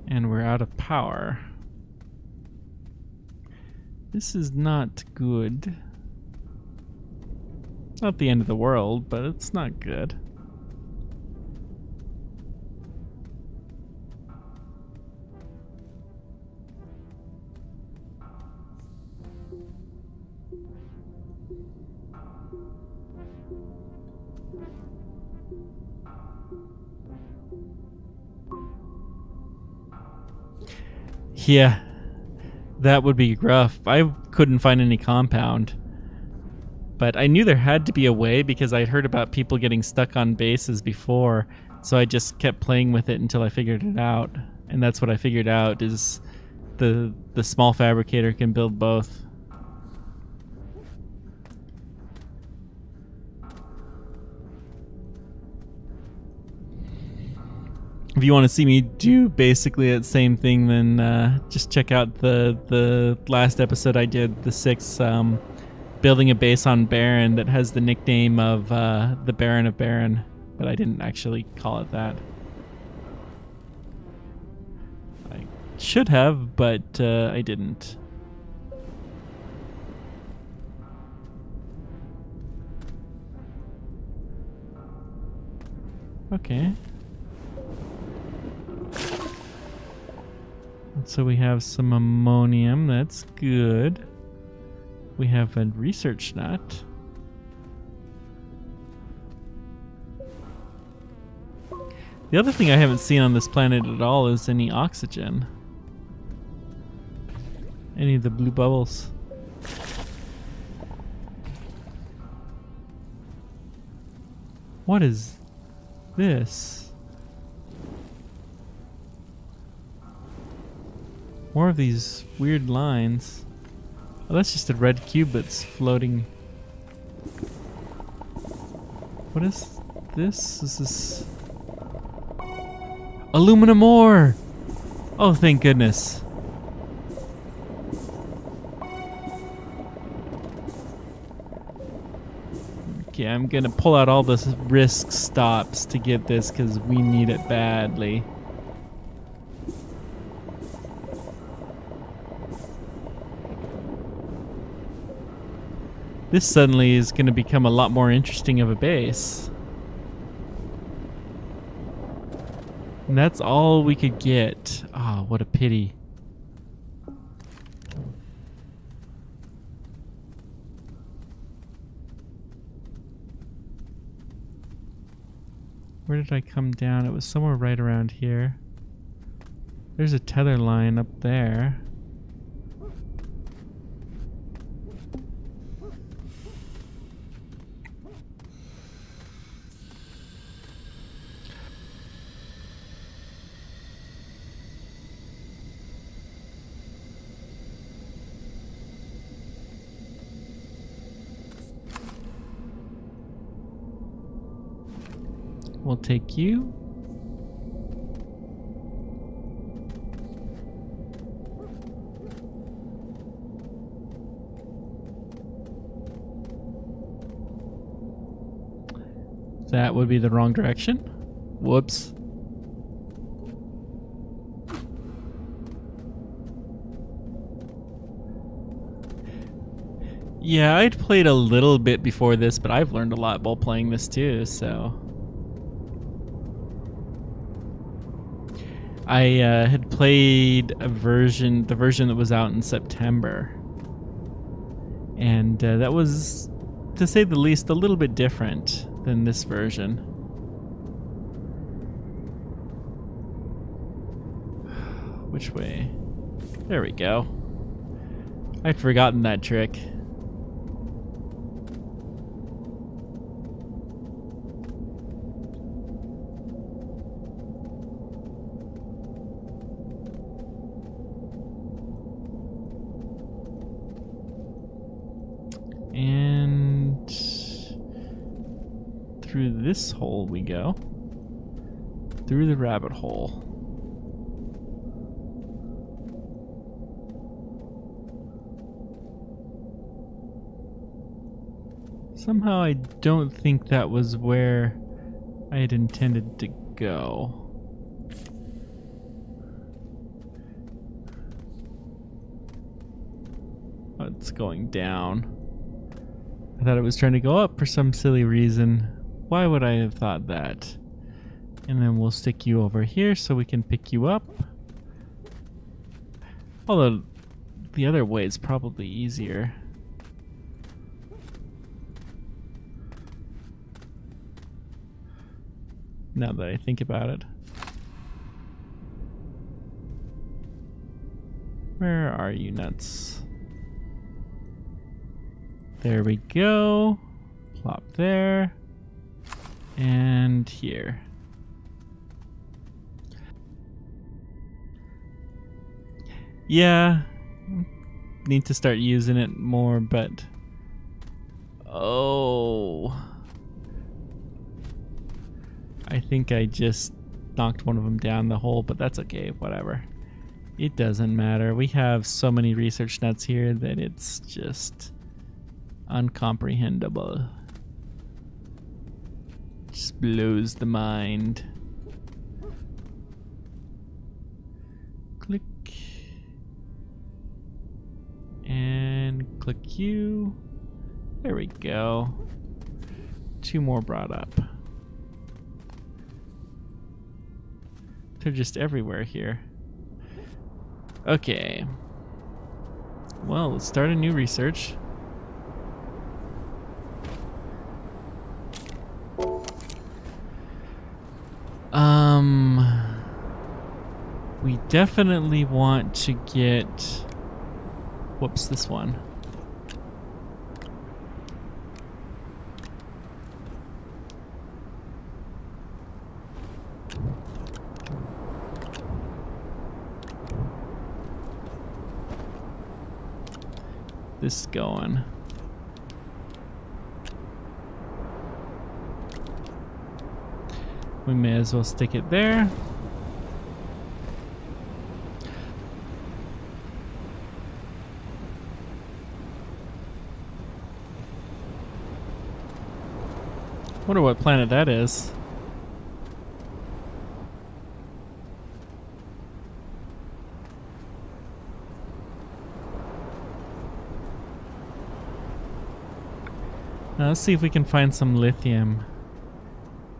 And we're out of power. This is not good. Not the end of the world, but it's not good. Yeah, that would be rough. I couldn't find any compound. But I knew there had to be a way because I'd heard about people getting stuck on bases before. So I just kept playing with it until I figured it out. And that's what I figured out is the small fabricator can build both. If you want to see me do basically that same thing, then just check out the last episode I did, the 6th, building a base on Barren that has the nickname of the Baron of Barren. but I didn't actually call it that. I should have, but I didn't. Okay. So we have some ammonium, that's good. We have a research nut. The other thing I haven't seen on this planet at all is any oxygen. Any of the blue bubbles. What is this? More of these weird lines. Oh, that's just a red cube that's floating. What is this? Is this aluminum ore? Oh, thank goodness. Okay, I'm gonna pull out all the risk stops to get this because we need it badly. This suddenly is going to become a lot more interesting of a base. And that's all we could get. Ah, oh, what a pity. Where did I come down? It was somewhere right around here. There's a tether line up there. We'll take you. That would be the wrong direction. Whoops. Yeah, I'd played a little bit before this, but I've learned a lot while playing this too, so. I had played the version that was out in September. And that was, to say the least, a little bit different than this version. Which way? There we go. I'd forgotten that trick. And through this hole we go. Through the rabbit hole. Somehow I don't think that was where I had intended to go. Oh, it's going down. I thought it was trying to go up for some silly reason. Why would I have thought that? And then we'll stick you over here so we can pick you up. Although the other way is probably easier. Now that I think about it. Where are you, nuts? There we go. Plop there. And here. Yeah. Need to start using it more, but... Oh. I think I just knocked one of them down the hole, but that's okay, whatever. It doesn't matter. We have so many research nuts here that it's just... uncomprehendable. Just blows the mind. Click. And click you. There we go. 2 more brought up. They're just everywhere here. Okay. Well, let's start a new research. We definitely want to get... Whoops, this one. This going. We may as well stick it there. Wonder what planet that is. Now let's see if we can find some lithium.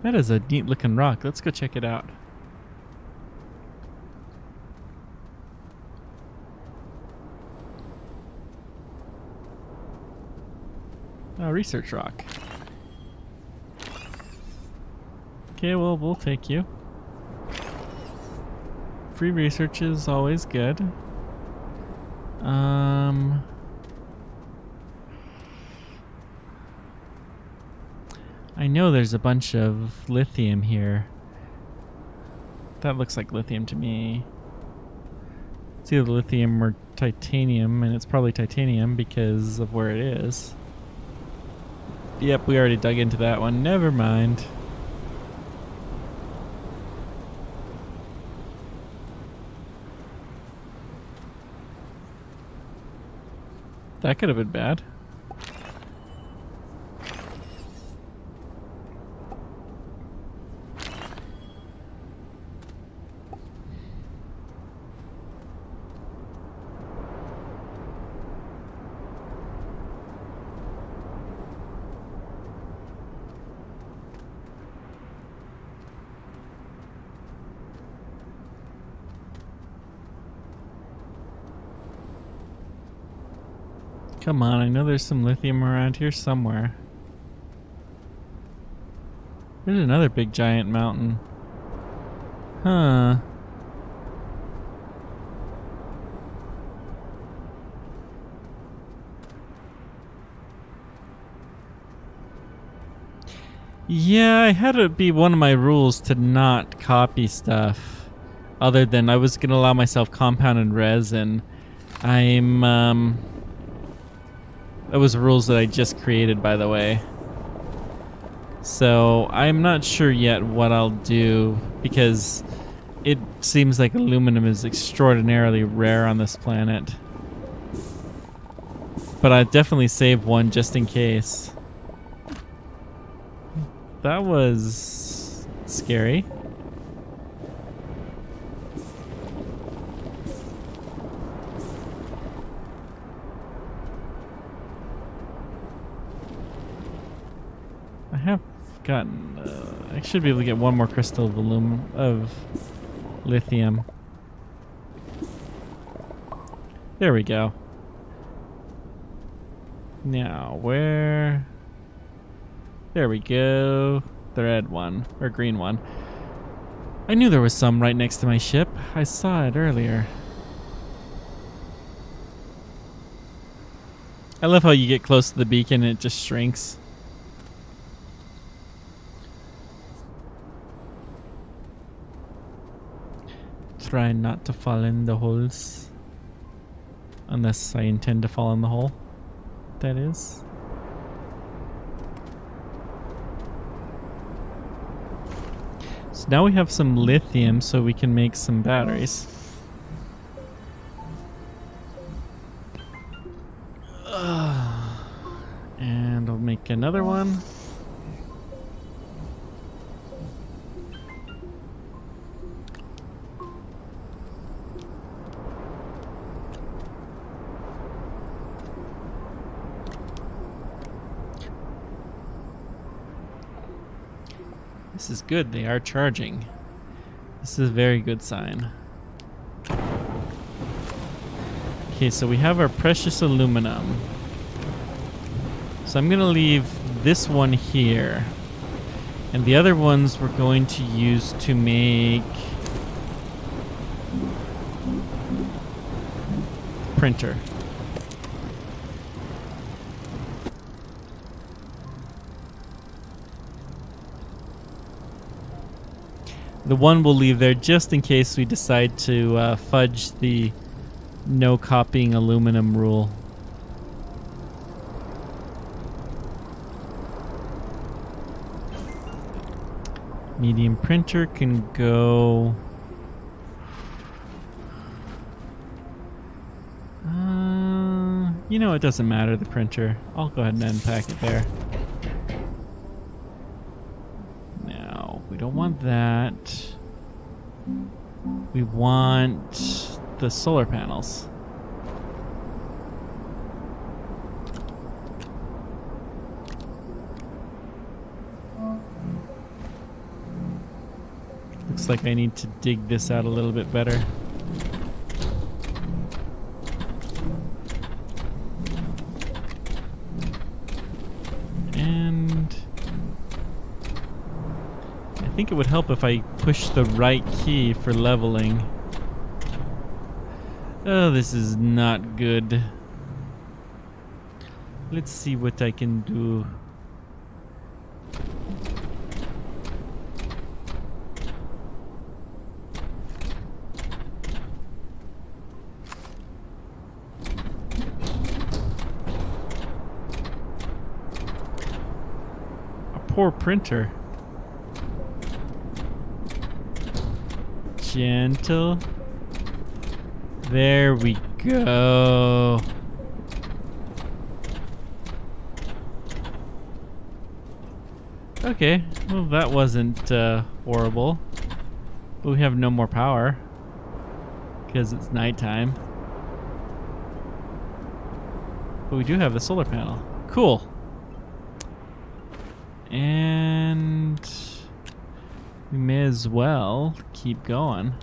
That is a neat looking rock. Let's go check it out. Oh, research rock. Okay, well, we'll take you. Free research is always good. I know there's a bunch of lithium here. That looks like lithium to me. It's either lithium or titanium, and it's probably titanium because of where it is. Yep, we already dug into that one. Never mind. That could have been bad. Come on, I know there's some lithium around here somewhere. There's another big giant mountain. Huh. Yeah, I had it be one of my rules to not copy stuff. Other than I was going to allow myself compounded resin. That was rules that I just created, by the way. So I'm not sure yet what I'll do because it seems like aluminum is extraordinarily rare on this planet. But I definitely saved one just in case. That was scary. I have gotten... I should be able to get one more crystal of lithium. There we go. Now, where... There we go. The red one, or green one. I knew there was some right next to my ship. I saw it earlier. I love how you get close to the beacon and it just shrinks. Try not to fall in the holes. Unless I intend to fall in the hole. That is. So now we have some lithium so we can make some batteries. And I'll make another one. this is good. They are charging. This is a very good sign. Okay, so we have our precious aluminum. So I'm going to leave this one here. And the other ones we're going to use to make printer. The one we'll leave there just in case we decide to fudge the no copying aluminum rule. Medium printer can go... you know, it doesn't matter, the printer. I'll go ahead and unpack it there. Now, we don't want that. We want the solar panels. Looks like I need to dig this out a little bit better. And I think it would help if I push the right key for leveling. Oh, this is not good. Let's see what I can do. Poor printer. Gentle. There we go. Okay, well that wasn't horrible. But we have no more power because it's nighttime. But we do have the solar panel. Cool. And we may as well keep going.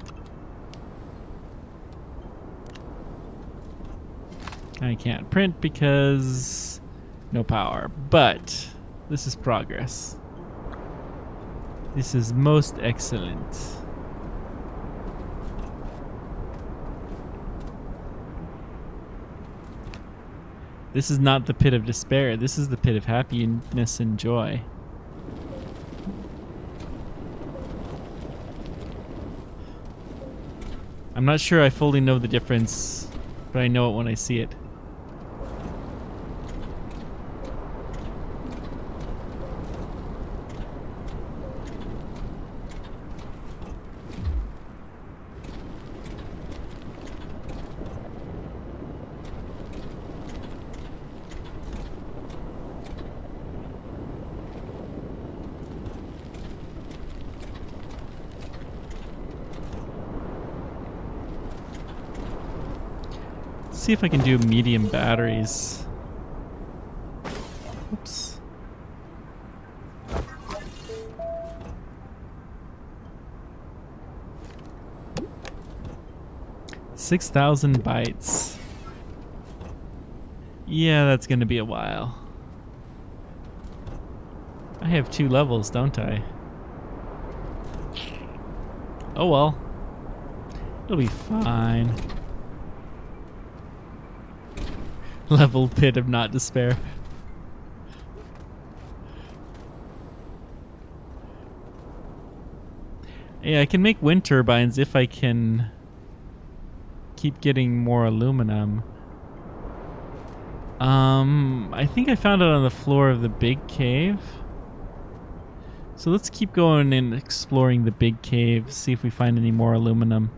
I can't print because no power, but this is progress. This is most excellent. This is not the pit of despair. This is the pit of happiness and joy. I'm not sure I fully know the difference, but I know it when I see it. See if I can do medium batteries. Oops. $6,000 bytes. Yeah, that's gonna be a while. I have 2 levels, don't I? Oh well. It'll be fine. Level pit of not despair. Yeah, I can make wind turbines if I can keep getting more aluminum. I think I found it on the floor of the big cave. So let's keep going and exploring the big cave, see if we find any more aluminum.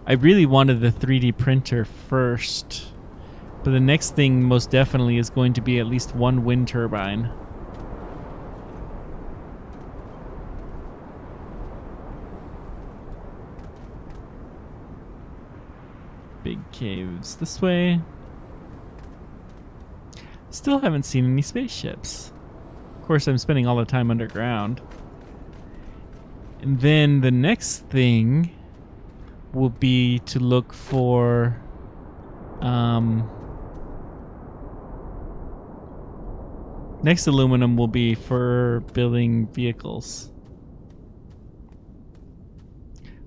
I really wanted the 3D printer first, but the next thing most definitely is going to be at least 1 wind turbine. Big caves this way. Still haven't seen any spaceships. Of course, I'm spending all the time underground. And then the next thing will be to look for next aluminum will be for building vehicles.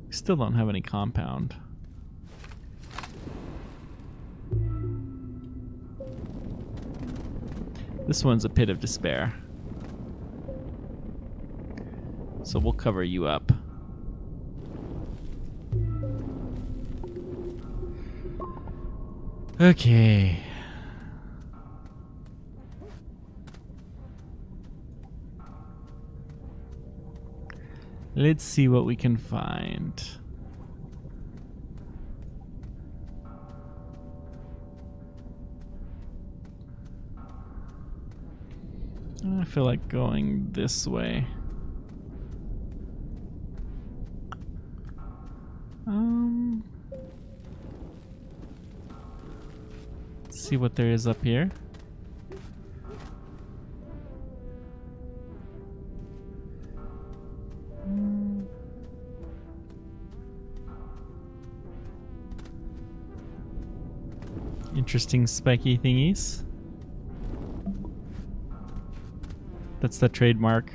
We still don't have any compound. This one's a pit of despair. So we'll cover you up. Okay. Let's see what we can find. I feel like going this way. See what there is up here. Interesting spiky thingies. That's the trademark.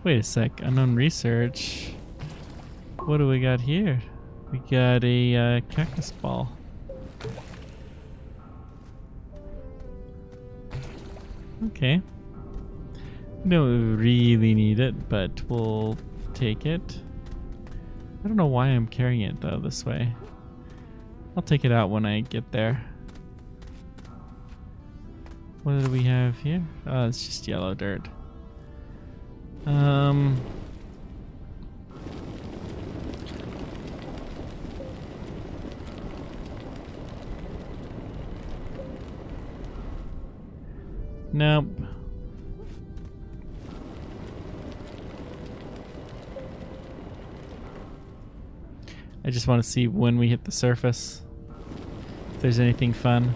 Wait a sec, unknown research. What do we got here? We got a cactus ball. Okay. We don't really need it, but we'll take it. I don't know why I'm carrying it though this way. I'll take it out when I get there. What do we have here? Oh, it's just yellow dirt. Nope. I just want to see when we hit the surface if there's anything fun.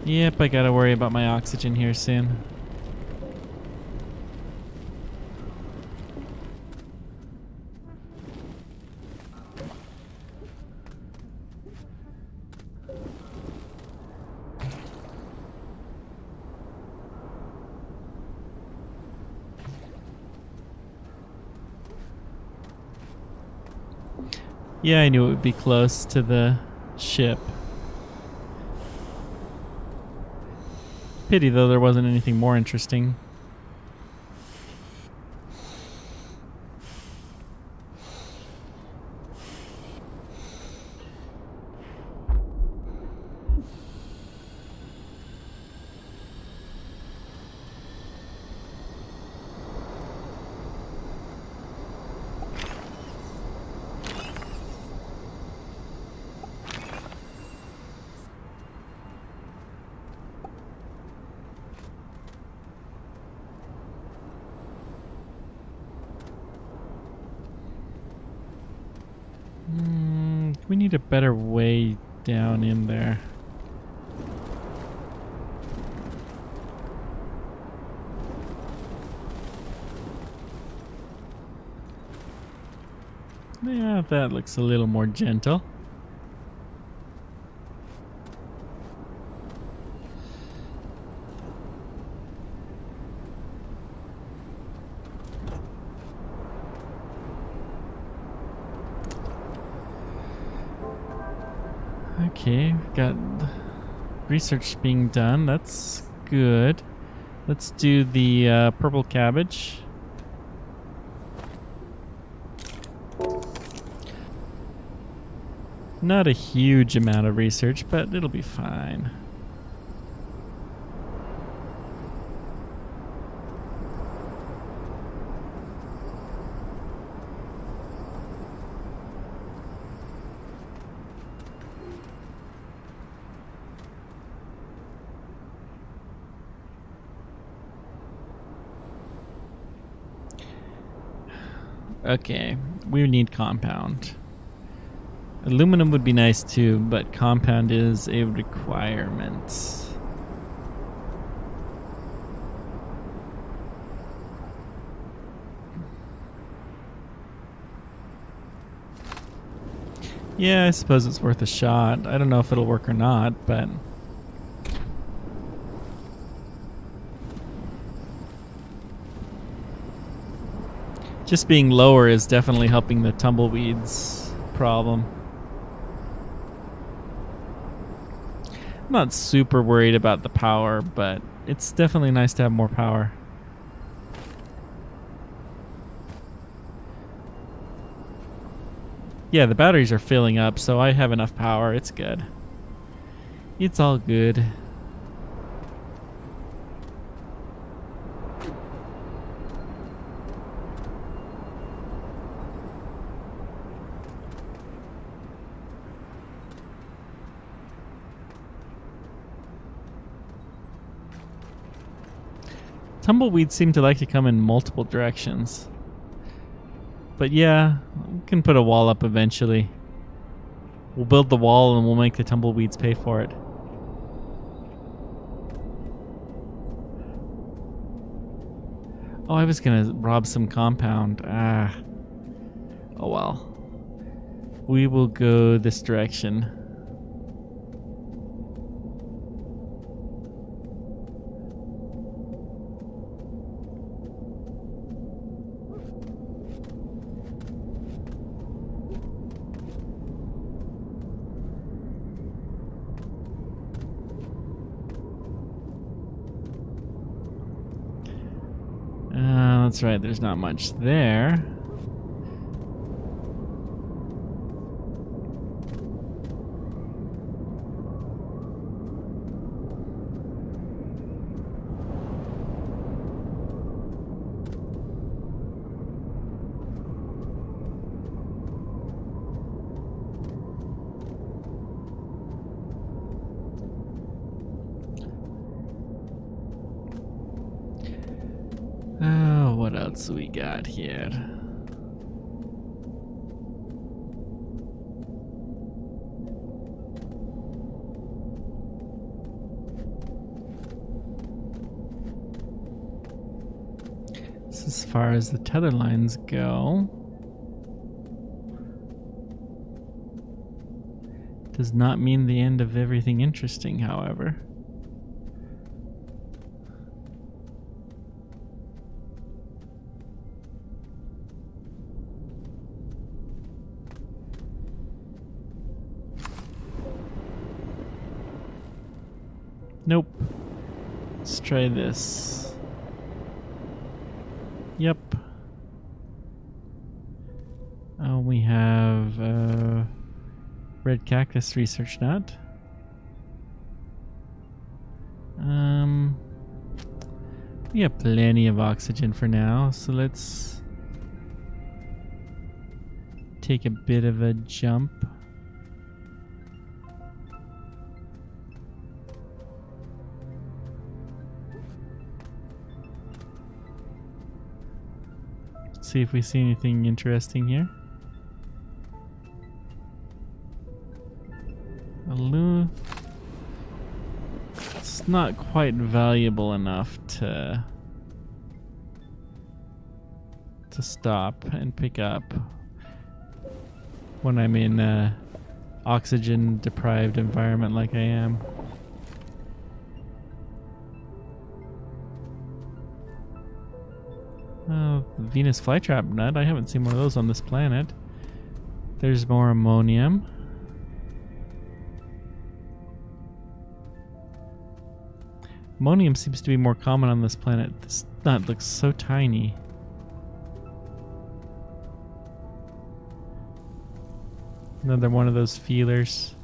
Yep, I gotta worry about my oxygen here soon. Yeah, I knew it would be close to the ship. Pity though there wasn't anything more interesting. We need a better way down in there. Yeah, that looks a little more gentle. Okay, got research being done. That's good. Let's do the purple cabbage. Not a huge amount of research, but it'll be fine. Okay, we need compound. Aluminum would be nice too, but compound is a requirement. Yeah, I suppose it's worth a shot. I don't know if it'll work or not, but... just being lower is definitely helping the tumbleweeds problem. I'm not super worried about the power, but it's definitely nice to have more power. Yeah, the batteries are filling up, so I have enough power. It's good. It's all good. Tumbleweeds seem to like to come in multiple directions. But yeah, we can put a wall up eventually. We'll build the wall and we'll make the tumbleweeds pay for it. Oh, I was gonna rob some compound. Ah. Oh well. We will go this direction. That's right, there's not much there. Oh, what else we got here? This is as far as the tether lines go. Does not mean the end of everything interesting, however. Nope. Let's try this. Yep. Oh, we have red cactus research nut. We have plenty of oxygen for now, so let's take a bit of a jump. See if we see anything interesting here. It's not quite valuable enough to stop and pick up when I'm in a oxygen deprived environment like I am. Oh, Venus flytrap nut. I haven't seen one of those on this planet. There's more ammonium. Ammonium seems to be more common on this planet. This nut looks so tiny. Another one of those feelers.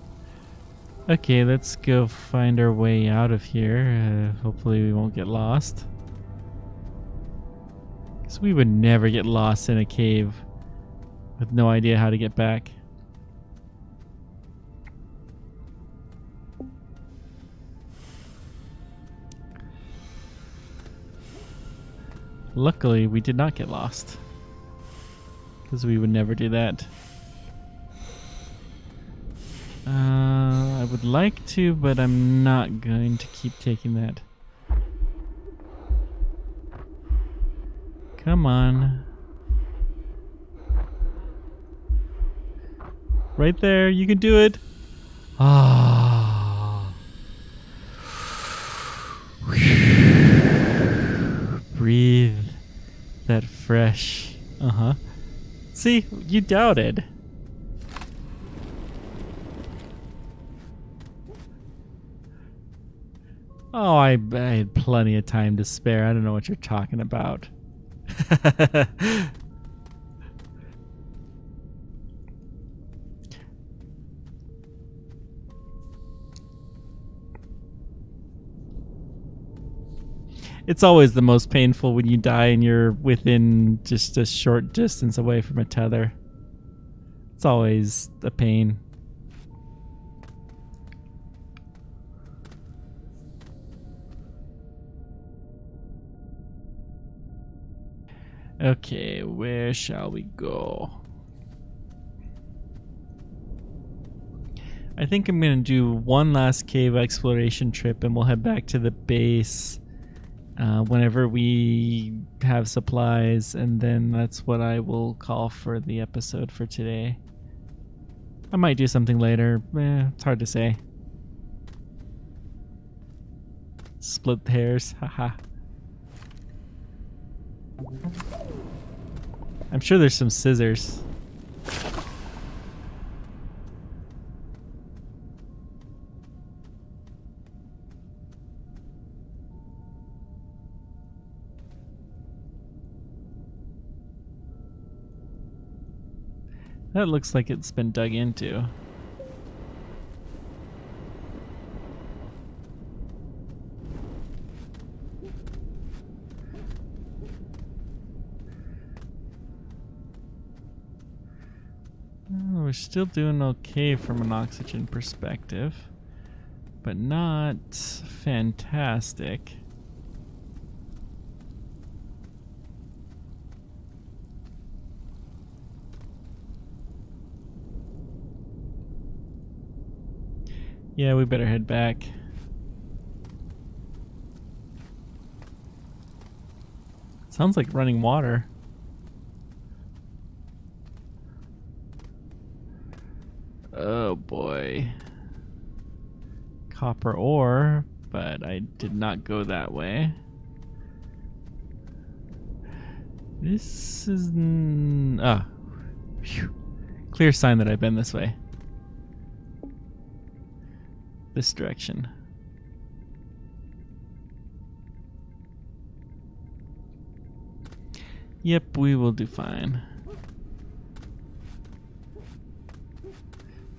Okay, let's go find our way out of here. Hopefully we won't get lost. So we would never get lost in a cave with no idea how to get back. Luckily, we did not get lost. because we would never do that. I would like to, but I'm not going to keep taking that. Come on. Right there, you can do it. Ah. Breathe that fresh. See, you doubted. Oh, I had plenty of time to spare. I don't know what you're talking about. It's always the most painful when you die and you're within just a short distance away from a tether. It's always a pain. Okay, where shall we go? I think I'm going to do one last cave exploration trip and we'll head back to the base whenever we have supplies, and then that's what I will call for the episode for today. I might do something later. It's hard to say. Split hairs. Haha. I'm sure there's some scissors. That looks like it's been dug into. We're still doing okay from an oxygen perspective, but not fantastic. Yeah, we better head back. Sounds like running water. Oh boy. Copper ore, but I did not go that way. This is... Phew. Clear sign that I've been this way. This direction. Yep, we will do fine.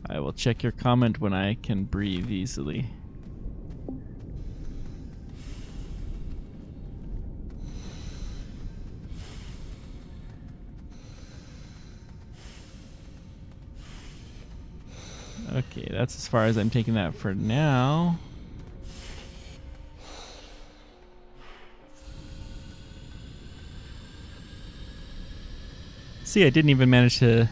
I will check your comment when I can breathe easily. Okay, that's as far as I'm taking that for now. See, I didn't even manage to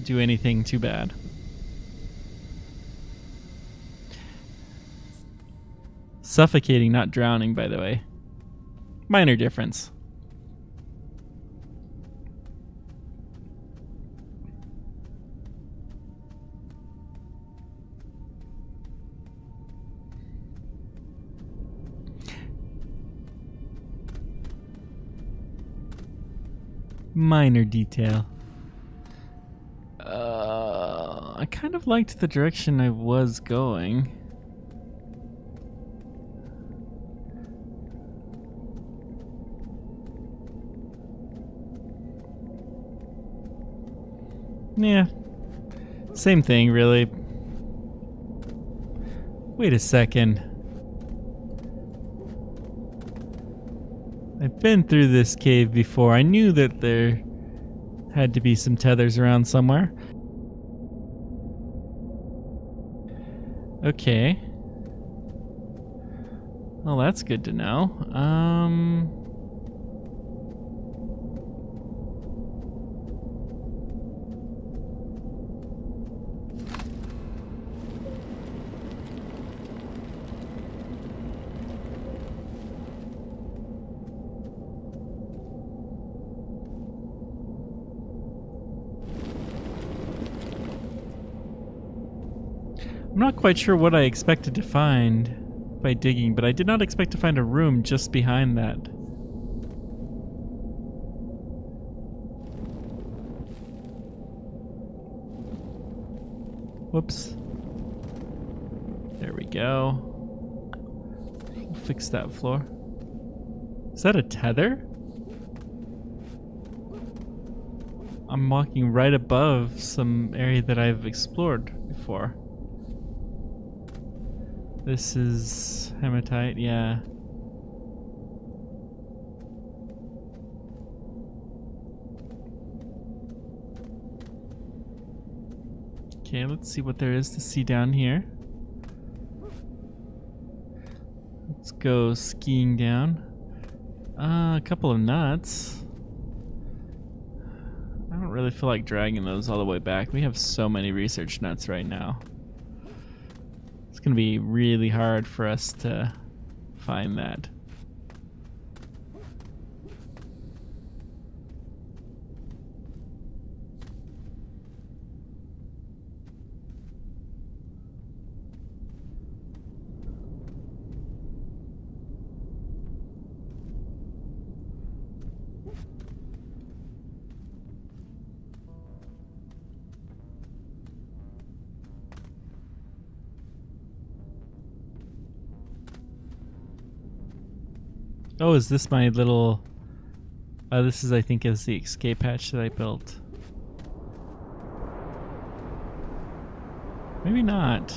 do anything too bad. Suffocating, not drowning, by the way. Minor difference. Minor detail. I kind of liked the direction I was going. Yeah. Same thing, really. Wait a second. I've been through this cave before. I knew that there had to be some tethers around somewhere. Okay. Well, that's good to know. I'm not quite sure what I expected to find by digging, but I did not expect to find a room just behind that. Whoops. There we go. We'll fix that floor. Is that a tether? I'm walking right above some area that I've explored before. This is hematite, yeah. Okay, let's see what there is to see down here. Let's go skiing down. A couple of nuts. I don't really feel like dragging those all the way back. We have so many research nuts right now. It's gonna be really hard for us to find that. Oh, is this my little... this is, I think, is the escape hatch that I built. Maybe not.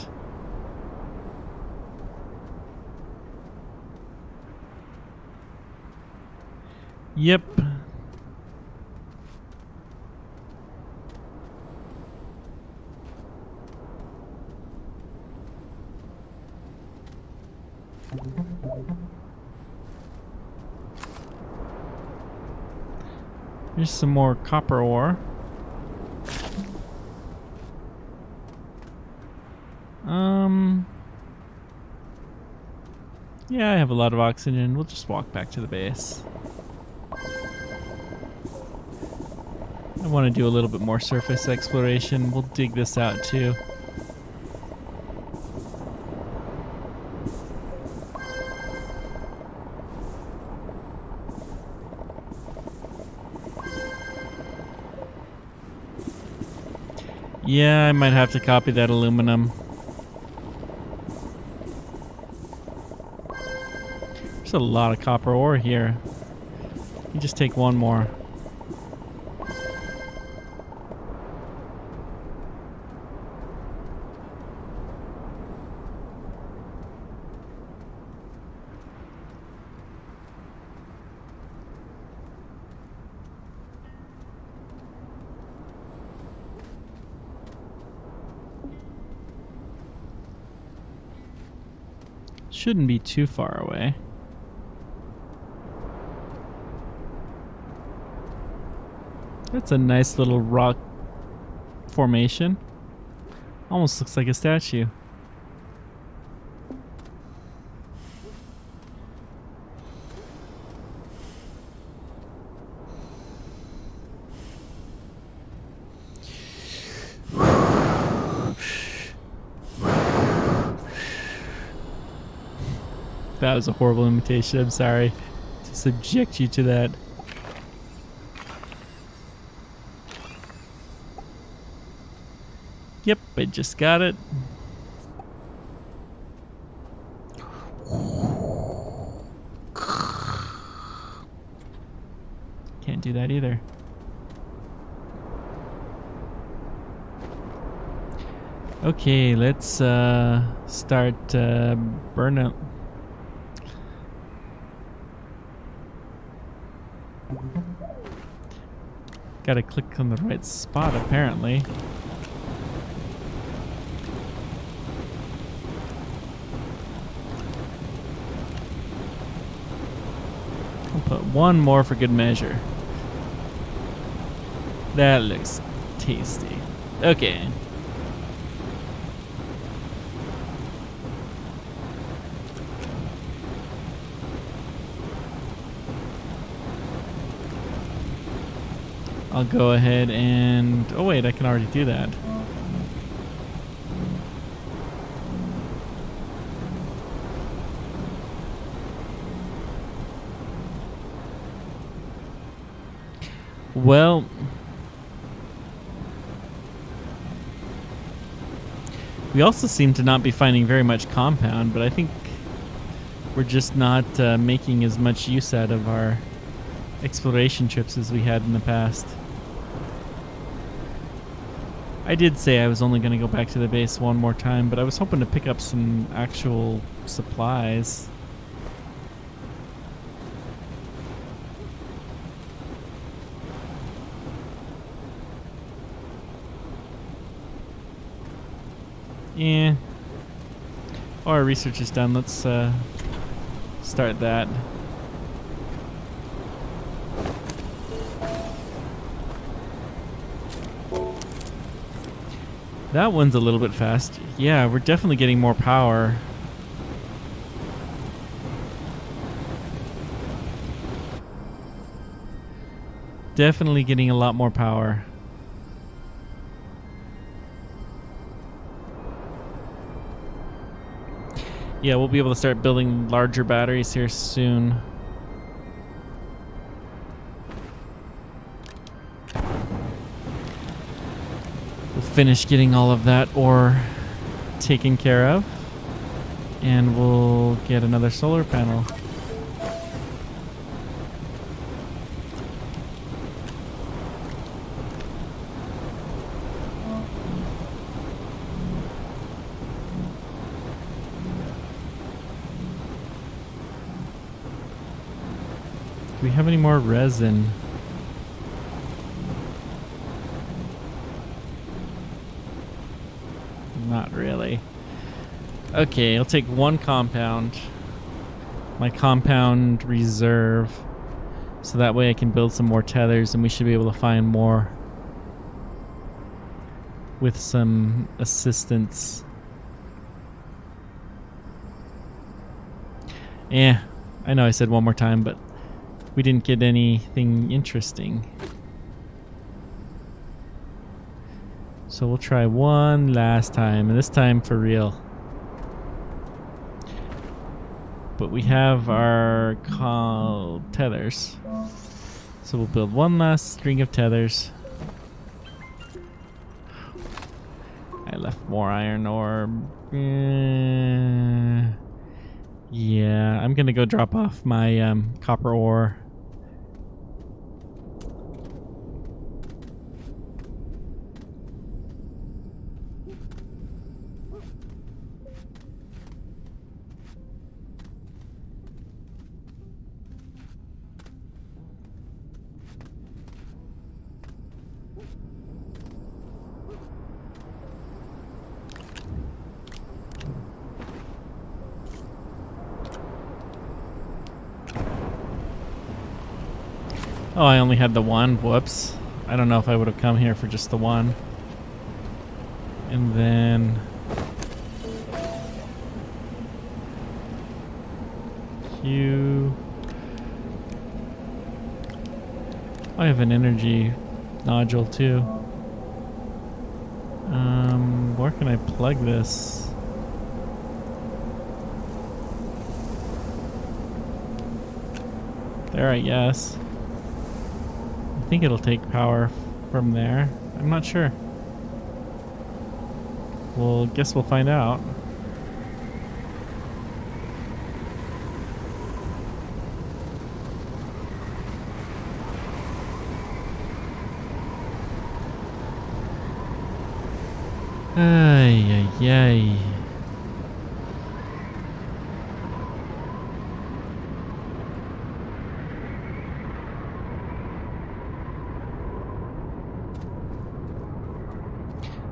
Yep. Here's some more copper ore. Yeah, I have a lot of oxygen. We'll just walk back to the base. I want to do a little bit more surface exploration. We'll dig this out too. Yeah, I might have to copy that aluminum. There's a lot of copper ore here. You just take one more. Shouldn't be too far away. That's a nice little rock formation. Almost looks like a statue. That was a horrible imitation. I'm sorry to subject you to that. Yep, I just got it. Can't do that either. Okay, let's start burnout. Gotta click on the right spot, apparently. I'll put one more for good measure. That looks tasty. Okay. I'll go ahead and... oh wait, I can already do that. Well, we also seem to not be finding very much compound, but I think we're just not making as much use out of our exploration trips as we had in the past. I did say I was only going to go back to the base one more time, but I was hoping to pick up some actual supplies. Yeah. Oh, our research is done. Let's start that. That one's a little bit fast. Yeah, we're definitely getting more power. Definitely getting a lot more power. Yeah, we'll be able to start building larger batteries here soon. We'll finish getting all of that ore taken care of, and we'll get another solar panel. Do we have any more resin? Not really. Okay, I'll take one compound. My compound reserve. So that way I can build some more tethers and we should be able to find more with some assistance. Yeah, I know I said one more time, but we didn't get anything interesting. So we'll try one last time, and this time for real. But we have our tethers. So we'll build one last string of tethers. I left more iron ore. Yeah, I'm gonna go drop off my copper ore. Oh, I only had the one. Whoops. I don't know if I would have come here for just the one. And then... Q... I have an energy nodule too. Where can I plug this? There, I guess. I think it'll take power from there. I'm not sure. Well, guess we'll find out. Ay, ay, ay.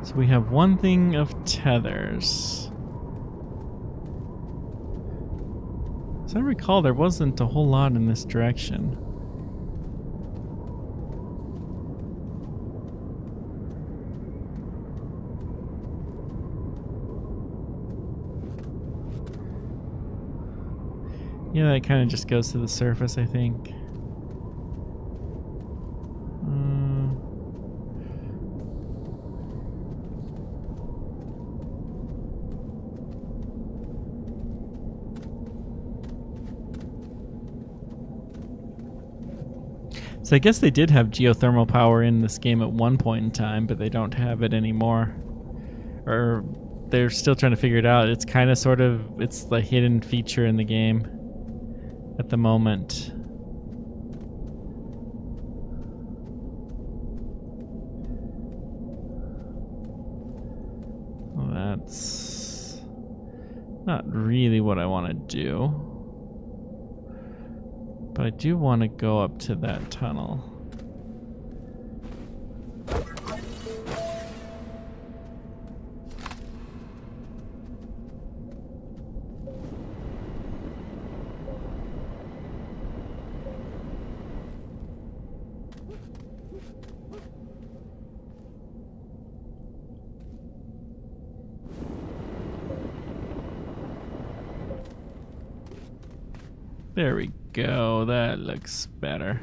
So we have one thing of tethers. As I recall, there wasn't a whole lot in this direction. Yeah, that kind of just goes to the surface, I think. So I guess they did have geothermal power in this game at one point in time, but they don't have it anymore. Or they're still trying to figure it out. It's kind of sort of, it's the hidden feature in the game at the moment. Well, that's not really what I want to do. But I do want to go up to that tunnel. There we go. That looks better.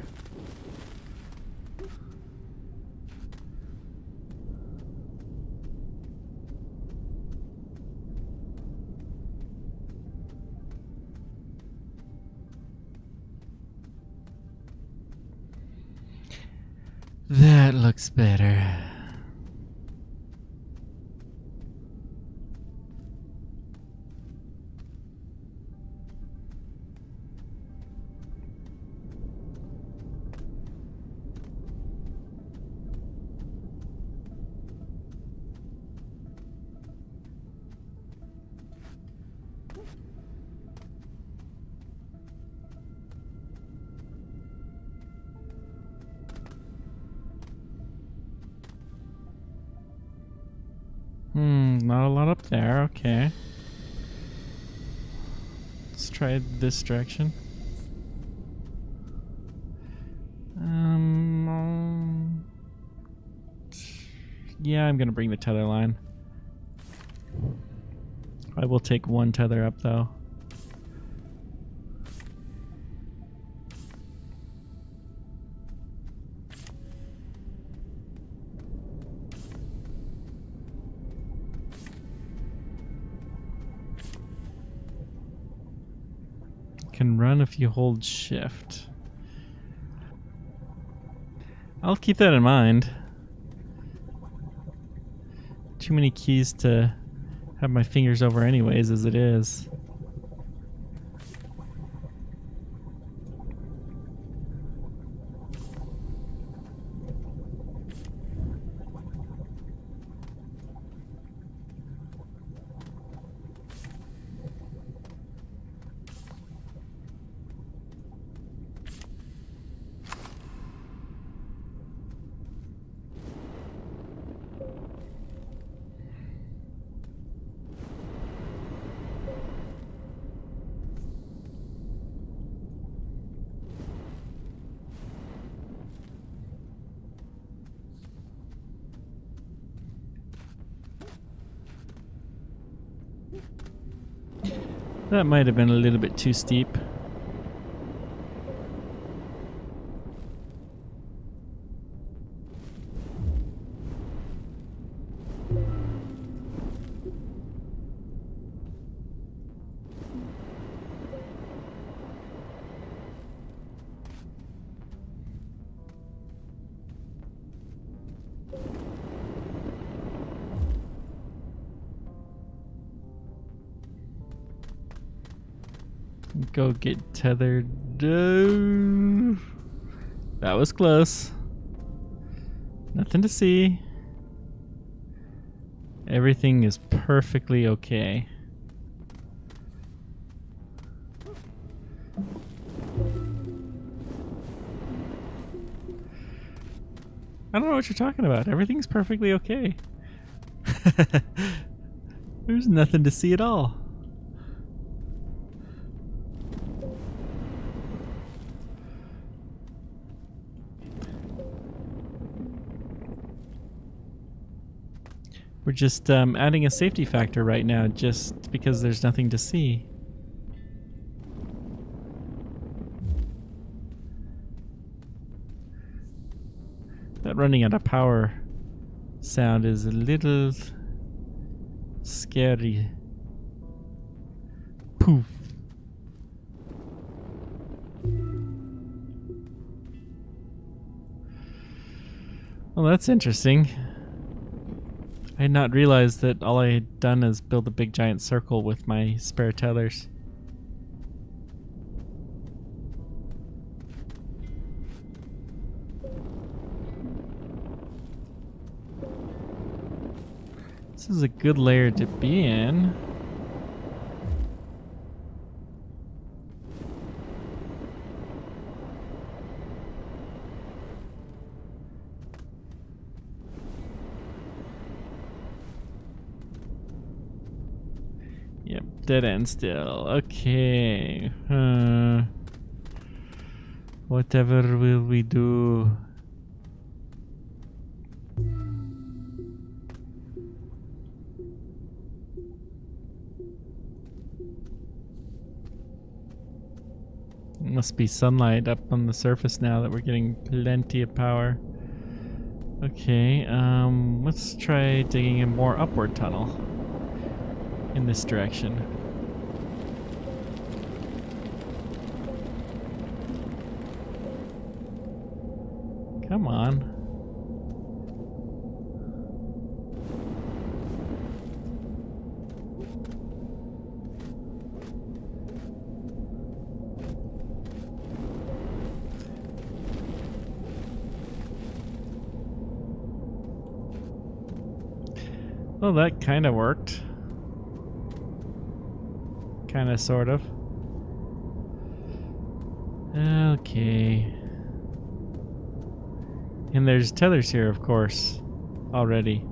That looks better. Not a lot up there. Okay. Let's try this direction. Yeah, I'm gonna bring the tether line. I will take one tether up though. Can run if you hold shift. I'll keep that in mind. Too many keys to have my fingers over anyways as it is. That might have been a little bit too steep. Go get tethered. That was close. Nothing to see. Everything is perfectly okay. I don't know what you're talking about. Everything's perfectly okay. There's nothing to see at all. We're just adding a safety factor right now just because there's nothing to see. That running out of power sound is a little scary. Poof. Well, that's interesting. I had not realized that all I had done is build a big giant circle with my spare tethers. This is a good layer to be in. Yep, dead end still. Okay. Whatever will we do? Must be sunlight up on the surface now that we're getting plenty of power. Okay, let's try digging a more upward tunnel in this direction. Come on. Well, that kind of worked. Kind of, sort of. Okay. And there's tethers here, of course, already.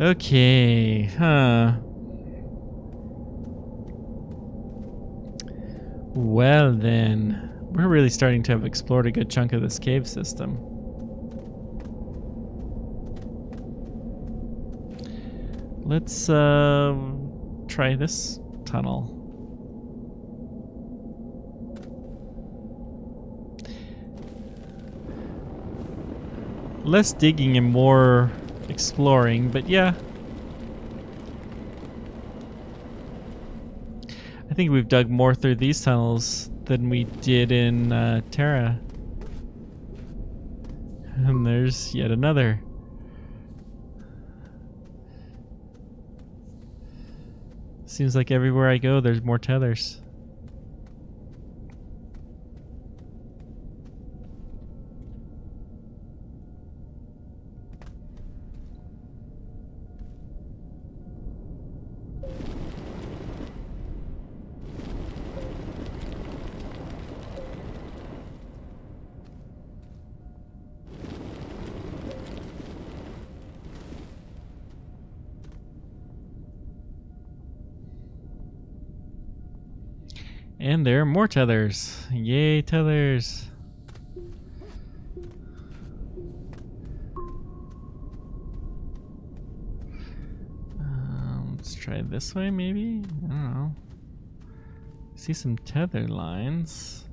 Okay, huh. Well then, we're really starting to have explored a good chunk of this cave system. Let's try this tunnel. Less digging and more exploring, but yeah. I think we've dug more through these tunnels than we did in Terra. And there's yet another. Seems like everywhere I go, there's more tethers. And there are more tethers. Yay, tethers. Let's try this way, maybe? I don't know. See some tether lines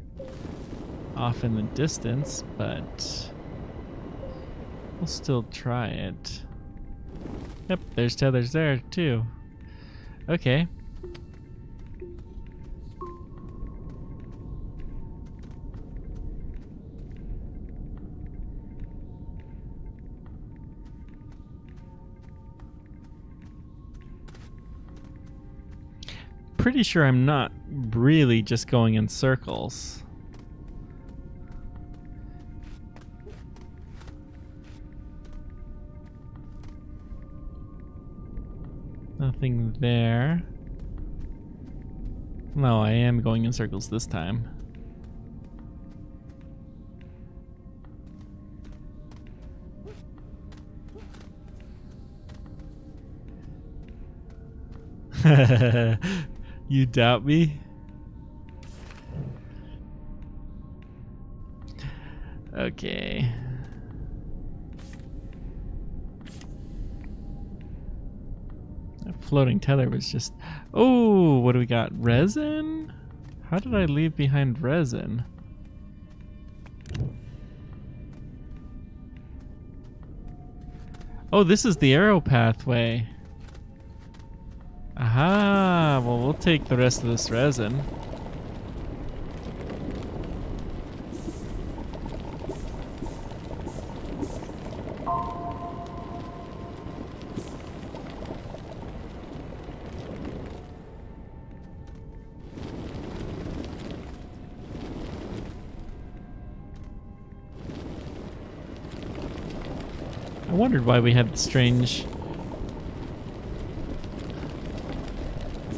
off in the distance, but we'll still try it. Yep, there's tethers there too. Okay. Pretty sure I'm not really just going in circles. Nothing there. No, I am going in circles this time. You doubt me? Okay. That floating tether was just... Oh, what do we got? Resin? How did I leave behind resin? Oh, this is the arrow pathway. Aha! Well, we'll take the rest of this resin. I wondered why we had strange...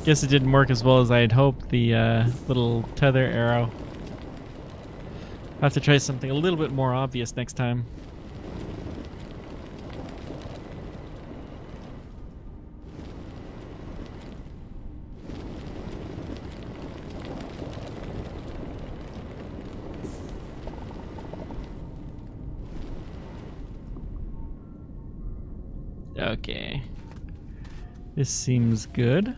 Guess it didn't work as well as I had hoped, the little tether arrow. I'll have to try something a little bit more obvious next time. Okay. This seems good.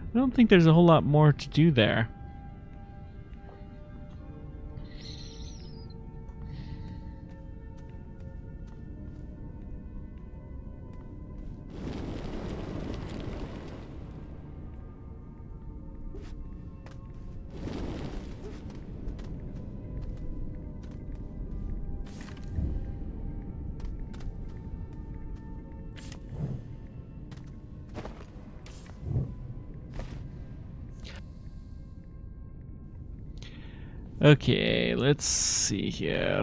I don't think there's a whole lot more to do there. Okay, let's see here.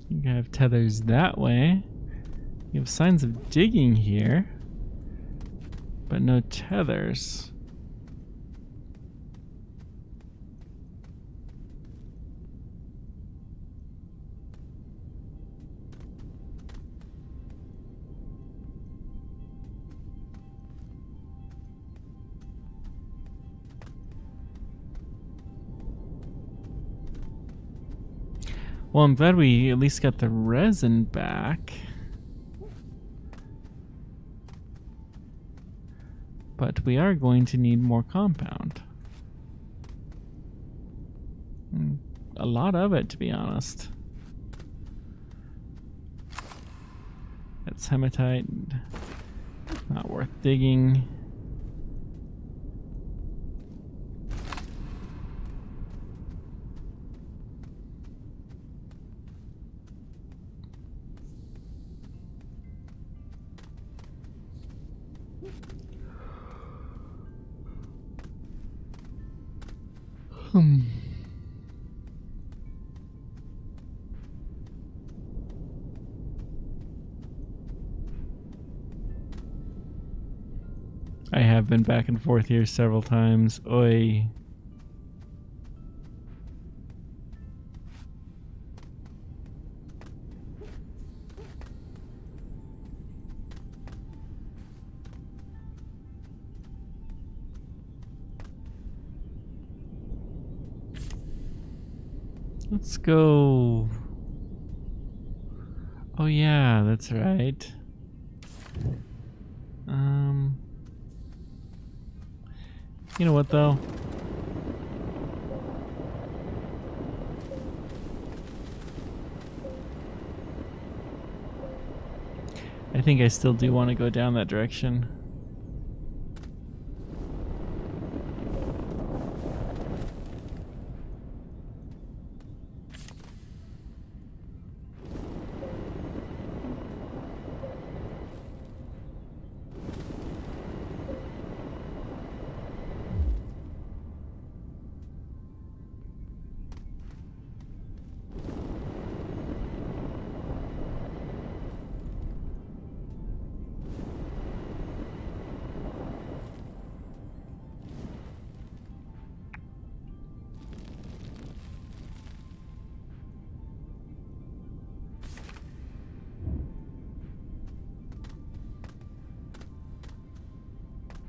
You have tethers that way. You have signs of digging here, but no tethers. Well, I'm glad we at least got the resin back. But we are going to need more compound. A lot of it, to be honest. That's hematite. Not worth digging. I have been back and forth here several times. Oi. Let's go. Oh yeah, that's right. You know what though? I think I still do want to go down that direction.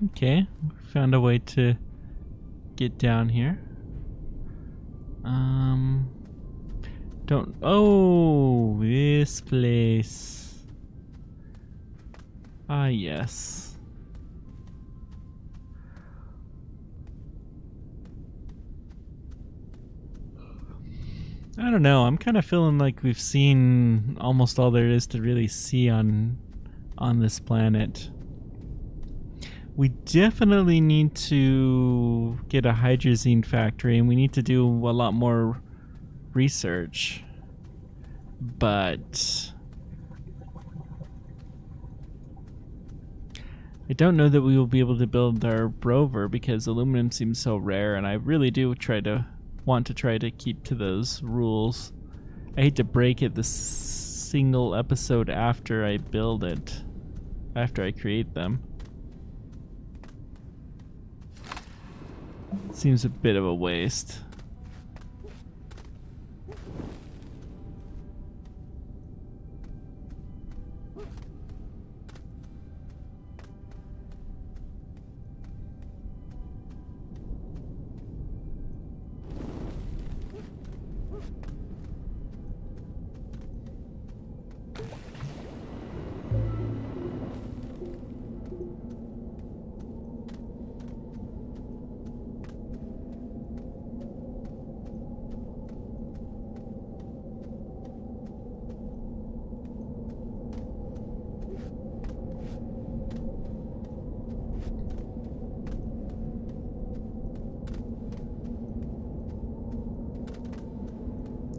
Okay, found a way to get down here. Don't. Oh, this place. Ah, yes. I don't know. I'm kind of feeling like we've seen almost all there is to really see on this planet. We definitely need to get a hydrazine factory, and we need to do a lot more research. But I don't know that we will be able to build our rover because aluminum seems so rare, and I really do want to try to keep to those rules. I hate to break it this single episode after I build it, after I create them. It seems a bit of a waste.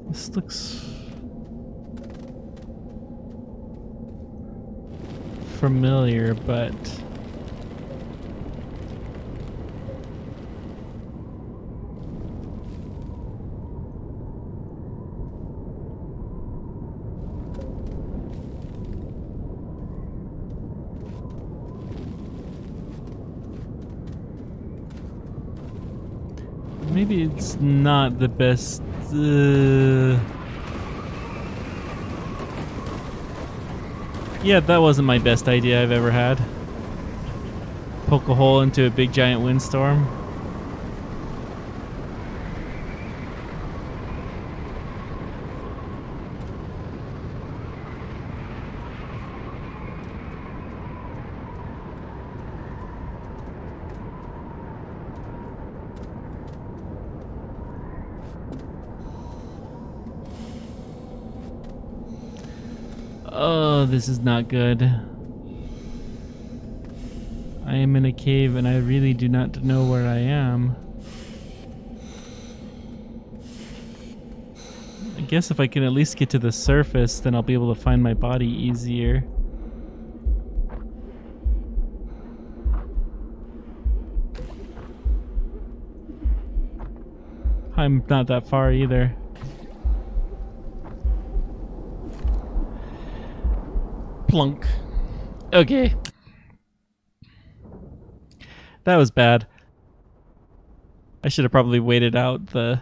This looks familiar, but maybe it's not the best. Yeah, that wasn't my best idea I've ever had. Poke a hole into a big giant windstorm. Oh, this is not good. I am in a cave and I really do not know where I am. I guess if I can at least get to the surface, then I'll be able to find my body easier. I'm not that far either. Plunk. Okay. That was bad. I should have probably waited out the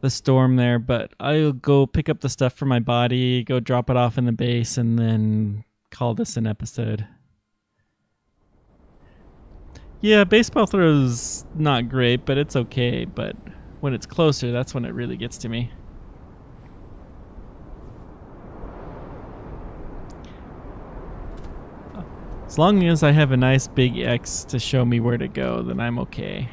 storm there, but I'll go pick up the stuff for my body, go drop it off in the base, and then call this an episode. Yeah, baseball throw's not great, but it's okay. But when it's closer, that's when it really gets to me. As long as I have a nice big X to show me where to go, then I'm okay.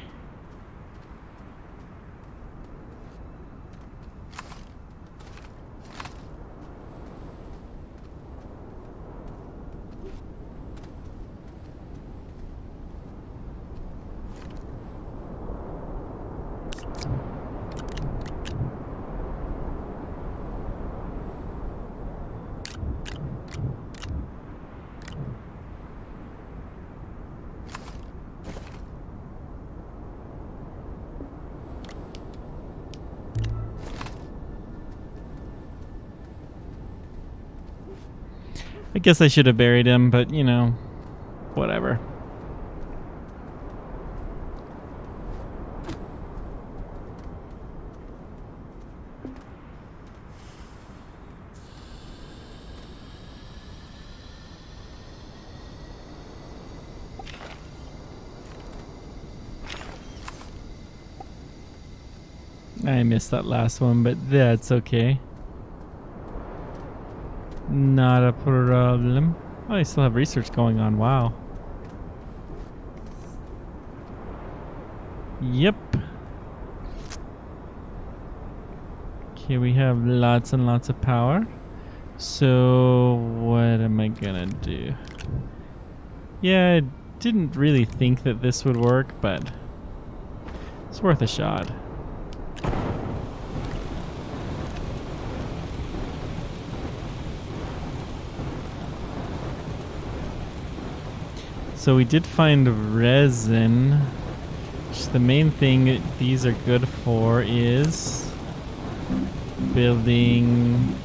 I guess I should have buried him, but you know, whatever. I missed that last one, but that's okay. Not a problem. Oh, I still have research going on. Wow. Yep. Okay, we have lots and lots of power. So what am I gonna do? Yeah, I didn't really think that this would work, but it's worth a shot. So we did find resin, which the main thing these are good for is building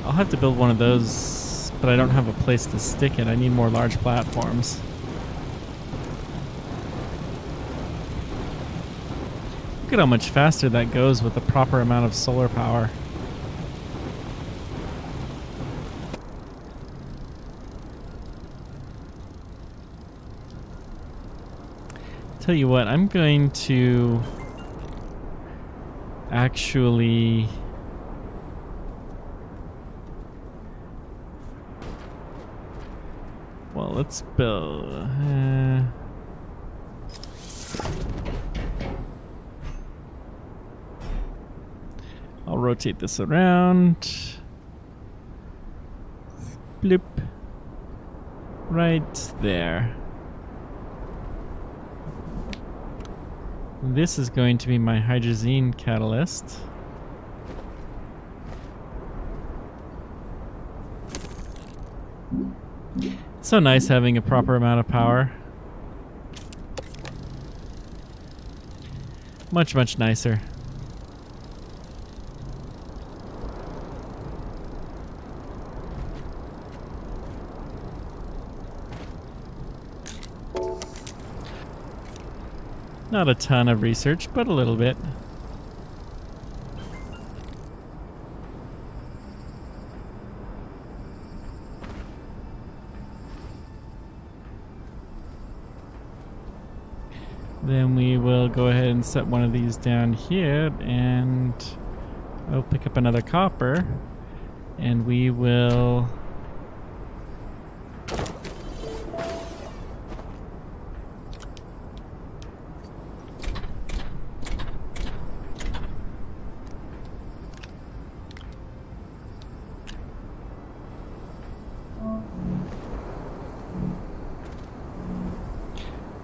I'll have to build one of those, but I don't have a place to stick it. I need more large platforms. Look at how much faster that goes with the proper amount of solar power. Tell you what, I'm going to actually well, let's build I'll rotate this around. Bloop. Right there. This is going to be my hydrazine catalyst. It's so nice having a proper amount of power. Much, much nicer. Not a ton of research, but a little bit. Then we will go ahead and set one of these down here, and I'll pick up another copper, and we will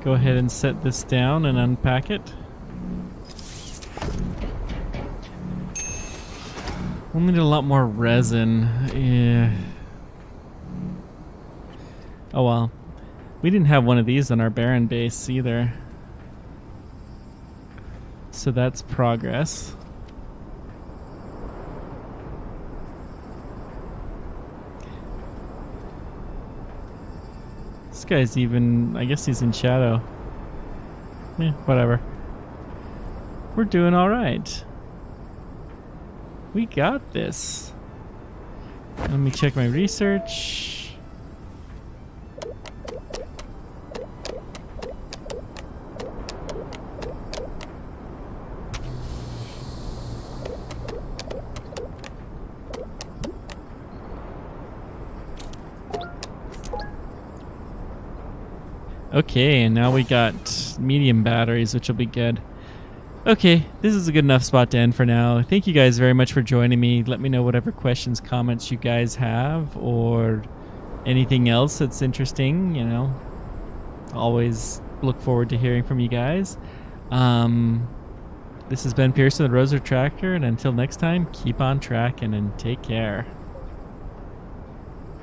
go ahead and set this down and unpack it. We'll need a lot more resin. Yeah. Oh well. We didn't have one of these on our barren base either. So that's progress. This guy's even, I guess he's in shadow. Yeah, whatever. We're doing alright. We got this. Let me check my research. Okay, and now we got medium batteries, which will be good. Okay, this is a good enough spot to end for now. Thank you guys very much for joining me. Let me know whatever questions, comments you guys have, or anything else that's interesting, you know. Always look forward to hearing from you guys. This has been Pearson, the Roser Tractor, and until next time, keep on tracking and take care.